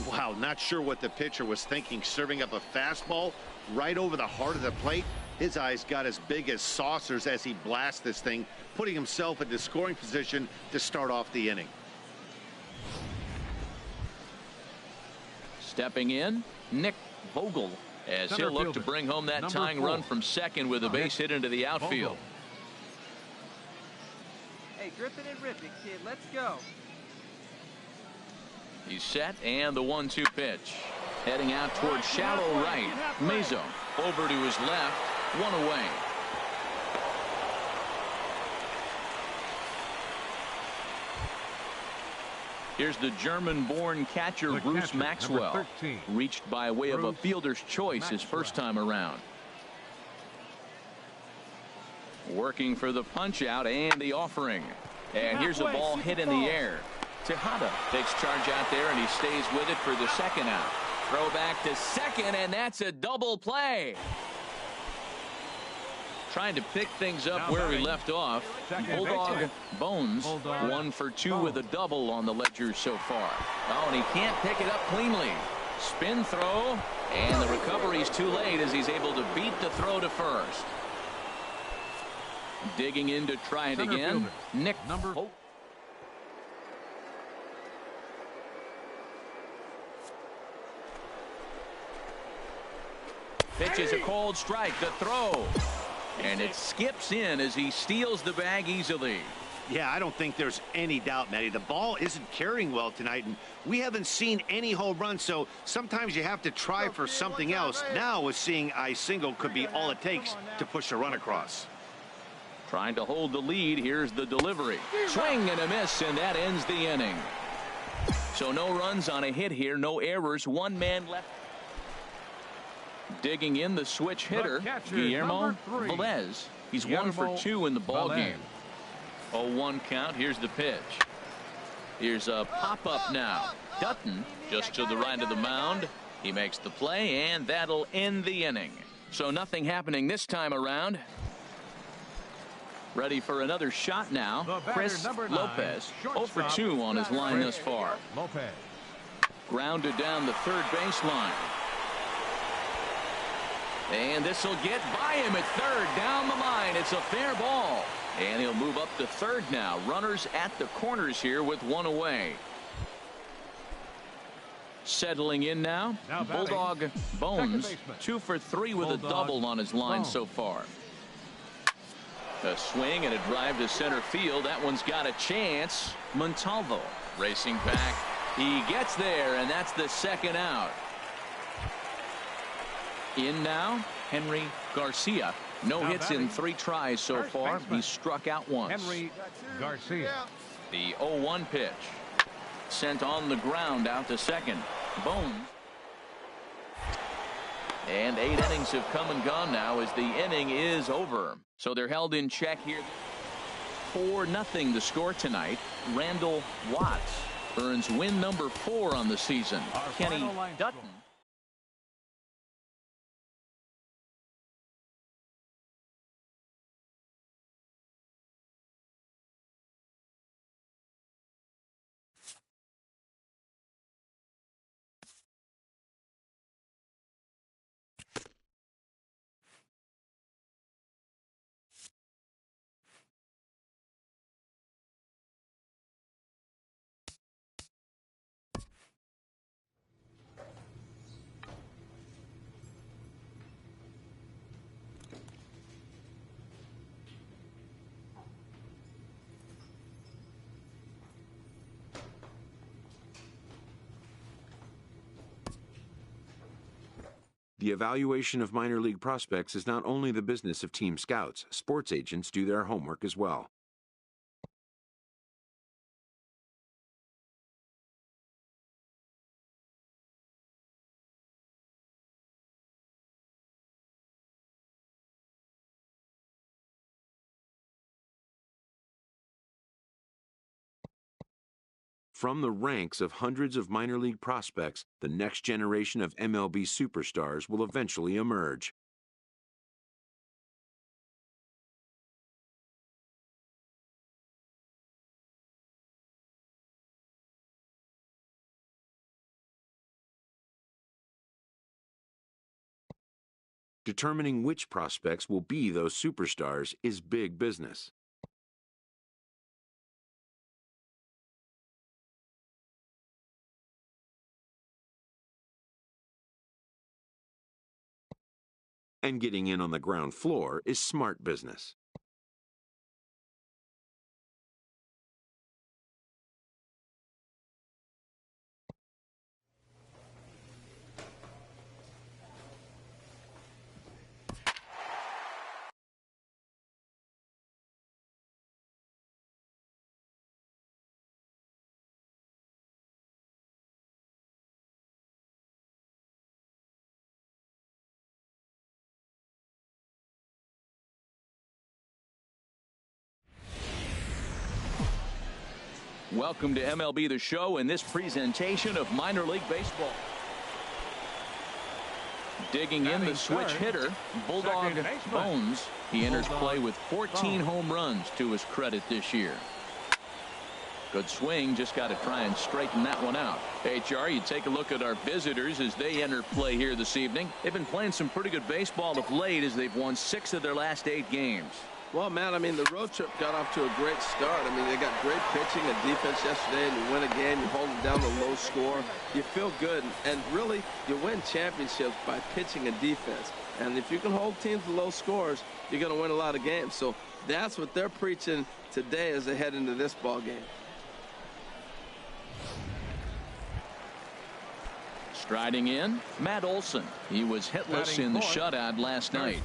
Wow, not sure what the pitcher was thinking, serving up a fastball right over the heart of the plate. His eyes got as big as saucers as he blasts this thing, putting himself into scoring position to start off the inning. Stepping in, Nick Vogel, as Center he'll look fielder, to bring home that number tying 4. run from second with a base hit into the outfield. Vogel. Hey, Griffin and Rip it, kid. Let's go. He's set, and the 1-2 pitch. Heading out towards shallow right. Mazo over to his left, 1 away. Here's the German-born catcher The Bruce catcher, Maxwell, number 13. reached by way of a Bruce fielder's choice his Maxwell. first time around. Working for the punch out and the offering. And here's a ball hit in the air. Tejada takes charge out there, and he stays with it for the second out. Throw back to second, and that's a double play. Trying to pick things up Now where he batting. left off. Second Bulldog baseman. Bones, Bulldog 1 for 2 Bones. with a double on the ledger so far. Oh, and he can't pick it up cleanly. Spin throw, and the recovery's too late as he's able to beat the throw to first. Digging in to try it Center again. fielder, Nick. number Pitches a cold strike. The throw. And it skips in as he steals the bag easily. Yeah, I don't think there's any doubt, Matty. The ball isn't carrying well tonight, and we haven't seen any home runs, so sometimes you have to try for something else. Now, with seeing a single could be all it takes to push a run across. Trying to hold the lead. Here's the delivery. Swing and a miss, and that ends the inning. So no runs on a hit here, no errors, one man left. Digging in the switch hitter, Guillermo Velez. He's 1 for 2 in the ball game. 0-1 count. Here's the pitch. Here's a pop-up now. Dutton just to the right of the mound. He makes the play, and that'll end the inning. So nothing happening this time around. Ready for another shot now. Chris Lopez, 0 for 2 on his line thus far. Grounded down the third baseline. And this will get by him at third. Down the line. It's a fair ball. And he'll move up to third now. Runners at the corners here with one away. Settling in now Bulldog Bones, 2 for 3 with a double on his line so far. A swing and a drive to center field. That one's got a chance. Montalvo racing back. He gets there, and that's the second out. In now, Henry Garcia. No hits in 3 tries so far. He's struck out once. Henry Garcia. The 0-1 pitch. Sent on the ground out to second. Bones. And 8 innings have come and gone now as the inning is over. So they're held in check here. 4-0 the score tonight. Randall Watts earns win number 4 on the season. Kenny Dutton. The evaluation of minor league prospects is not only the business of team scouts. Sports agents do their homework as well. From the ranks of hundreds of minor league prospects, the next generation of MLB superstars will eventually emerge. Determining which prospects will be those superstars is big business. And getting in on the ground floor is smart business. Welcome to MLB The Show in this presentation of minor league baseball. Digging in the switch hitter, Bulldog Bones. He enters play with 14 home runs to his credit this year. Good swing, just got to try and straighten that one out. HR, you take a look at our visitors as they enter play here this evening. They've been playing some pretty good baseball of late as they've won 6 of their last 8 games. Well, man, I mean, the road trip got off to a great start. I mean, they got great pitching and defense yesterday, and you win a game, you hold them down to a low score. You feel good, and really, you win championships by pitching and defense. And if you can hold teams to low scores, you're going to win a lot of games. So that's what they're preaching today as they head into this ball game. Striding in, Matt Olson. He was hitless in the shutout last night.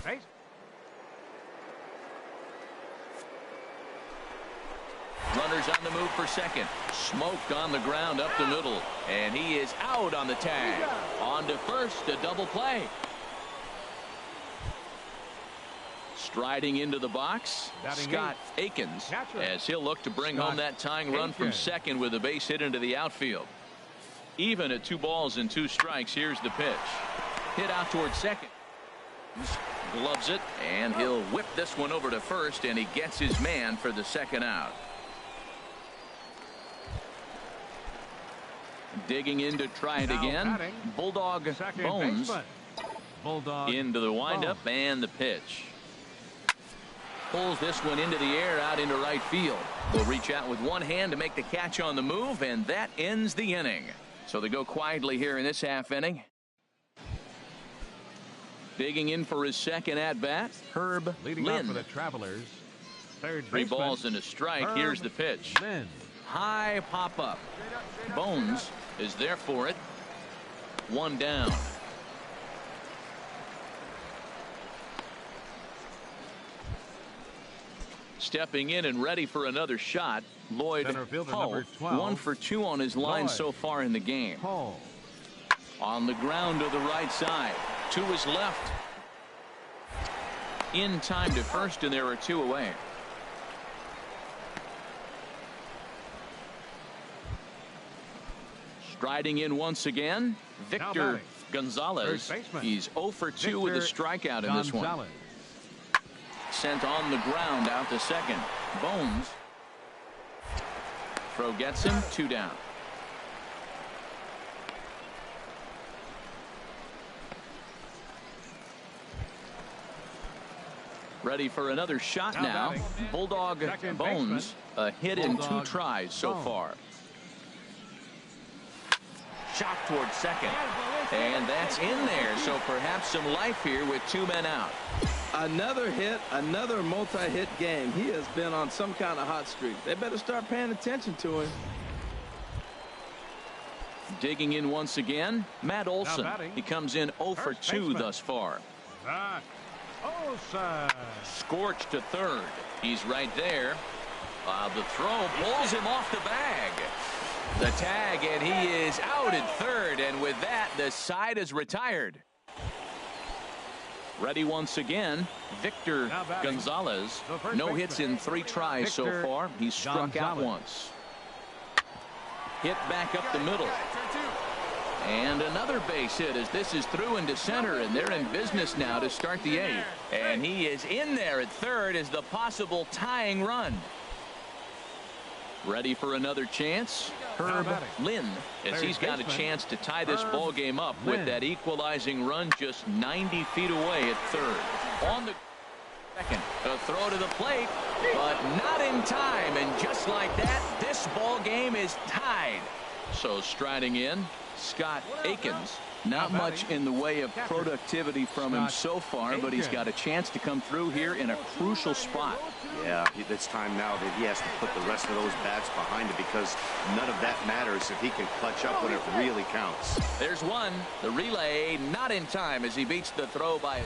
Runners on the move for second. Smoked on the ground up the middle. And he is out on the tag. On to first, a double play. Striding into the box, Scott Akins, as he'll look to bring home that tying run from second with a base hit into the outfield. Even at 2 balls and 2 strikes, here's the pitch. Hit out towards second. Gloves it, and he'll whip this one over to first, and he gets his man for the second out. Digging in to try it again. Bulldog Bones into the windup and the pitch. Pulls this one into the air out into right field. Will reach out with one hand to make the catch on the move, and that ends the inning. So they go quietly here in this half inning. Digging in for his second at bat, Herb Lynn. For the Travelers, 3 balls and a strike. Here's the pitch. High pop up. Bones is there for it. 1 down. Stepping in and ready for another shot, Lloyd Ho. 1 for 2 on his line so far in the game. On the ground to the right side. To his left. In time to first, and there are 2 away. Striding in once again, Victor Gonzalez. He's 0 for 2 with a strikeout in this one. Sent on the ground out to second. Bones. Throw gets him. 2 down. Ready for another shot now. Bulldog Bones. A hit in 2 tries so far. Shot towards second. And that's in there. So perhaps some life here with 2 men out. Another hit, another multi-hit game. He has been on some kind of hot streak. They better start paying attention to him. Digging in once again, Matt Olson. He comes in 0 for 2 thus far. Scorched to third. He's right there. The throw pulls him off the bag. The tag, and he is out at third. And with that, the side is retired. Ready once again, Victor Gonzalez. No hits in 3 tries so far. He's struck out once. Hit back up the middle. And another base hit as this is through into center, and they're in business now to start the 8th. And he is in there at third as the possible tying run. Ready for another chance? Herb Lynn, as he's got a chance to tie this ball game up with that equalizing run just 90 feet away at third. On the second, a throw to the plate, but not in time. And just like that, this ball game is tied. So striding in, Scott Akins. Not much in the way of productivity from him so far, but he's got a chance to come through here in a crucial spot. Yeah, it's time now that he has to put the rest of those bats behind it, because none of that matters if he can clutch up when it really counts. There's one. The relay not in time as he beats the throw by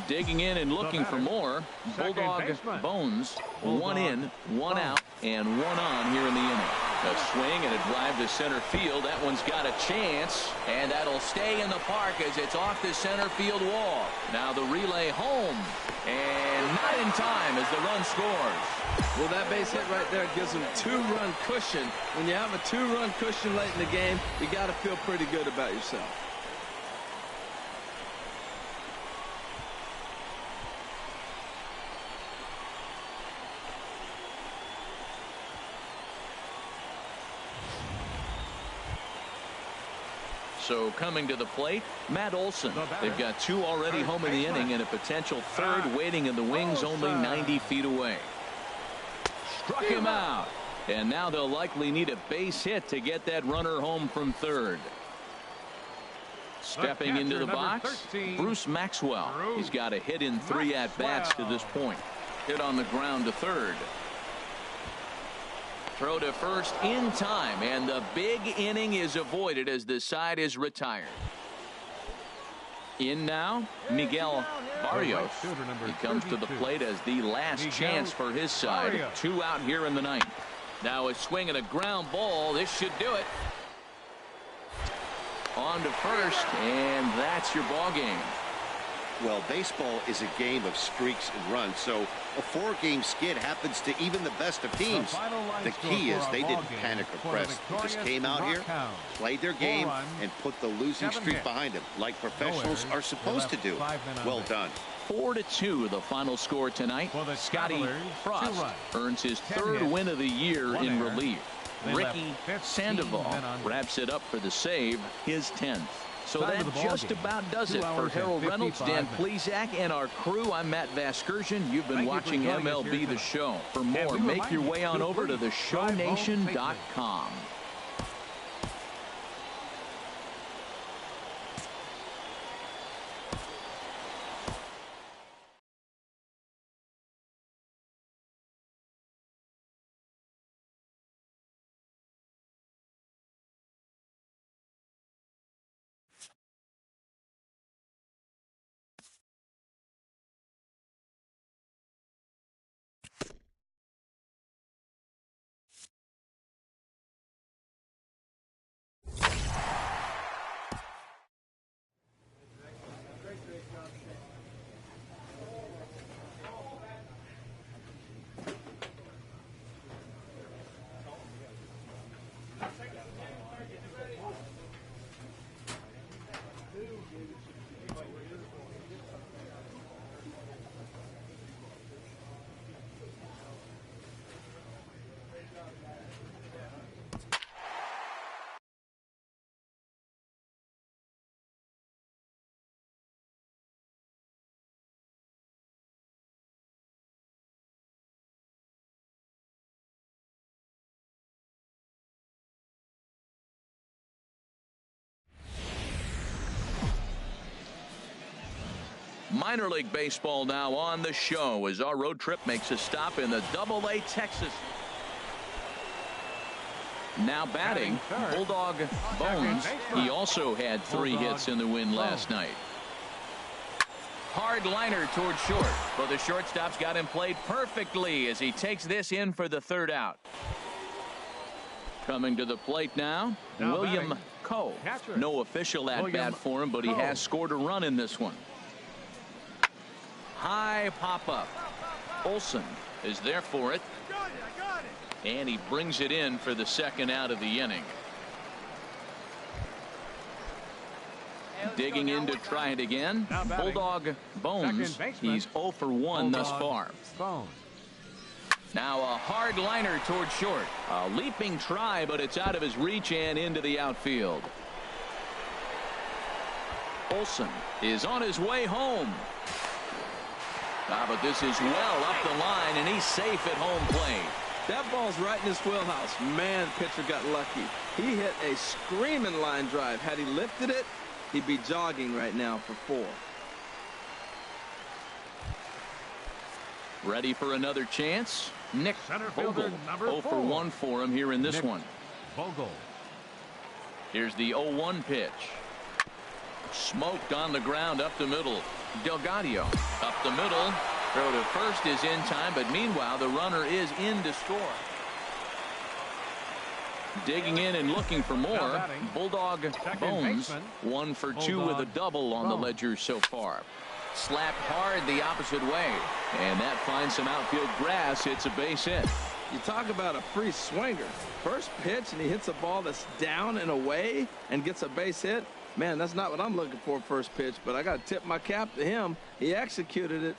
digging in and looking for more. Bulldog Bones. 1 in, 1 out, and 1 on here in the inning. A swing and a drive to center field. That one's got a chance, and that'll stay in the park as it's off the center field wall. Now the relay home, and not in time as the run scores. Well, that base hit right there gives them 2-run cushion. When you have a 2-run cushion late in the game, you got to feel pretty good about yourself. So coming to the plate, Matt Olson. They've got 2 already home in the inning and a potential 3rd waiting in the wings only 90 feet away. Struck him out. And now they'll likely need a base hit to get that runner home from 3rd. Stepping into the box, Bruce Maxwell. He's got a hit in 3 at-bats to this point. Hit on the ground to 3rd. Throw to first in time, and the big inning is avoided as the side is retired. In now, Miguel Barrios. He comes to the plate as the last chance for his side. 2 out here in the 9th. Now a swing and a ground ball. This should do it. On to first, and that's your ball game. Well, baseball is a game of streaks and runs, so a 4-game skid happens to even the best of teams. The key is they didn't panic or press. They just came out here, played their game, and put the losing streak behind them, like professionals are supposed to do. Well done. 4-2 the final score tonight. Scotty Frost earns his 3rd win of the year in relief. Ricky Sandoval wraps it up for the save, his 10th. So that just about does it for Harold Reynolds, Dan Plesac, and our crew. I'm Matt Vasgersian. You've been watching MLB The Show. For more, make your way on over to theshownation.com. Minor League Baseball now on the show as our road trip makes a stop in the Double-A Texas. Now batting, Bulldog Bones. He also had 3 hits in the win last night. Hard liner toward short, but the shortstop's got him played perfectly as he takes this in for the 3rd out. Coming to the plate now, William Coe. No official at-bat for him, but he has scored a run in this one. High pop-up. Olson is there for it. And he brings it in for the 2nd out of the inning. Digging in to try it again. Bulldog Bones. He's 0 for 1 thus far. Now a hard liner toward short. A leaping try, but it's out of his reach and into the outfield. Olson is on his way home. But this is well up the line, and he's safe at home plate. That ball's right in his wheelhouse. Man, pitcher got lucky. He hit a screaming line drive. Had he lifted it, he'd be jogging right now for 4. Ready for another chance? Nick Vogel. 0 for 1 for him here in this one. Here's the 0-1 pitch. Smoked on the ground up the middle. Delgado up the middle. Throw to first is in time, but meanwhile the runner is in to score. Digging in and looking for more. Bulldog Bones 1 for 2 with a double on the ledger so far. Slapped hard the opposite way, and that finds some outfield grass. It's a base hit. You talk about a free swinger. First pitch and he hits a ball that's down and away and gets a base hit. Man, that's not what I'm looking for first pitch, but I got to tip my cap to him. He executed it.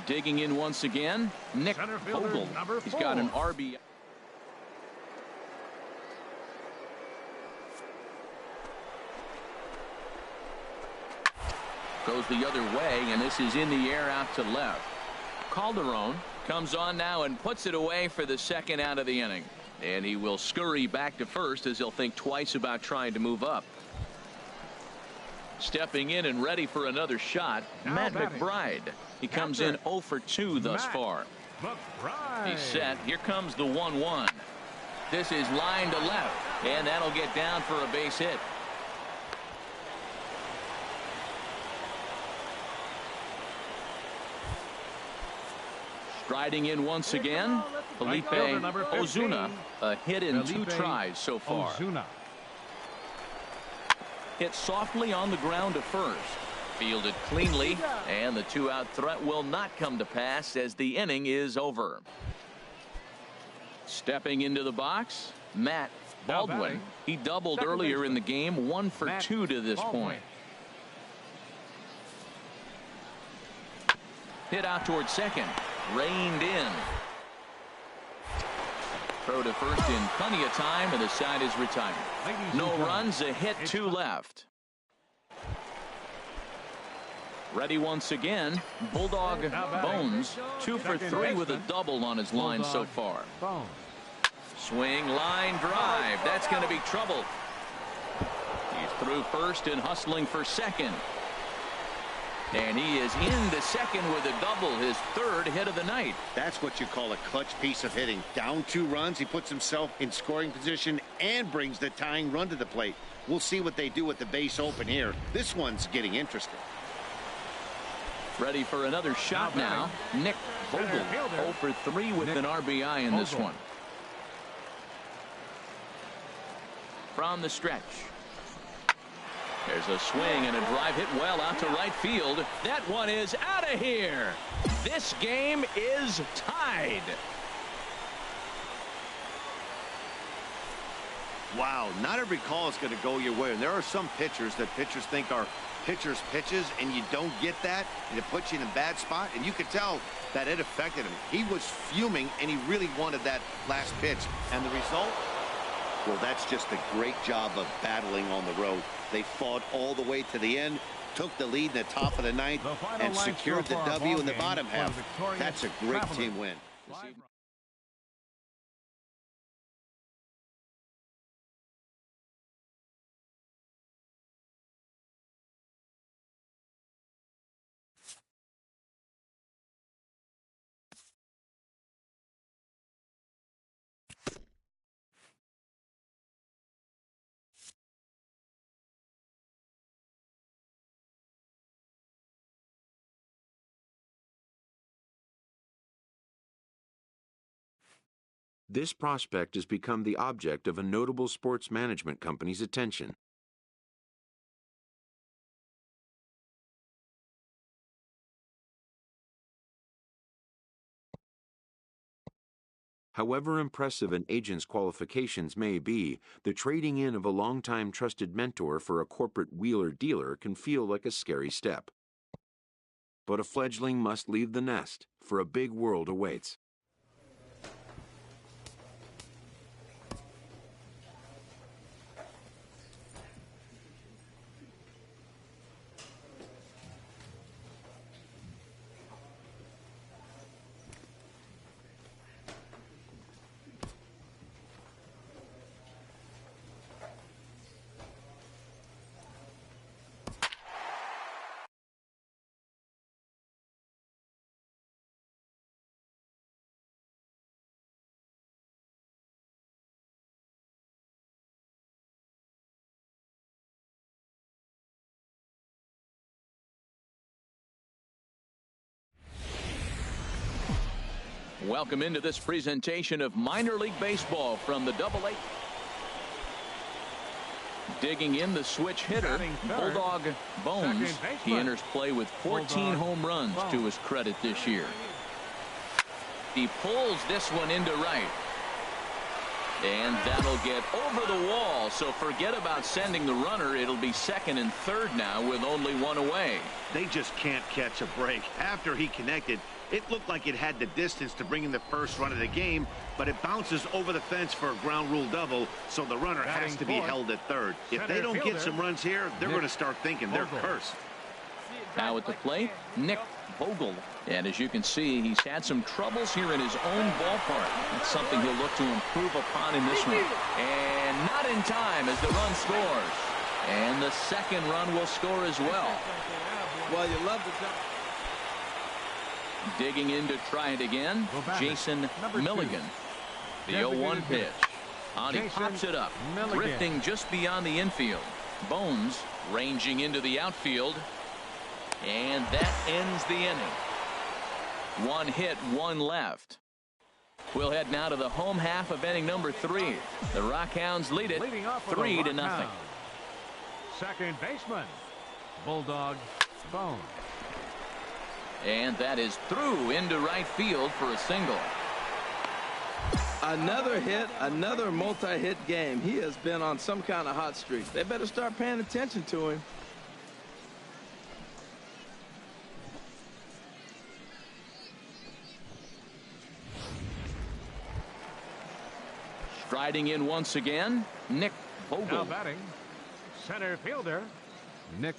Digging in once again, Nick Center fielder, Vogel. number He's got an 4. RBI. Goes the other way, and this is in the air out to left. Calderon comes on now and puts it away for the second out of the inning. And he will scurry back to first as he'll think twice about trying to move up. Stepping in and ready for another shot, Now Matt batting. McBride. He comes in 0 for 2 thus Matt far. McBride. He's set. Here comes the 1-1. This is line to left, and that'll get down for a base hit. Striding in once again, Felipe fielder, number 15. Ozuna. A hit in 2 Felipe tries so far. Ozuna. Hit softly on the ground to first. Fielded cleanly, and the 2-out threat will not come to pass as the inning is over. Stepping into the box, Matt Now Baldwin. batting. He doubled Second earlier in the baseman. game, 1 for Matt 2 to this Baldwin. point. Hit out towards second. Reined in. Throw to first in plenty of time, and the side is retired. No runs, a hit, 2 left. Ready once again, Bulldog Bones, 2 for 3 with a double on his line so far. Bones. Swing, line, drive. That's going to be trouble. He's through first and hustling for second. And he is into second with a double, his 3rd hit of the night. That's what you call a clutch piece of hitting. Down 2 runs, he puts himself in scoring position and brings the tying run to the plate. We'll see what they do with the base open here. This one's getting interesting. Ready for another shot now. Nick Vogel, 0 for 3 with an RBI in this one. From the stretch. There's a swing and a drive hit well out to right field. That one is out of here. This game is tied. Wow, not every call is going to go your way. And there are some pitchers that pitchers think are pitchers' pitches, and you don't get that, and it puts you in a bad spot. And you could tell that it affected him. He was fuming, and he really wanted that last pitch. And the result? Well, that's just a great job of battling on the road. They fought all the way to the end, took the lead in the top of the 9th, and secured the W in the bottom half. That's a great team win. This prospect has become the object of a notable sports management company's attention. However impressive an agent's qualifications may be, the trading in of a longtime trusted mentor for a corporate wheeler-dealer can feel like a scary step. But a fledgling must leave the nest, for a big world awaits. Welcome into this presentation of minor league baseball from the AA. Digging in the switch hitter, Bulldog Bones. He enters play with 14 home runs to his credit this year. He pulls this one into right. And that'll get over the wall, so forget about sending the runner. It'll be second and third now with only one away. They just can't catch a break. After he connected, It looked like it had the distance to bring in the first run of the game, but it bounces over the fence for a ground rule double, so the runner has to be held at third. If they don't get some runs here, they're going to start thinking they're cursed. Now at the plate, Nick Vogel. And as you can see, he's had some troubles here in his own ballpark. That's something he'll look to improve upon in this one. And not in time as the run scores. And the second run will score as well. Well, you love the jump. Digging in to try it again, Jason Milligan. The 0-1 pitch. He pops it up, drifting just beyond the infield. Bones ranging into the outfield. And that ends the inning. One hit, one left. We'll head now to the home half of inning number 3. The Rockhounds lead it 3-0. Second baseman, Bulldog Bones. And that is through into right field for a single. Another hit, another multi-hit game. He has been on some kind of hot streak. They better start paying attention to him. Striding in once again, Nick Vogel. Now batting, center fielder, Nick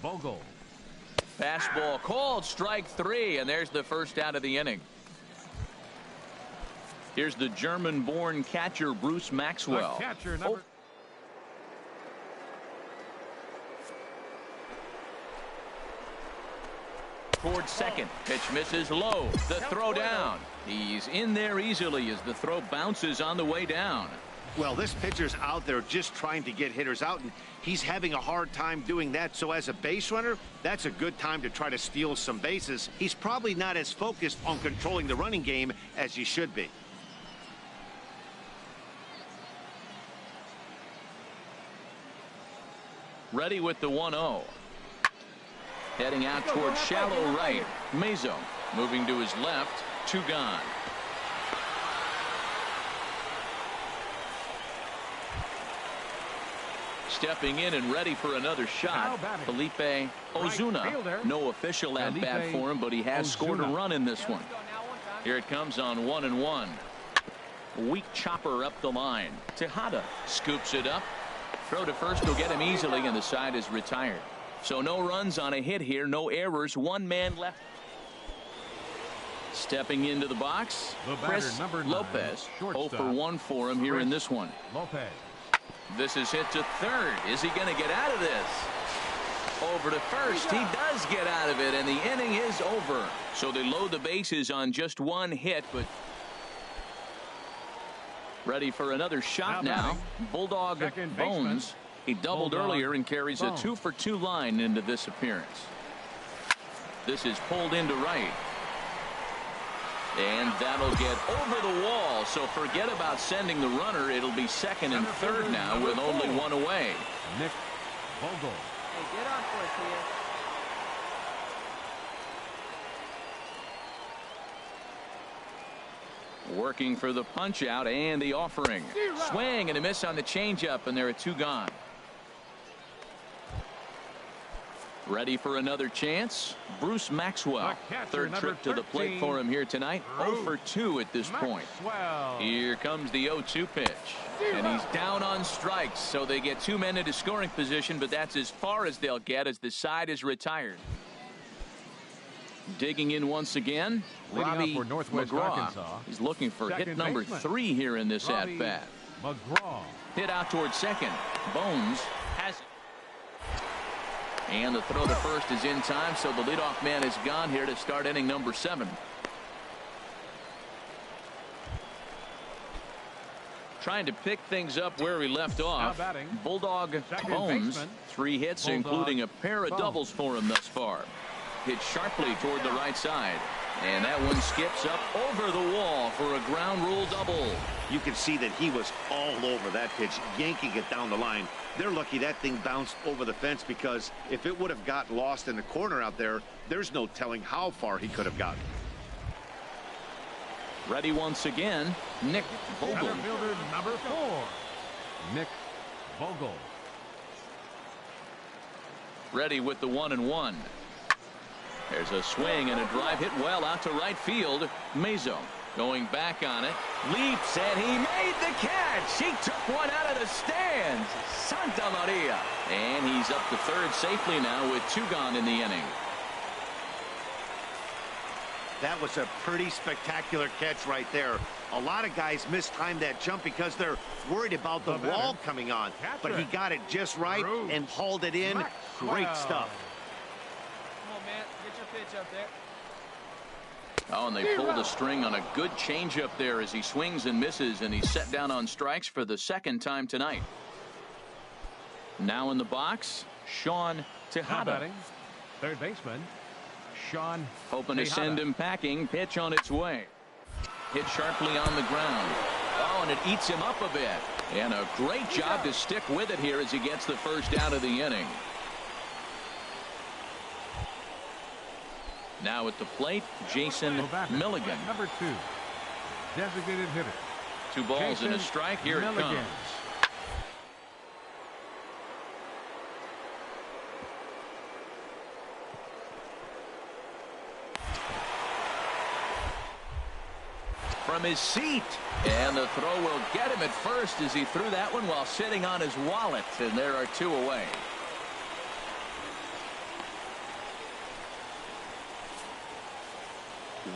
Vogel. Fastball called, strike 3, and there's the first out of the inning. Here's the German-born catcher, Bruce Maxwell. The catcher, number... Towards second. Pitch misses low. The throw down. He's in there easily as the throw bounces on the way down. Well, this pitcher's out there just trying to get hitters out, and he's having a hard time doing that. So as a base runner, that's a good time to try to steal some bases. He's probably not as focused on controlling the running game as he should be. Ready with the 1-0. Heading out towards shallow right. Mazo moving to his left. 2 gone. Stepping in and ready for another shot, Felipe Ozuna. No official at bat for him, but he has scored a run in this one. Here it comes on 1-1. Weak chopper up the line. Tejada scoops it up. Throw to first will get him easily, and the side is retired. So no runs on a hit here, no errors, 1 man left. Stepping into the box, Chris Lopez. 0 for 1 for him here in this one. Lopez. This is hit to third. Is he going to get out of this? Over to first. He does get out of it, and the inning is over. So they load the bases on just 1 hit, but ready for another shot now. Bulldog Bones. He doubled earlier and carries a 2 for 2 line into this appearance. This is pulled into right. And that'll get over the wall. So forget about sending the runner. It'll be second and third now with only 1 away. Nick Vogel. Hey, get on for it, Tia. Working for the punch out and the offering. Swing and a miss on the changeup, and there are 2 gone. Ready for another chance. Bruce Maxwell. Third trip to the plate for him here tonight. 0 for 2 at this point. Here comes the 0-2 pitch. And he's down on strikes. So they get 2 men into scoring position, but that's as far as they'll get as the side is retired. Digging in once again, Robbie McGraw. He's looking for hit number 3 here in this at-bat. Hit out towards second. Bones has it. And the throw to first is in time, so the leadoff man is gone here to start inning number 7. Trying to pick things up where we left off. Bulldog Bones, 3 hits, including a pair of doubles for him thus far. Hit sharply toward the right side. And that one skips up over the wall for a ground rule double. You can see that he was all over that pitch, yanking it down the line. They're lucky that thing bounced over the fence, because if it would have got lost in the corner out there, there's no telling how far he could have gotten. Ready once again, Nick Vogel. Center fielder number 4, Nick Vogel. Ready with the 1-1. There's a swing and a drive hit well out to right field. Mazo going back on it. Leaps, and he made the catch. He took one out of the stands. Santa Maria. And he's up to third safely now with 2 gone in the inning. That was a pretty spectacular catch right there. A lot of guys mistimed that jump because they're worried about the wall coming on. But he got it just right and hauled it in. Great stuff. Come on, man. Get your pitch up there. Oh, and they pulled a string on a good changeup there as he swings and misses, and he's set down on strikes for the 2nd time tonight. Now in the box, Sean Tejada. Third baseman, Sean. Hoping to send him packing. Pitch on its way. Hit sharply on the ground. Oh, and it eats him up a bit. And a great job to stick with it here as he gets the first out of the inning. Now at the plate, Jason Milligan. Number 2, designated hitter. 2 balls and a strike. Here it comes. From his seat, and the throw will get him at first as he threw that one while sitting on his wallet, and there are 2 away.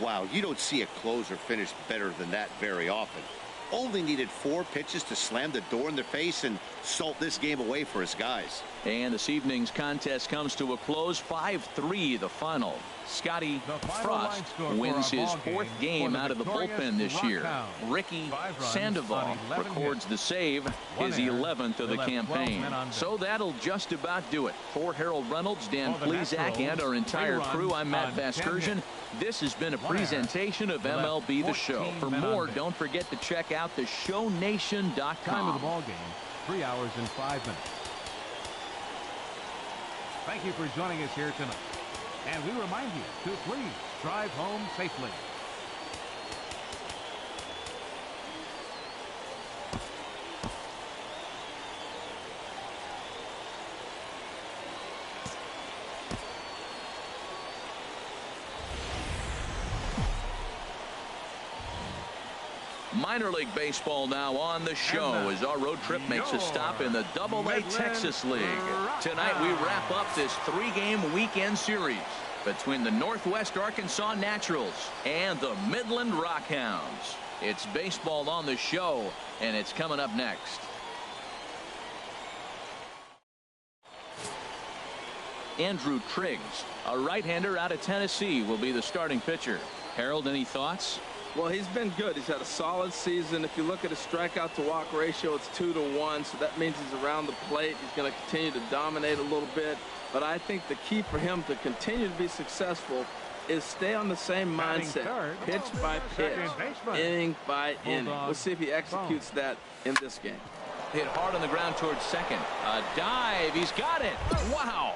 Wow, you don't see a closer finish better than that very often. Only needed 4 pitches to slam the door in their face and salt this game away for his guys. And this evening's contest comes to a close. 5-3 the final. Scotty Frost wins his 4th game out of the bullpen this year. Ricky Sandoval records the save, his 11th of the campaign. So that'll just about do it. For Harold Reynolds, Dan Plesac, and our entire crew, I'm Matt Vasgersian. This has been a presentation of MLB The Show. For more, don't forget to check out theshownation.com. Time of the ball game, 3 hours and 5 minutes. Thank you for joining us here tonight. And we remind you to please drive home safely. Minor League Baseball now on the show as our road trip makes a stop in the AA Texas League. Tonight we wrap up this 3-game weekend series between the Northwest Arkansas Naturals and the Midland Rockhounds. It's baseball on the show, and it's coming up next. Andrew Triggs, a right-hander out of Tennessee, will be the starting pitcher. Harold, any thoughts? Well, he's been good. He's had a solid season. If you look at his strikeout to walk ratio, it's 2-to-1, so that means he's around the plate. He's going to continue to dominate a little bit. But I think the key for him to continue to be successful is stay on the same mindset, pitch by pitch, inning by inning. Let's see if he executes that in this game. Hit hard on the ground towards second. A dive. He's got it. Wow.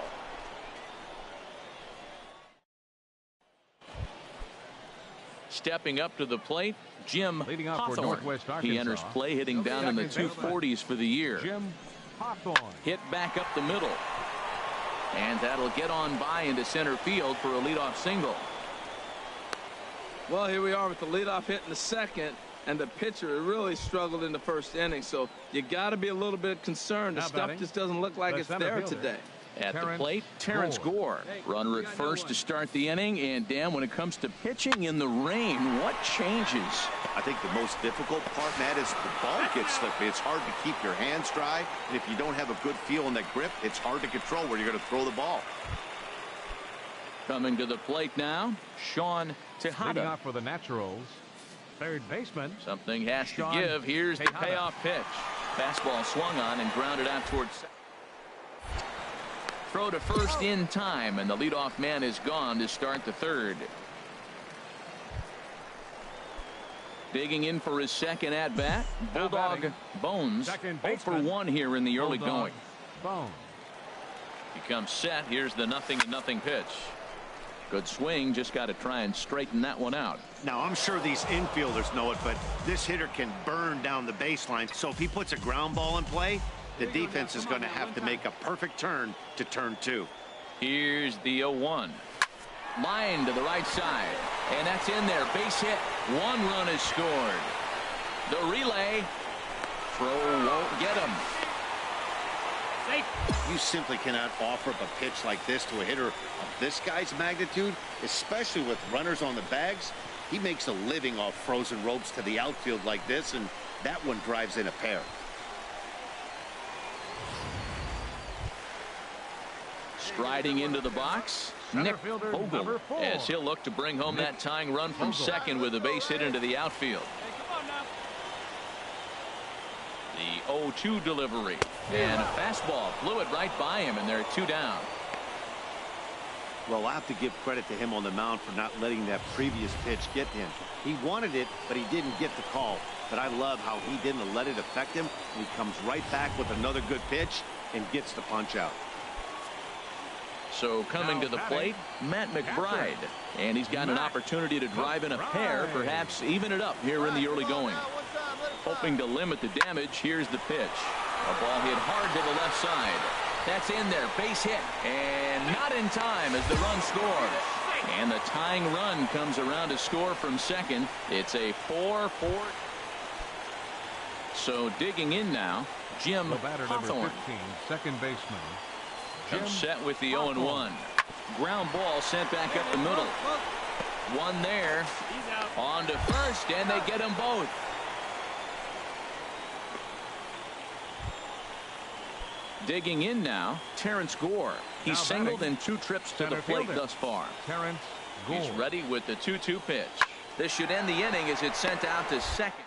Stepping up to the plate, Jim Hawthorne. He enters play hitting down in the 240s for the year. Jim Hawthorne. Hit back up the middle. And that'll get on by into center field for a leadoff single. Well, here we are with the leadoff hit in the second, and the pitcher really struggled in the first inning. So you got to be a little bit concerned. The stuff just doesn't look like it's there today. At the plate, Terrence Gore. Runner at first to start the inning. And, Dan, when it comes to pitching in the rain, what changes? I think the most difficult part, Matt, is the ball gets slippery. It's hard to keep your hands dry. And if you don't have a good feel in that grip, it's hard to control where you're going to throw the ball. Coming to the plate now, Sean Tejada. Leading off for the Naturals, third baseman. Something has to give. Here's the payoff pitch. Fastball swung on and grounded out towards second. Throw to first in time, and the leadoff man is gone to start the third. Digging in for his second at-bat, Bulldog Bones. 0 for 1 here in the early going. He comes set. Here's the 0-0 pitch. Good swing. Just got to try and straighten that one out. Now, I'm sure these infielders know it, but this hitter can burn down the baseline. So if he puts a ground ball in play, the defense is going to have to make a perfect turn to turn 2. Here's the 0-1. Line to the right side. And that's in there. Base hit. 1 run is scored. The relay. Throw won't get him. You simply cannot offer up a pitch like this to a hitter of this guy's magnitude, especially with runners on the bags. He makes a living off frozen ropes to the outfield like this, and that one drives in a pair. Striding into the box, Nick Vogel, as he'll look to bring home that tying run from second with a base hit into the outfield. The 0-2 delivery, and a fastball blew it right by him, and they're 2 down. Well, I'll have to give credit to him on the mound for not letting that previous pitch get to him. He wanted it, but he didn't get the call. But I love how he didn't let it affect him. He comes right back with another good pitch and gets the punch out. So coming to the plate, Matt McBride, and he's got an opportunity to drive in a pair, perhaps even it up here in the early going. Hoping to limit the damage. Here's the pitch. A ball hit hard to the left side. That's in there. Base hit. And not in time as the run scores. And the tying run comes around to score from second. It's a 4-4. So digging in now, Jim Hawthorne. Second baseman. Upset with the 0-1. Ground ball sent back up the middle. One there. On to first, and they get them both. Digging in now, Terrence Gore. He's singled in 2 trips to the plate thus far. Terrence Gore. He's ready with the 2-2 pitch. This should end the inning as it's sent out to second.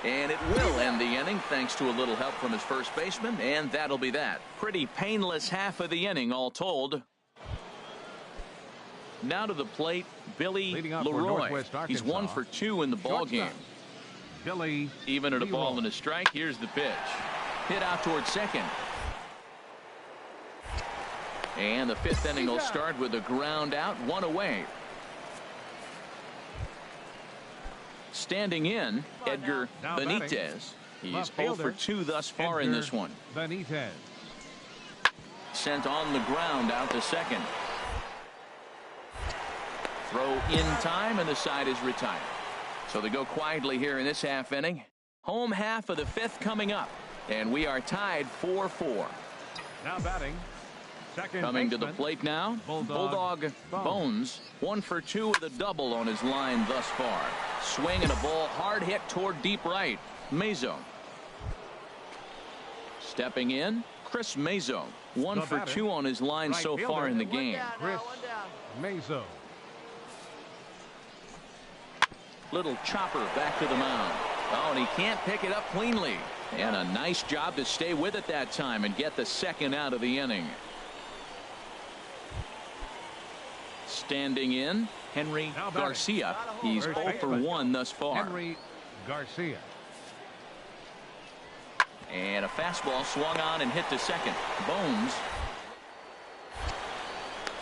And it will end the inning thanks to a little help from his first baseman, and that'll be that. Pretty painless half of the inning all told. Now to the plate, Billy Leroy. He's 1 for 2 in the ball game. Billy even at a ball and a strike. Here's the pitch. Hit out towards second. And the 5th inning will start with a ground out, 1 away. Standing in, Edgar Benitez. He's 0 for 2 thus far in this one. Benitez. Sent on the ground out to second. Throw in time, and the side is retired. So they go quietly here in this half inning. Home half of the 5th coming up. And we are tied 4-4. Now batting. Second coming baseman. To the plate now, Bulldog Bones. 1 for 2 with a double on his line thus far. Swing and a ball hard hit toward deep right. Mazo. Stepping in, Chris Mazo. 1 for 2 on his line so far in the game. Chris Mazo. Little chopper back to the mound. Oh, and he can't pick it up cleanly. And a nice job to stay with it that time and get the second out of the inning. Standing in, Henry Garcia. He's 0 for 1 thus far. Henry Garcia. And a fastball swung on and hit to second. Bones.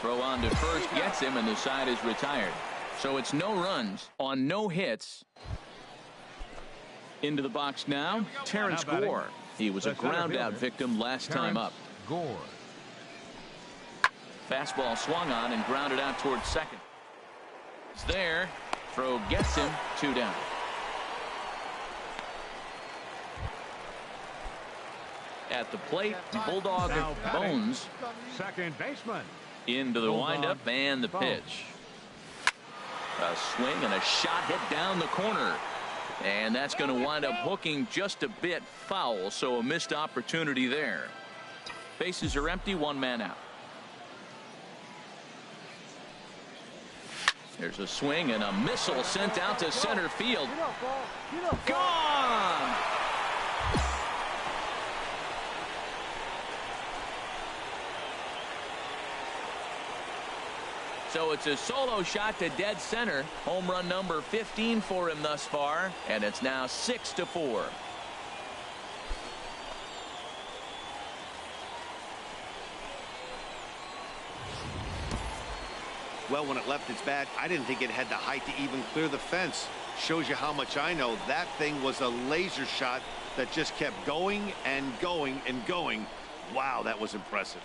Throw on to first, gets him, and the side is retired. So it's no runs on no hits. Into the box now, Terrence Gore. He was a ground out victim last time up. Gore. Fastball swung on and grounded out towards second. It's there. Throw gets him. 2 down. At the plate, Bulldog Bones. Second baseman. Into the windup and the pitch. A swing and a shot hit down the corner. And that's going to wind up hooking just a bit foul, so a missed opportunity there. Bases are empty, 1 man out. There's a swing and a missile sent out to center field. Gone! So it's a solo shot to dead center. Home run number 15 for him thus far, and it's now 6-4. Well, when it left its bat, I didn't think it had the height to even clear the fence. Shows you how much I know. That thing was a laser shot that just kept going and going and going. Wow, that was impressive.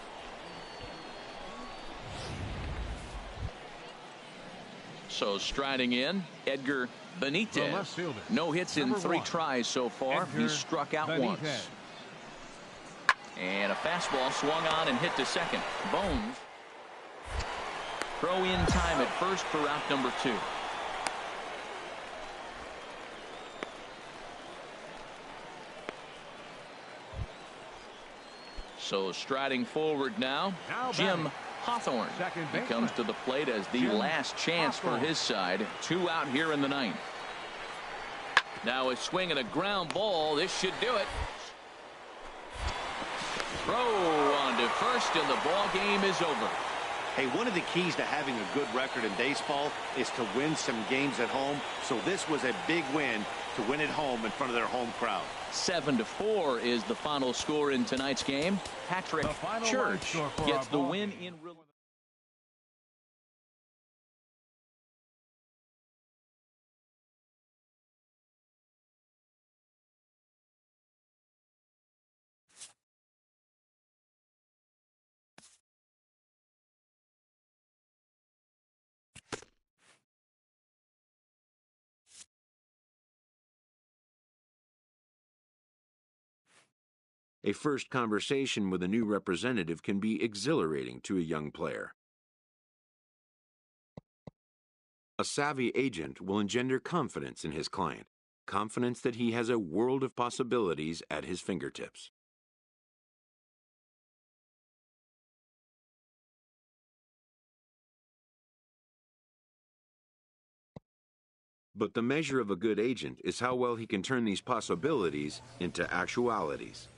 So striding in, Edgar The left Benitez. fielder. No hits in Number 3 1, tries so far. Edgar He's struck out Benitez. once. And a fastball swung on and hit to second. Bones. Throw in time at first for out number 2. So striding forward now, Jim Hawthorne. He comes to the plate as the last chance for his side. 2 out here in the 9th. Now a swing and a ground ball. This should do it. Throw on to first, and the ball game is over. Hey, one of the keys to having a good record in baseball is to win some games at home. So this was a big win to win at home in front of their home crowd. 7-4 is the final score in tonight's game. Patrick Church gets the win in relief. A first conversation with a new representative can be exhilarating to a young player. A savvy agent will engender confidence in his client, confidence that he has a world of possibilities at his fingertips. But the measure of a good agent is how well he can turn these possibilities into actualities.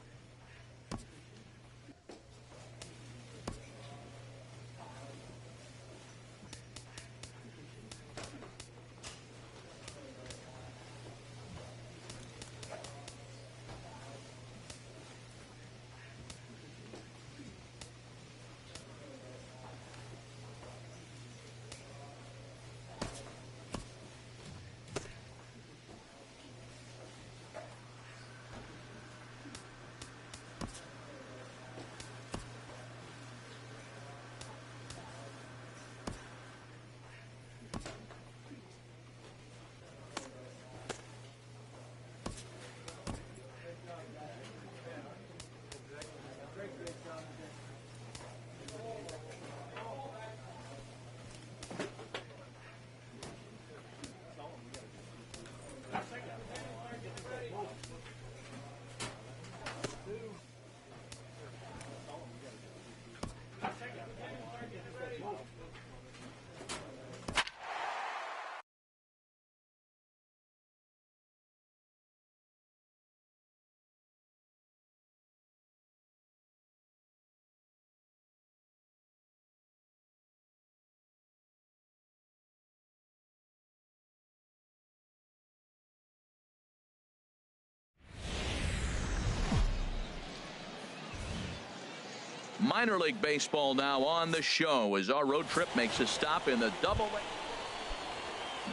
Minor League Baseball now on the show as our road trip makes a stop in the Double-A.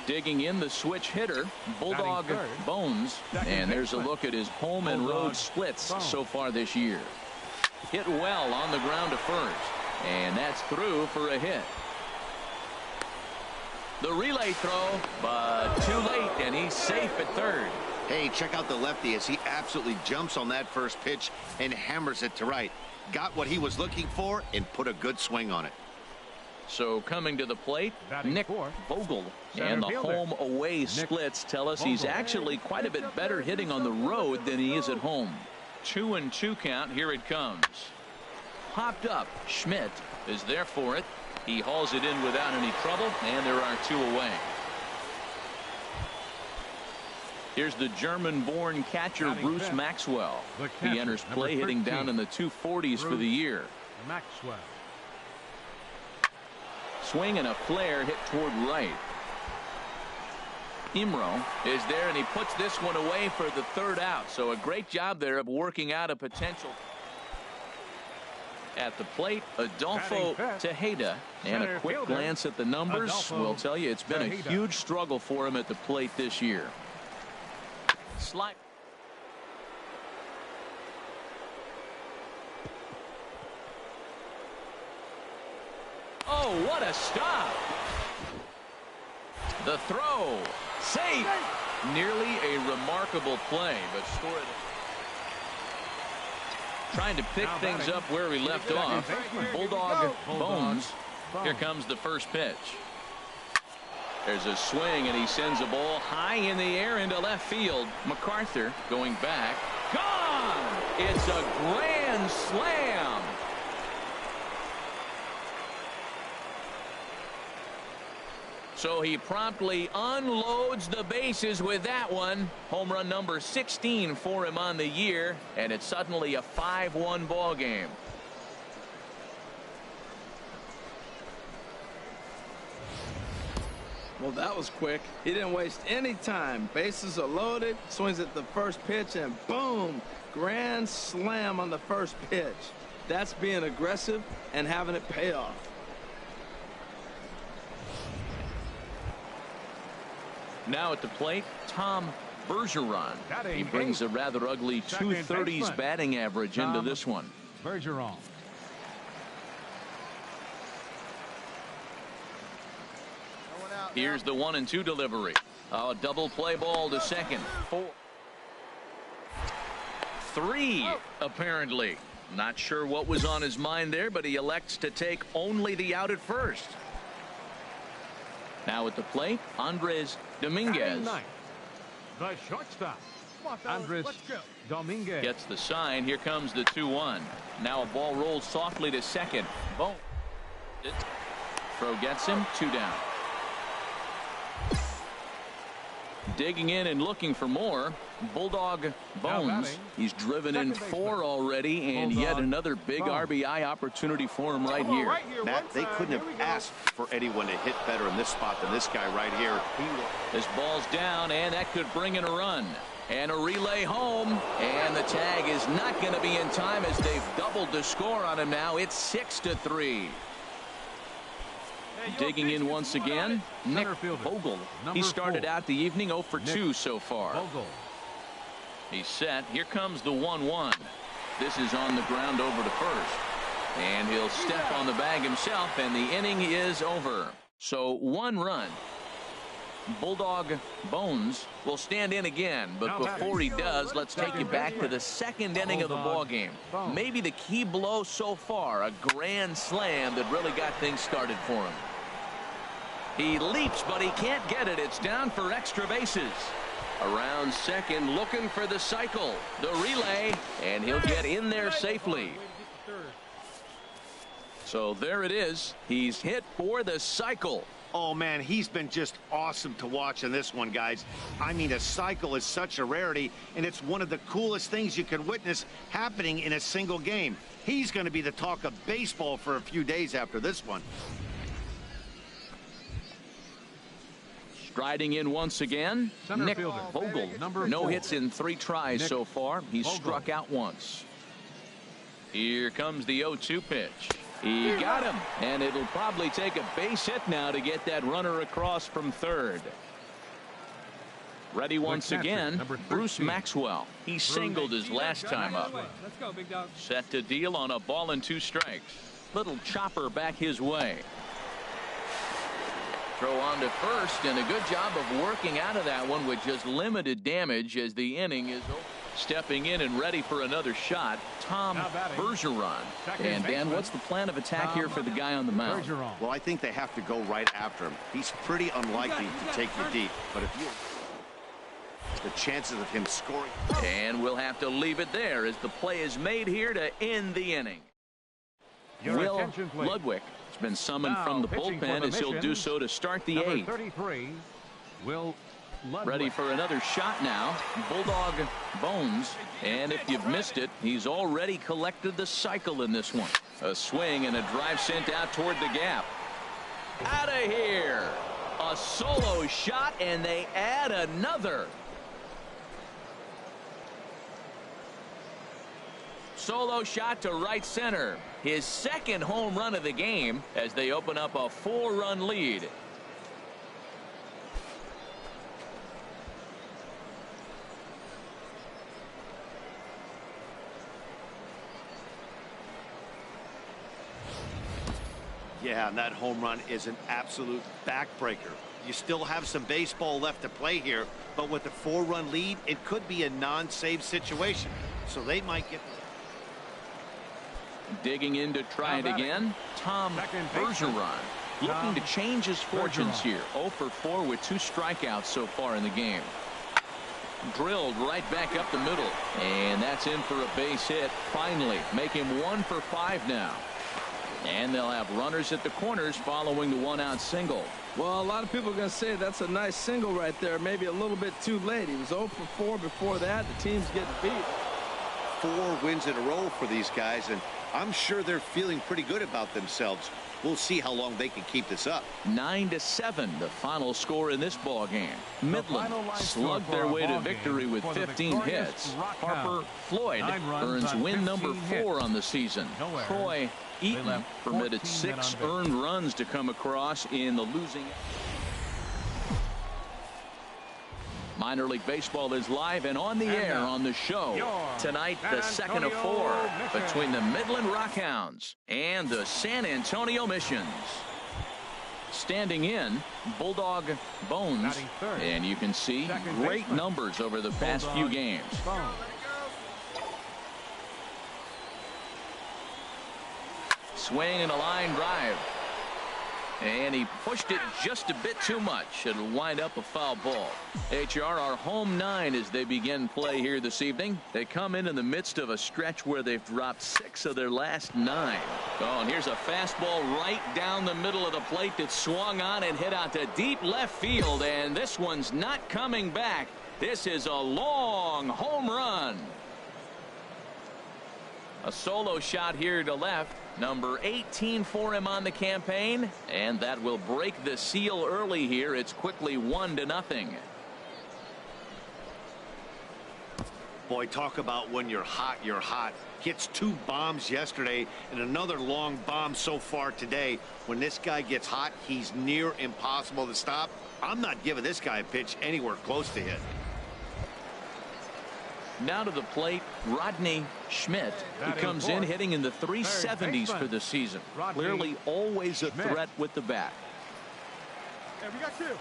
Digging in the switch hitter, Bulldog Bones, and there's a look at his home and road splits so far this year. Hit well on the ground to first, and that's through for a hit. The relay throw, but too late, and he's safe at third. Hey, check out the lefty as he absolutely jumps on that first pitch and hammers it to right. Got what he was looking for and put a good swing on it. So coming to the plate, Nick Vogel, and the home-away splits tell us he's actually quite a bit better hitting on the road than he is at home. 2-2 count. Here it comes. Popped up. Schmidt is there for it. He hauls it in without any trouble, and there are 2 away. Here's the German-born catcher Bruce Maxwell. He enters play hitting down in the 240s for the year. Maxwell. Swing and a flare hit toward right. Imro is there, and he puts this one away for the 3rd out. So a great job there of working out a potential. At the plate, Adolfo Tejeda, and a quick glance at the numbers will tell you it's been a huge struggle for him at the plate this year. Slide. Oh, what a stop. The throw. Safe. Nearly a remarkable play, but scored. Trying to pick things up where we left off. Bulldog Bones. Here comes the first pitch. There's a swing, and he sends a ball high in the air into left field. MacArthur going back. Gone! It's a grand slam. So he promptly unloads the bases with that one. Home run number 16 for him on the year, and it's suddenly a 5-1 ball game. Well, that was quick. He didn't waste any time. Bases are loaded, swings at the first pitch, and boom, grand slam on the first pitch. That's being aggressive and having it pay off. Now at the plate, Tom Bergeron. He brings a rather ugly 230s batting average into this one. Bergeron. Here's the 1-2 delivery. A double play ball to second. 4. 3 apparently. Not sure what was on his mind there, but he elects to take only the out at first. Now at the plate, Andres Dominguez. The shortstop, Andres Dominguez. Gets the sign. Here comes the 2-1. Now a ball rolls softly to second. Boom. Throw gets him. 2 down. Digging in and looking for more. Bulldog Bones. He's driven in 4 already, and yet another big RBI opportunity for him right here. Matt, they couldn't have asked for anyone to hit better in this spot than this guy right here. This ball's down, and that could bring in a run. And a relay home, and the tag is not going to be in time as they've doubled the score on him now. It's 6-3. Digging in once again, Nick Vogel. He started out the evening 0 for 2 so far. He's set. Here comes the 1-1. This is on the ground over to first. And he'll step on the bag himself, and the inning is over. So 1 run. Bulldog Bones will stand in again, but before he does, let's take you back to the 2nd inning of the ball game. Maybe the key blow so far, a grand slam that really got things started for him. He leaps, but he can't get it. It's down for extra bases. Around second, looking for the cycle, the relay, and he'll get in there safely. So there it is. He's hit for the cycle. Oh, man, he's been just awesome to watch in this one, guys. I mean, a cycle is such a rarity, and it's one of the coolest things you can witness happening in a single game. He's going to be the talk of baseball for a few days after this one. Striding in once again, Nick Vogel. No hits in 3 tries so far. He's struck out once. Here comes the 0-2 pitch. He got him, and it'll probably take a base hit now to get that runner across from third. Ready once again, Bruce Maxwell. He singled his last time up. Let's go, big dog. Set to deal on a ball and 2 strikes. Little chopper back his way. Throw on to first, and a good job of working out of that one with just limited damage as the inning is over. Stepping in and ready for another shot, Tom Bergeron. And Dan, what's the plan of attack here for the guy on the mound? Well, I think they have to go right after him. He's pretty unlikely to take you deep, but if you... the chances of him scoring... And we'll have to leave it there as the play is made here to end the inning. Will Ludwig has been summoned from the bullpen as he'll do so to start the 8th. 33, Will Ludwig. Ready for another shot now. Bulldog Bones. And if you've missed it, he's already collected the cycle in this one. A swing and a drive sent out toward the gap. Out of here. A solo shot, and they add another. Solo shot to right center. His 2nd home run of the game as they open up a 4-run lead. Yeah, and that home run is an absolute backbreaker. You still have some baseball left to play here, but with the 4-run lead, it could be a non-save situation. So they might get... Digging in to try it again, Tom Bergeron. Looking to change his fortunes here. 0 for 4 with 2 strikeouts so far in the game. Drilled right back up the middle. And that's in for a base hit. Finally, make him 1 for 5 now. And they'll have runners at the corners following the 1-out single. Well, a lot of people are going to say that's a nice single right there. Maybe a little bit too late. He was 0 for 4 before that. The team's getting beat. 4 wins in a row for these guys, and I'm sure they're feeling pretty good about themselves. We'll see how long they can keep this up. 9-7, the final score in this ball game. Midland slugged their way to victory with 15 hits. Harper Floyd earns win number 4 on the season. Troy Eaton permitted 6 earned runs to come across in the losing. Minor League Baseball is live and on the air on the show. Tonight, the second of 4 between the Midland Rockhounds and the San Antonio Missions. Standing in, Bulldog Bones. And you can see great numbers over the past few games. Swing and a line drive. And he pushed it just a bit too much. It'll wind up a foul ball. HR are home 9 as they begin play here this evening. They come in the midst of a stretch where they've dropped 6 of their last 9. Oh, and here's a fastball right down the middle of the plate that swung on and hit out to deep left field. And this one's not coming back. This is a long home run. A solo shot here to left. Number 18 for him on the campaign, and that will break the seal early here. It's quickly 1-0. Boy, talk about when you're hot, you're hot. Hits 2 bombs yesterday and another long bomb so far today. When this guy gets hot, he's near impossible to stop. I'm not giving this guy a pitch anywhere close to hit. Now to the plate, Rodney Schmidt. He comes in hitting in the 370s for the season. Clearly always a threat with the bat.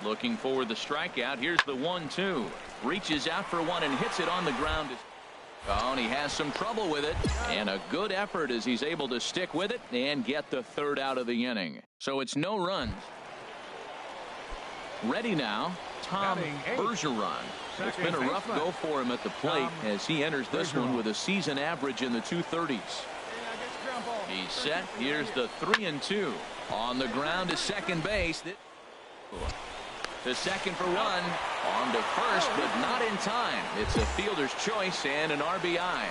Looking for the strikeout. Here's the 1-2. Reaches out for one and hits it on the ground. Oh, and he has some trouble with it. And a good effort as he's able to stick with it and get the 3rd out of the inning. So it's no runs. Ready now, Tom Bergeron. It's been a rough go for him at the plate as he enters this one with a season average in the 230s. He's set. Here's the 3-2. On the ground to second base. To second for 1. On to first, but not in time. It's a fielder's choice and an RBI.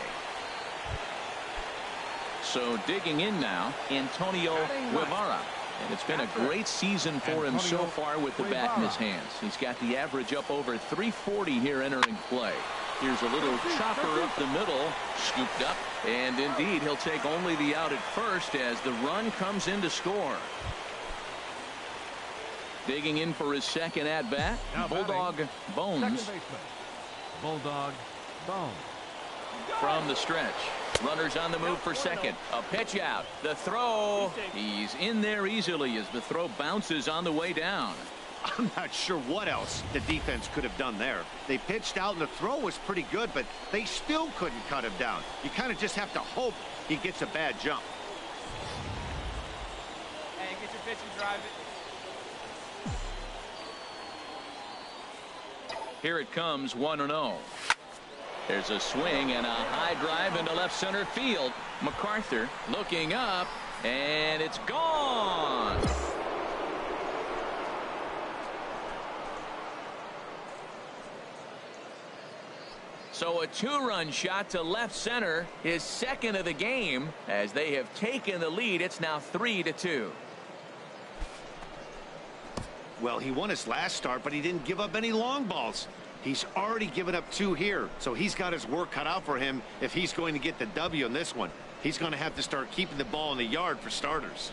So digging in now, Antonio Guevara. And it's been a great season for him so far with the bat in his hands. He's got the average up over 340 here entering play. Here's a little chopper up the middle, scooped up, and indeed he'll take only the out at first as the run comes in to score. Digging in for his second at bat, Bulldog Bones. Bulldog Bones. From the stretch. Runners on the move for second. A pitch out. The throw. He's in there easily as the throw bounces on the way down. I'm not sure what else the defense could have done there. They pitched out and the throw was pretty good, but they still couldn't cut him down. You kind of just have to hope he gets a bad jump. Hey, get your pitch and drive it. Here it comes, 1-0. There's a swing and a high drive into left center field. MacArthur looking up, and it's gone. So a 2-run shot to left center, his second of the game. As they have taken the lead, it's now 3-2. Well, he won his last start, but he didn't give up any long balls. He's already given up 2 here, so he's got his work cut out for him if he's going to get the W in this one. He's going to have to start keeping the ball in the yard for starters.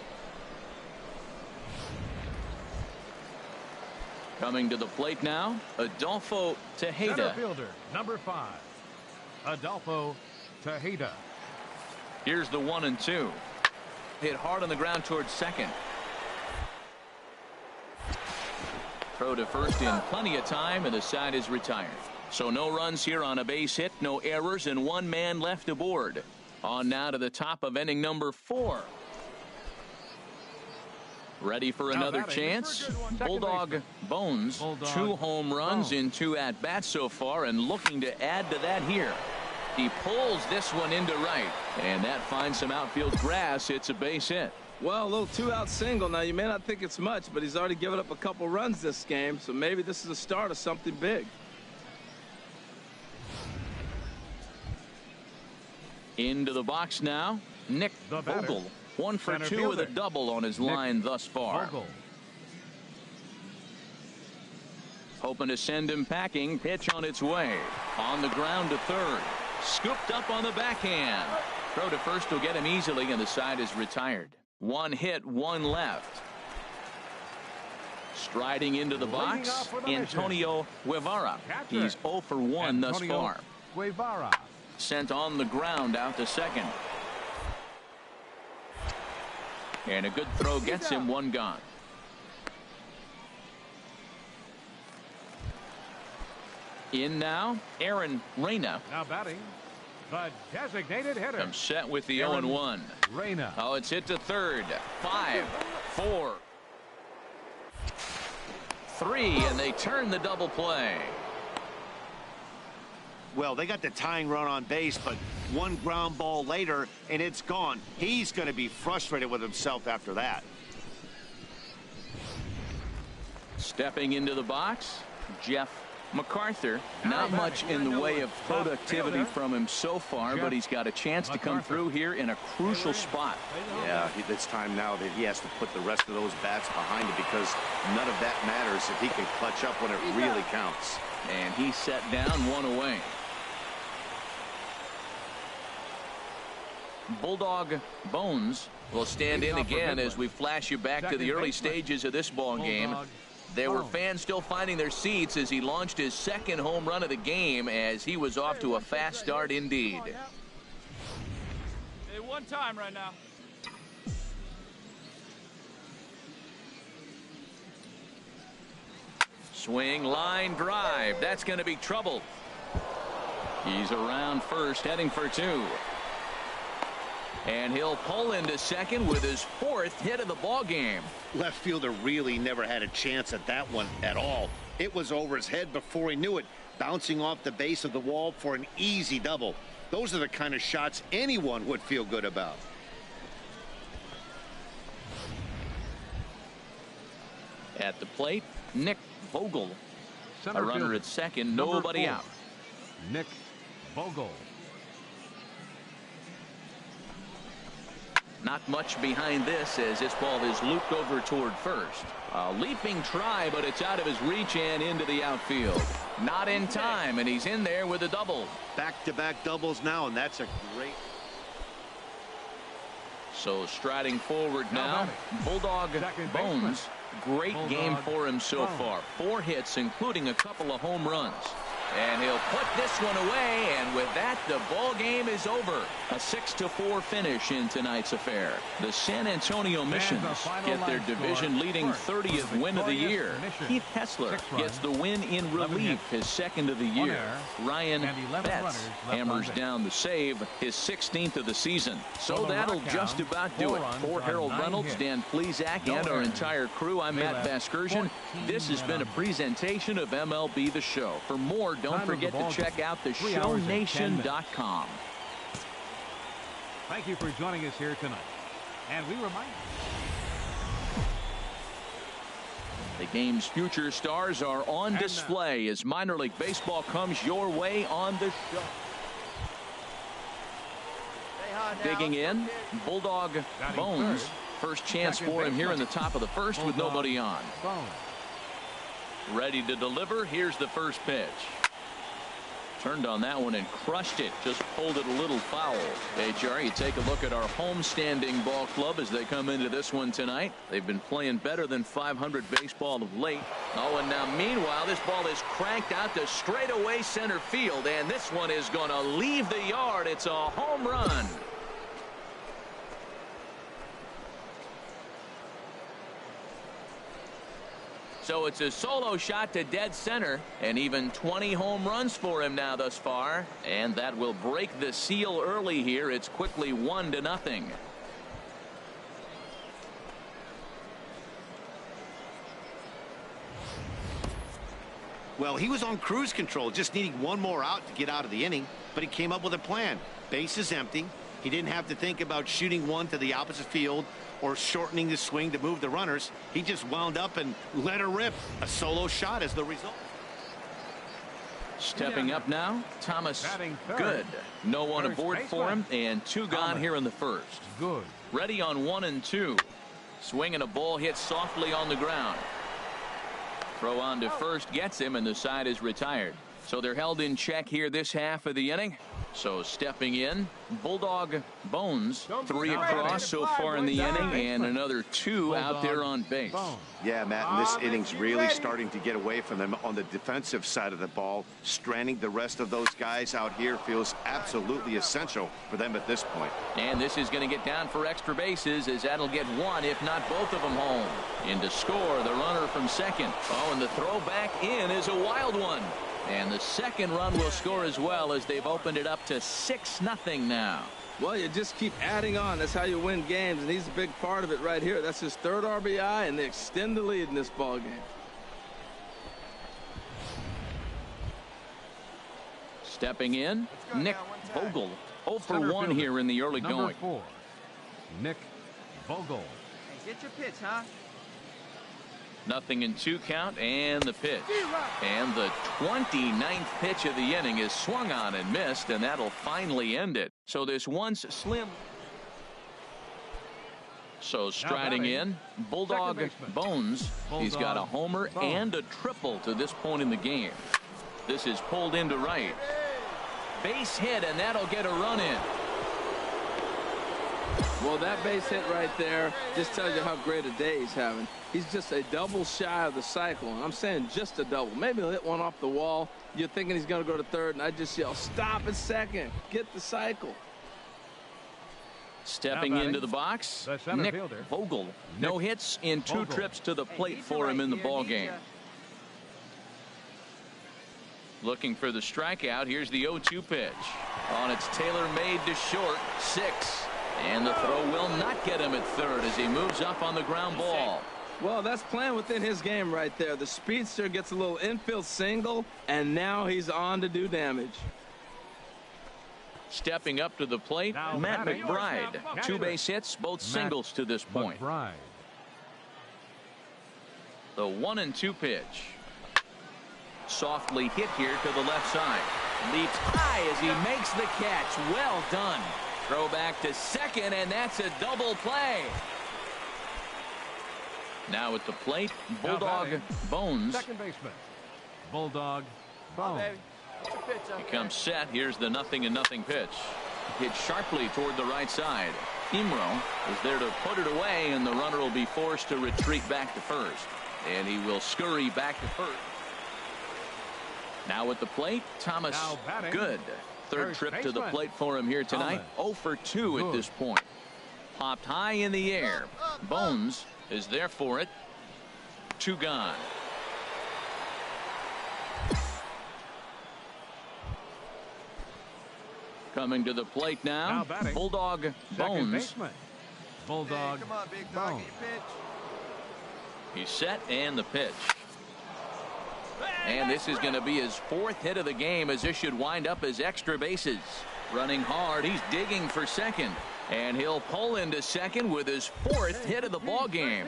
Coming to the plate now, Adolfo Tejeda. Center fielder, number 5, Adolfo Tejeda. Here's the 1-2. Hit hard on the ground towards second. Throw to first in plenty of time, and the side is retired. So no runs here on a base hit, no errors, and one man left aboard. On now to the top of inning number 4. Ready for another chance. Bulldog Bones, 2 home runs in 2 at-bats so far, and looking to add to that here. He pulls this one into right, and that finds some outfield grass. It's a base hit. Well, a little 2-out single. Now, you may not think it's much, but he's already given up a couple runs this game, so maybe this is the start of something big. Into the box now, Nick Vogel. 1 for 2 with a double on his line thus far. Hoping to send him packing. Pitch on its way. On the ground to third. Scooped up on the backhand. Throw to first will get him easily, and the side is retired. 1 hit, 1 left. Striding into the box, Antonio Guevara. He's 0 for 1 thus far. Guevara. Sent on the ground out to second. And a good throw gets him 1 gone. In now, Aaron Reyna. Now batting, the designated hitter. I'm set with the 0-1. Reyna. Oh, it's hit to third. 5, 4, 3, and they turn the double play. Well, they got the tying run on base, but 1 ground ball later, and it's gone. He's going to be frustrated with himself after that. Stepping into the box, Jeff MacArthur. Not much in the way of productivity from him so far, but he's got a chance to come through here in a crucial spot. Yeah, it's time now that he has to put the rest of those bats behind him, because none of that matters if he can clutch up when it really counts. And he set down 1 away. Bulldog Bones will stand in again as we flash you back to the early stages of this ball game. There were fans still finding their seats as he launched his 2nd home run of the game, as he was off to a fast start indeed. Hey, 1 time right now. Swing, line drive. That's going to be trouble. He's around first, heading for 2. And he'll pull into second with his 4th hit of the ball game. Left fielder really never had a chance at that one at all. It was over his head before he knew it, bouncing off the base of the wall for an easy double. Those are the kind of shots anyone would feel good about. At the plate, Nick Vogel. Center a runner fielder, at second, nobody 4, out. Nick Vogel. Not much behind this as this ball is looped over toward first. A leaping try, but it's out of his reach and into the outfield. Not in time, and he's in there with a double. Back-to-back doubles now, and that's a great... So striding forward now, Bulldog Bones. Great game for him so far. 4 hits, including a couple of home runs. And he'll put this one away, and with that, the ball game is over. A 6-4 finish in tonight's affair. The San Antonio Missions get their division-leading 30th win of the year. Keith Hessler gets the win in relief, his 2nd of the year. Ryan Betts hammers down the save, his 16th of the season. So that'll just about do it. For Harold Reynolds, Dan Plesac, and our entire crew, I'm Matt Vasgersian. This has been a presentation of MLB The Show. For more, don't forget to check out theshownation.com. Thank you for joining us here tonight. And we remind you, the game's future stars are on display as minor league baseball comes your way on the show. Digging in, Bulldog Bones. First chance for him here in the top of the first with nobody on. Ready to deliver. Here's the first pitch. Turned on that one and crushed it. Just pulled it a little foul. HR, you take a look at our homestanding ball club as they come into this one tonight. They've been playing better than 500 baseball of late. Oh, and now meanwhile, this ball is cranked out to straightaway center field, and this one is going to leave the yard. It's a home run. So it's a solo shot to dead center, and even 20 home runs for him now thus far, and that will break the seal early here. It's quickly 1-0. Well, he was on cruise control, just needing one more out to get out of the inning, but he came up with a plan. Base is empty. He didn't have to think about shooting one to the opposite field or shortening the swing to move the runners. He just wound up and let her rip. A solo shot as the result. Stepping up now, Thomas. Good. No one aboard for him, and 2 gone here in the first. Good. Ready on 1 and 2. Swinging a ball hit softly on the ground. Throw on to first gets him, and the side is retired. So they're held in check here this half of the inning. So stepping in, Bulldog Bones, 3 across so far in the inning, and another 2 out there on base. Yeah, Matt, and this inning's really starting to get away from them on the defensive side of the ball. Stranding the rest of those guys out here feels absolutely essential for them at this point. And this is going to get down for extra bases, as that'll get 1, if not both of them, home. In to score, the runner from second. Oh, and the throw back in is a wild one. And the second run will score as well, as they've opened it up to 6-0 now. Well, you just keep adding on. That's how you win games, and he's a big part of it right here. That's his 3rd RBI, and they extend the lead in this ball game. Stepping in, Nick Vogel. 0 for 1 here in the early going. Number 4, Nick Vogel. Hey, get your pitch, huh? 0-2 count, and the pitch. And the 29th pitch of the inning is swung on and missed, and that'll finally end it. So this once slim. So striding in, Bulldog Bones. He's got a homer and a triple to this point in the game. This is pulled into right. Base hit, and that'll get a run in. Well, that base hit right there just tells you how great a day he's having. He's just a double shy of the cycle, and I'm saying just a double. Maybe he'll hit one off the wall. You're thinking he's going to go to third, and I just yell, stop at second. Get the cycle. Stepping into the box, Nick Vogel. No hits in 2 trips to the plate for him in the ball game. Looking for the strikeout. Here's the 0-2 pitch. On its tailor-made to short, 6. And the throw will not get him at third as he moves up on the ground ball. Well, that's playing within his game right there. The speedster gets a little infield single, and now he's on to do damage. Stepping up to the plate, Matt McBride. 2 base hits, both singles to this point. The 1-2 pitch. Softly hit here to the left side. Leaps high as he makes the catch. Well done. Throw back to second, and that's a double play. Now at the plate, Bulldog Bones. Second baseman, Bulldog Bones. He comes set. Here's the 0-0 pitch. Hit sharply toward the right side. Imro is there to put it away, and the runner will be forced to retreat back to first. And he will scurry back to first. Now at the plate, Thomas Good. 3rd trip to the plate for him here tonight. 0 for 2 at this point. Popped high in the air. Bones is there for it. 2 gone. Coming to the plate now, Bulldog Bones. Bulldog Bones. He's set, and the pitch. And this is going to be his 4th hit of the game, as this should wind up as extra bases. Running hard, he's digging for second, and he'll pull into second with his 4th hit of the ball game.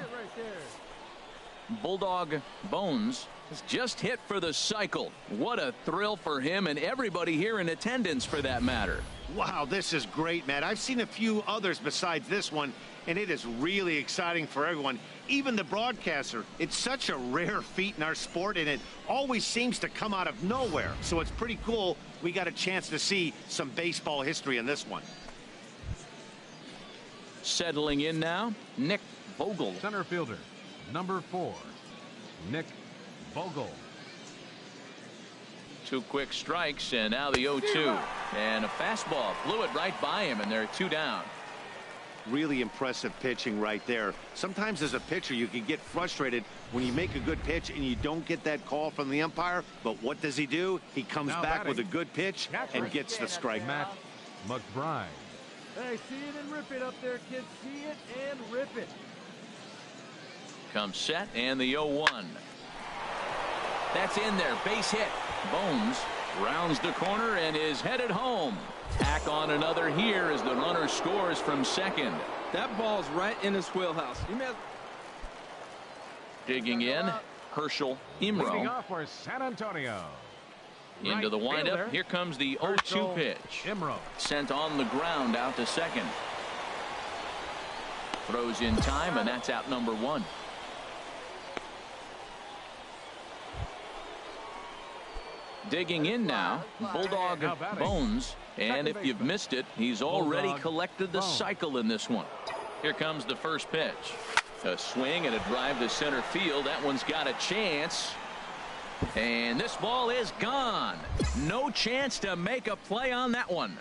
Bulldog Bones has just hit for the cycle. What a thrill for him and everybody here in attendance, for that matter. Wow, this is great, Matt. I've seen a few others besides this one, and it is really exciting for everyone, even the broadcaster. It's such a rare feat in our sport, and it always seems to come out of nowhere. So it's pretty cool we got a chance to see some baseball history in this one. Settling in now, Nick Vogel. Center fielder, number 4, Nick Vogel. 2 quick strikes, and now the 0-2. And a fastball blew it right by him, and they're 2 down. Really impressive pitching right there. Sometimes as a pitcher, you can get frustrated when you make a good pitch and you don't get that call from the umpire. But what does he do? He comes Now back batting, with a good pitch and gets the strike. Matt McBride. Hey, see it and rip it up there, kids. See it and rip it. Comes set and the 0-1. That's in there. Base hit. Bones rounds the corner and is headed home. Tack on another here as the runner scores from second. That ball's right in his wheelhouse. Digging in, Herschel Leading Imro off for San Antonio. into the Right windup. fielder, Here comes the 0-2 Herschel pitch. Imro. Sent on the ground out to second. Throws in time, and that's out number 1. Digging in now, Bulldog Bones. And if you've missed it, he's already collected the cycle in this one. Here comes the first pitch. A swing and a drive to center field. That one's got a chance. And this ball is gone. No chance to make a play on that one.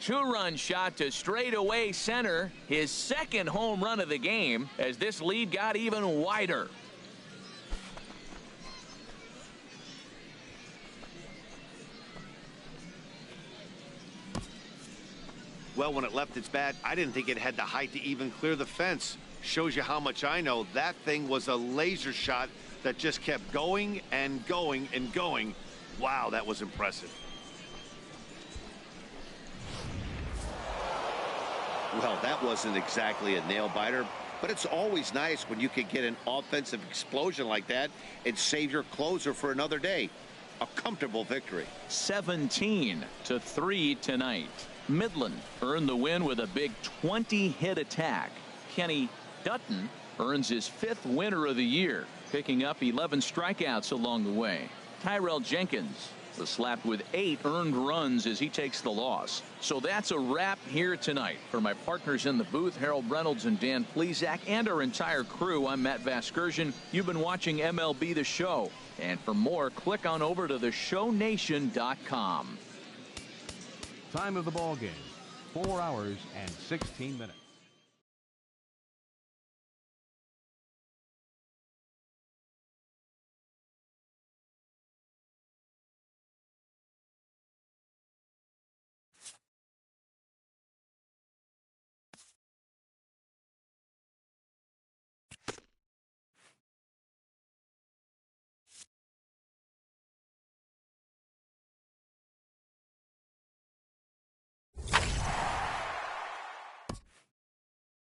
Two-run shot to straightaway center. His second home run of the game as this lead got even wider. Well, when it left its bat, I didn't think it had the height to even clear the fence. Shows you how much I know. That thing was a laser shot that just kept going and going and going. Wow, that was impressive. Well, that wasn't exactly a nail-biter, but it's always nice when you can get an offensive explosion like that and save your closer for another day. A comfortable victory. 17-3 tonight. Midland earned the win with a big 20-hit attack. Kenny Dutton earns his 5th winner of the year, picking up 11 strikeouts along the way. Tyrell Jenkins was slapped with 8 earned runs as he takes the loss. So that's a wrap here tonight. For my partners in the booth, Harold Reynolds and Dan Plesac, and our entire crew, I'm Matt Vasgersian. You've been watching MLB The Show. And for more, click on over to theshownation.com. Time of the ball game, 4 hours and 16 minutes.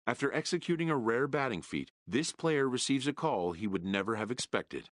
After executing a rare batting feat, this player receives a call he would never have expected.